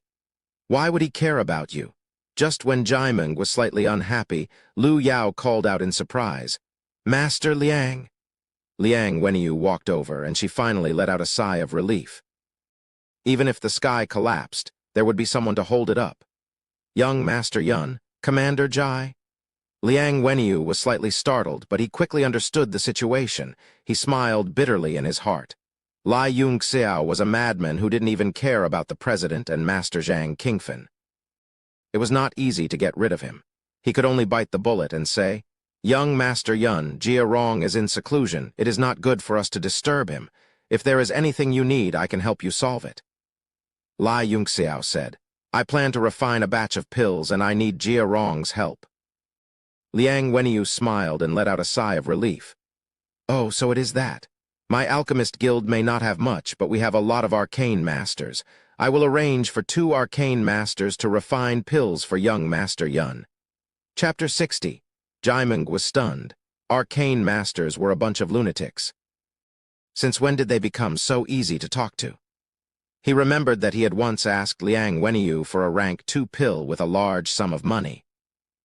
Why would he care about you? Just when Jaiming was slightly unhappy, Lu Yao called out in surprise, Master Liang. Liang Wenyu walked over, and she finally let out a sigh of relief. Even if the sky collapsed, there would be someone to hold it up. Young Master Yun, Commander Jai? Liang Wenyu was slightly startled, but he quickly understood the situation. He smiled bitterly in his heart. Lai Yungxiao was a madman who didn't even care about the president and Master Zhang Qingfen. It was not easy to get rid of him. He could only bite the bullet and say, Young Master Yun, Jia Rong is in seclusion. It is not good for us to disturb him. If there is anything you need, I can help you solve it. Lai Yungxiao said, I plan to refine a batch of pills and I need Jia Rong's help. Liang Wenyu smiled and let out a sigh of relief. Oh, so it is that. My alchemist guild may not have much, but we have a lot of arcane masters. I will arrange for 2 arcane masters to refine pills for young Master Yun. Chapter 60. Jaiming was stunned. Arcane masters were a bunch of lunatics. Since when did they become so easy to talk to? He remembered that he had once asked Liang Wenyu for a rank 2 pill with a large sum of money.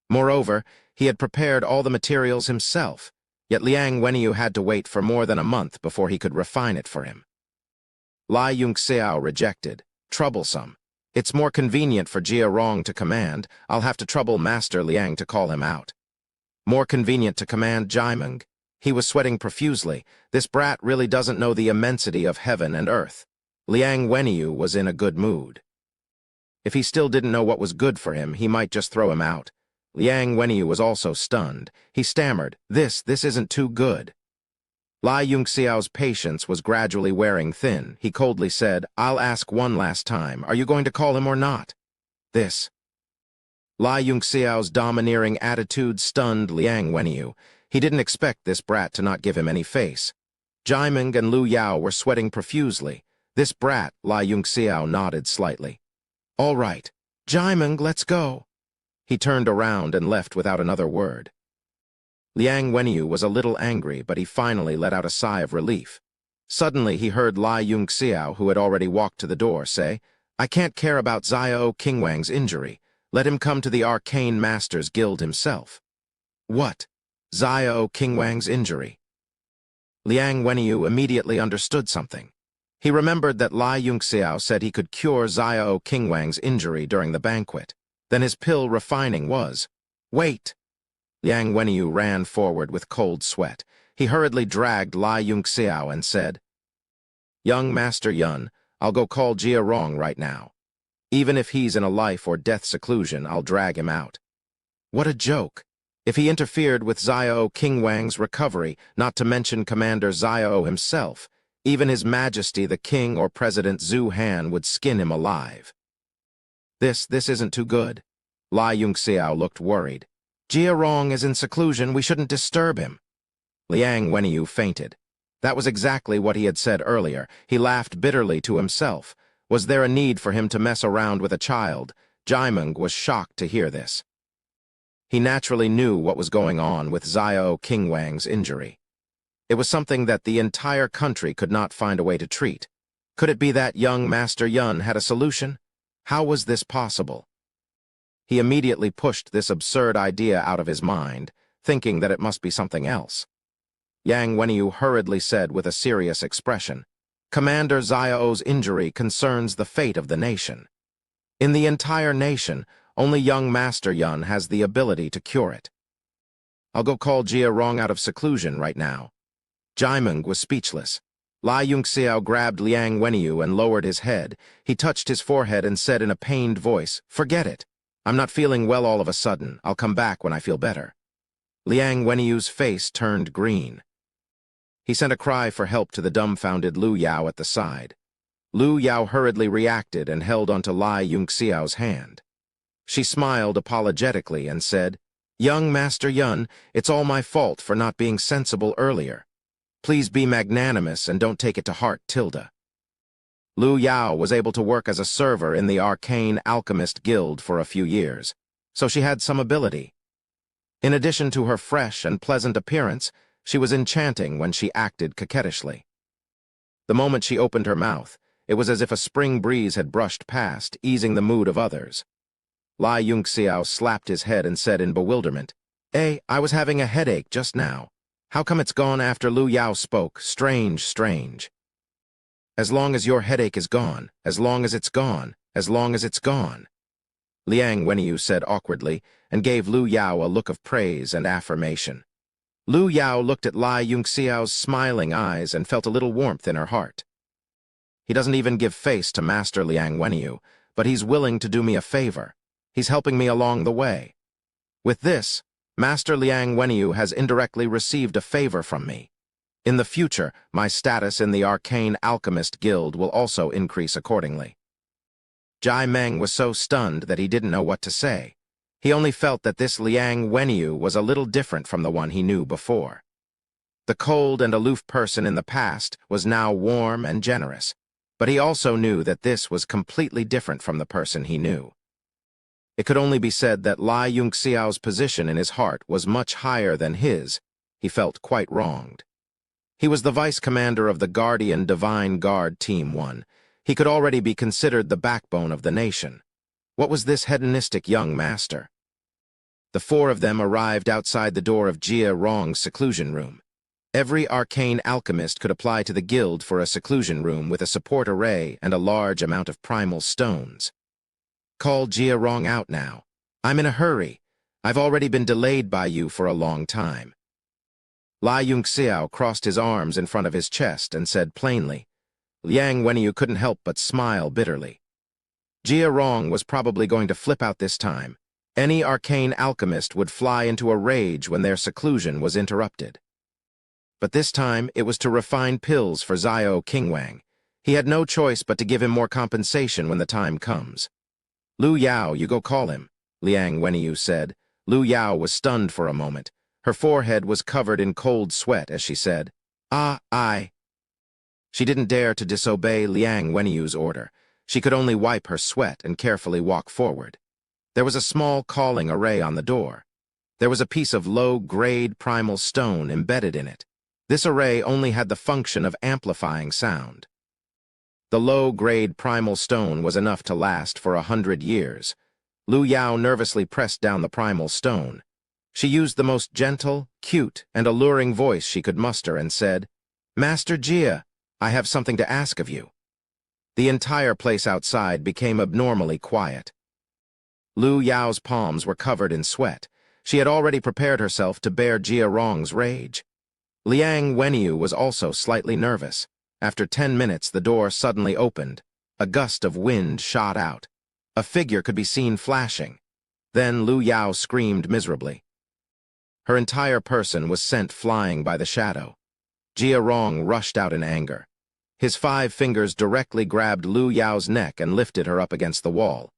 Moreover, he had prepared all the materials himself, yet Liang Wenyu had to wait for more than a month before he could refine it for him. Lai Yungxiao rejected. Troublesome. It's more convenient for Jia Rong to command. I'll have to trouble Master Liang to call him out. More convenient to command Jaiming. He was sweating profusely. This brat really doesn't know the immensity of heaven and earth. Liang Wenyu was in a good mood. If he still didn't know what was good for him, he might just throw him out. Liang Wenyu was also stunned. He stammered, This isn't too good. Lai Yungxiao's patience was gradually wearing thin. He coldly said, I'll ask one last time. Are you going to call him or not? This. Lai Yungxiao's domineering attitude stunned Liang Wenyu. He didn't expect this brat to not give him any face. Jaiming and Lu Yao were sweating profusely. This brat, Lai Yungxiao nodded slightly. All right. Jaiming, let's go. He turned around and left without another word. Liang Wenyu was a little angry, but he finally let out a sigh of relief. Suddenly, he heard Lai Yunxiao, who had already walked to the door, say, "I can't care about Xiao Qingwang's injury. Let him come to the Arcane Masters Guild himself." What? Xiao Qingwang's injury? Liang Wenyu immediately understood something. He remembered that Lai Yunxiao said he could cure Xiao Qingwang's injury during the banquet. Then his pill refining was. Wait! Liang Wenyu ran forward with cold sweat. He hurriedly dragged Lai Yunxiao and said, "Young Master Yun, I'll go call Jia Rong right now. Even if he's in a life or death seclusion, I'll drag him out." What a joke! If he interfered with Xiao Qingwang's recovery, not to mention Commander Xiao himself, even His Majesty the King or President Zhu Han would skin him alive. This isn't too good. Lai Yunxiao looked worried. "Jia Rong is in seclusion, we shouldn't disturb him." Liang Wenyu fainted. That was exactly what he had said earlier. He laughed bitterly to himself. Was there a need for him to mess around with a child? Jaimeng was shocked to hear this. He naturally knew what was going on with Xiao Qingwang's injury. It was something that the entire country could not find a way to treat. Could it be that young Master Yun had a solution? How was this possible? He immediately pushed this absurd idea out of his mind, thinking that it must be something else. Yang Wenyu hurriedly said with a serious expression, "Commander Xiao's injury concerns the fate of the nation. In the entire nation, only young Master Yun has the ability to cure it. I'll go call Jia Rong out of seclusion right now." Jaimeng was speechless. Lai Yunxiao grabbed Liang Wenyu and lowered his head. He touched his forehead and said in a pained voice, "Forget it. I'm not feeling well all of a sudden. I'll come back when I feel better." Liang Wenyu's face turned green. He sent a cry for help to the dumbfounded Lu Yao at the side. Lu Yao hurriedly reacted and held onto Lai Yunxiao's hand. She smiled apologetically and said, "Young Master Yun, it's all my fault for not being sensible earlier. Please be magnanimous and don't take it to heart, Tilda." Lu Yao was able to work as a server in the Arcane Alchemist Guild for a few years, so she had some ability. In addition to her fresh and pleasant appearance, she was enchanting when she acted coquettishly. The moment she opened her mouth, it was as if a spring breeze had brushed past, easing the mood of others. Lai Yunxiao slapped his head and said in bewilderment, I was having a headache just now. How come it's gone after Lu Yao spoke? Strange, strange." "As long as your headache is gone, as long as it's gone, as long as it's gone," Liang Wenyu said awkwardly, and gave Lu Yao a look of praise and affirmation. Lu Yao looked at Lai Yunxiao's smiling eyes and felt a little warmth in her heart. He doesn't even give face to Master Liang Wenyu, but he's willing to do me a favor. He's helping me along the way. With this, Master Liang Wenyu has indirectly received a favor from me. In the future, my status in the Arcane Alchemist Guild will also increase accordingly. Jaimeng was so stunned that he didn't know what to say. He only felt that this Liang Wenyu was a little different from the one he knew before. The cold and aloof person in the past was now warm and generous, but he also knew that this was completely different from the person he knew. It could only be said that Lai Yunxiao's position in his heart was much higher than his. He felt quite wronged. He was the vice commander of the Guardian Divine Guard Team 1. He could already be considered the backbone of the nation. What was this hedonistic young master? The four of them arrived outside the door of Jia Rong's seclusion room. Every arcane alchemist could apply to the guild for a seclusion room with a support array and a large amount of primal stones. "Call Jia Rong out now. I'm in a hurry. I've already been delayed by you for a long time." Lai Yunxiao crossed his arms in front of his chest and said plainly. Liang Wenyu couldn't help but smile bitterly. Jia Rong was probably going to flip out this time. Any arcane alchemist would fly into a rage when their seclusion was interrupted. But this time, it was to refine pills for Xiao Qingwang. He had no choice but to give him more compensation when the time comes. "Lu Yao, you go call him," Liang Wenyu said. Lu Yao was stunned for a moment. Her forehead was covered in cold sweat as she said, I. She didn't dare to disobey Liang Wenyu's order. She could only wipe her sweat and carefully walk forward. There was a small calling array on the door. There was a piece of low-grade primal stone embedded in it. This array only had the function of amplifying sound. The low-grade primal stone was enough to last for 100 years. Lu Yao nervously pressed down the primal stone. She used the most gentle, cute, and alluring voice she could muster and said, "Master Jia, I have something to ask of you." The entire place outside became abnormally quiet. Lu Yao's palms were covered in sweat. She had already prepared herself to bear Jia Rong's rage. Liang Wenyu was also slightly nervous. After 10 minutes, the door suddenly opened. A gust of wind shot out. A figure could be seen flashing. Then Lu Yao screamed miserably. Her entire person was sent flying by the shadow. Jia Rong rushed out in anger. His 5 fingers directly grabbed Lu Yao's neck and lifted her up against the wall.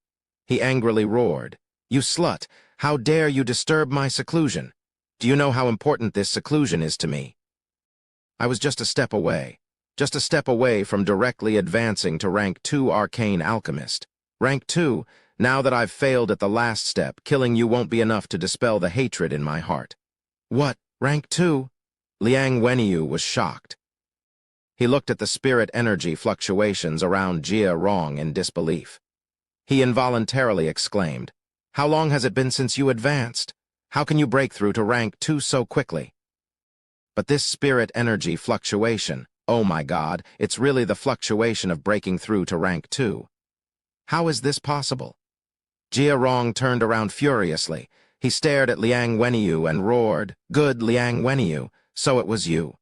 He angrily roared, "You slut! How dare you disturb my seclusion? Do you know how important this seclusion is to me? I was just a step away from directly advancing to rank 2 arcane alchemist. Rank 2, now that I've failed at the last step, killing you won't be enough to dispel the hatred in my heart." "What? Rank 2? Liang Wenyu was shocked. He looked at the spirit energy fluctuations around Jia Rong in disbelief. He involuntarily exclaimed, "How long has it been since you advanced? How can you break through to rank 2 so quickly?" But this spirit energy fluctuation, oh my God, it's really the fluctuation of breaking through to rank 2. How is this possible? Jia Rong turned around furiously. He stared at Liang Wenyu and roared, "Good, Liang Wenyu, so it was you.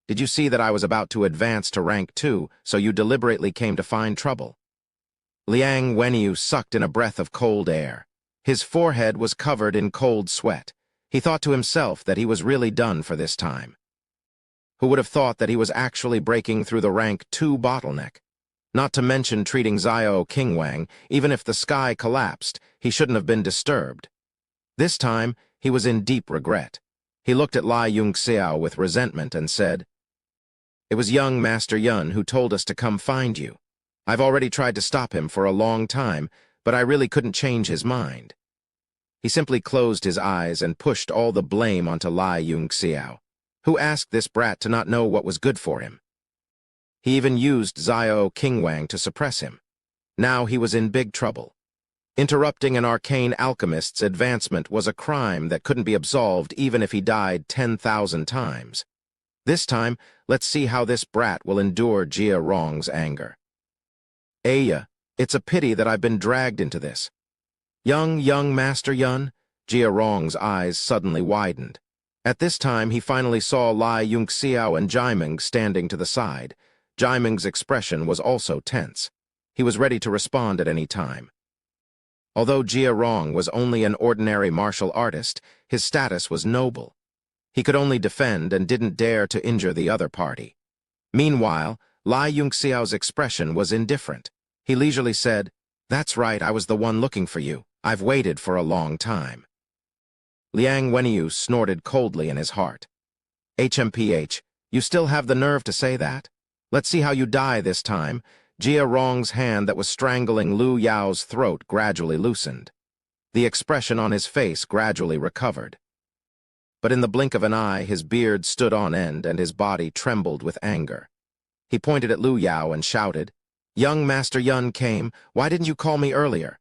Did you see that I was about to advance to rank 2, so you deliberately came to find trouble?" Liang Wenyu sucked in a breath of cold air. His forehead was covered in cold sweat. He thought to himself that he was really done for this time. Who would have thought that he was actually breaking through the rank 2 bottleneck? Not to mention treating Xiao Qingwang, even if the sky collapsed, he shouldn't have been disturbed. This time, he was in deep regret. He looked at Lai Yunxiao with resentment and said, "It was young Master Yun who told us to come find you. I've already tried to stop him for a long time, but I really couldn't change his mind." He simply closed his eyes and pushed all the blame onto Lai Yunxiao. Who asked this brat to not know what was good for him? He even used Xiao Qingwang to suppress him. Now he was in big trouble. Interrupting an arcane alchemist's advancement was a crime that couldn't be absolved even if he died 10,000 times. This time, let's see how this brat will endure Jia Rong's anger. "Aya, it's a pity that I've been dragged into this." Young Master Yun?" Jia Rong's eyes suddenly widened. At this time, he finally saw Lai Yunxiao and Jaiming standing to the side. Jaiming's expression was also tense. He was ready to respond at any time. Although Jia Rong was only an ordinary martial artist, his status was noble. He could only defend and didn't dare to injure the other party. Meanwhile, Lai Yunxiao's expression was indifferent. He leisurely said, "That's right, I was the one looking for you. I've waited for a long time." Liang Wenyu snorted coldly in his heart. "HMPH, you still have the nerve to say that? Let's see how you die this time." Jia Rong's hand that was strangling Lu Yao's throat gradually loosened. The expression on his face gradually recovered. But in the blink of an eye, his beard stood on end and his body trembled with anger. He pointed at Lu Yao and shouted, "Young Master Yun came. Why didn't you call me earlier?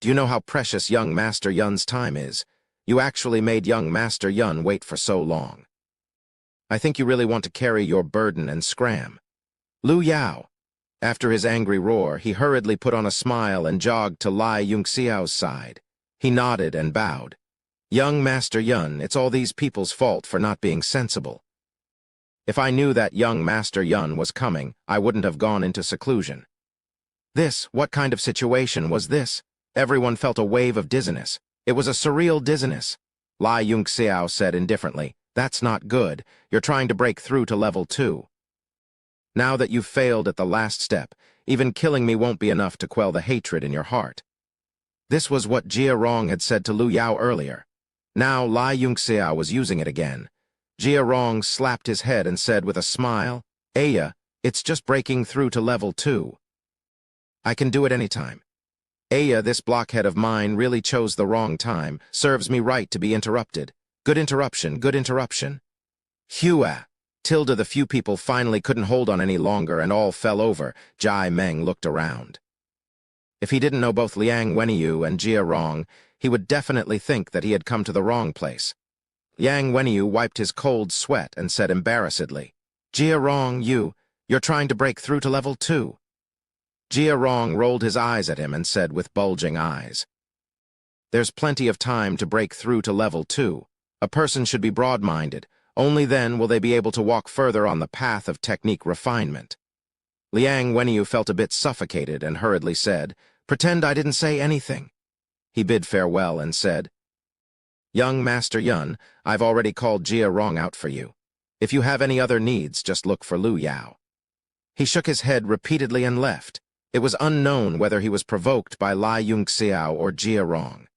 Do you know how precious young Master Yun's time is? You actually made young Master Yun wait for so long. I think you really want to carry your burden and scram." Lu Yao. After his angry roar, he hurriedly put on a smile and jogged to Lai Yunxiao's side. He nodded and bowed. "Young Master Yun, it's all these people's fault for not being sensible. If I knew that young Master Yun was coming, I wouldn't have gone into seclusion." What kind of situation was this? Everyone felt a wave of dizziness. It was a surreal dizziness. Lai Yunxiao said indifferently, "That's not good. You're trying to break through to level 2. Now that you've failed at the last step, even killing me won't be enough to quell the hatred in your heart." This was what Jia Rong had said to Lu Yao earlier. Now Lai Yunxiao was using it again. Jia Rong slapped his head and said with a smile, "Aya, it's just breaking through to level 2. I can do it anytime." Aya, this blockhead of mine really chose the wrong time. Serves me right to be interrupted. Good interruption, good interruption. Hua! Tilda, the few people finally couldn't hold on any longer and all fell over. Jai Meng looked around. If he didn't know both Liang Wenyu and Jia Rong, he would definitely think that he had come to the wrong place. Liang Wenyu wiped his cold sweat and said embarrassedly, Jia Rong, you're trying to break through to level 2. Jia Rong rolled his eyes at him and said with bulging eyes, There's plenty of time to break through to level 2. A person should be broad-minded. Only then will they be able to walk further on the path of technique refinement. Liang Wenyu felt a bit suffocated and hurriedly said, Pretend I didn't say anything. He bid farewell and said, Young Master Yun, I've already called Jia Rong out for you. If you have any other needs, just look for Lu Yao. He shook his head repeatedly and left. It was unknown whether he was provoked by Lai Yunxiao or Jia Rong.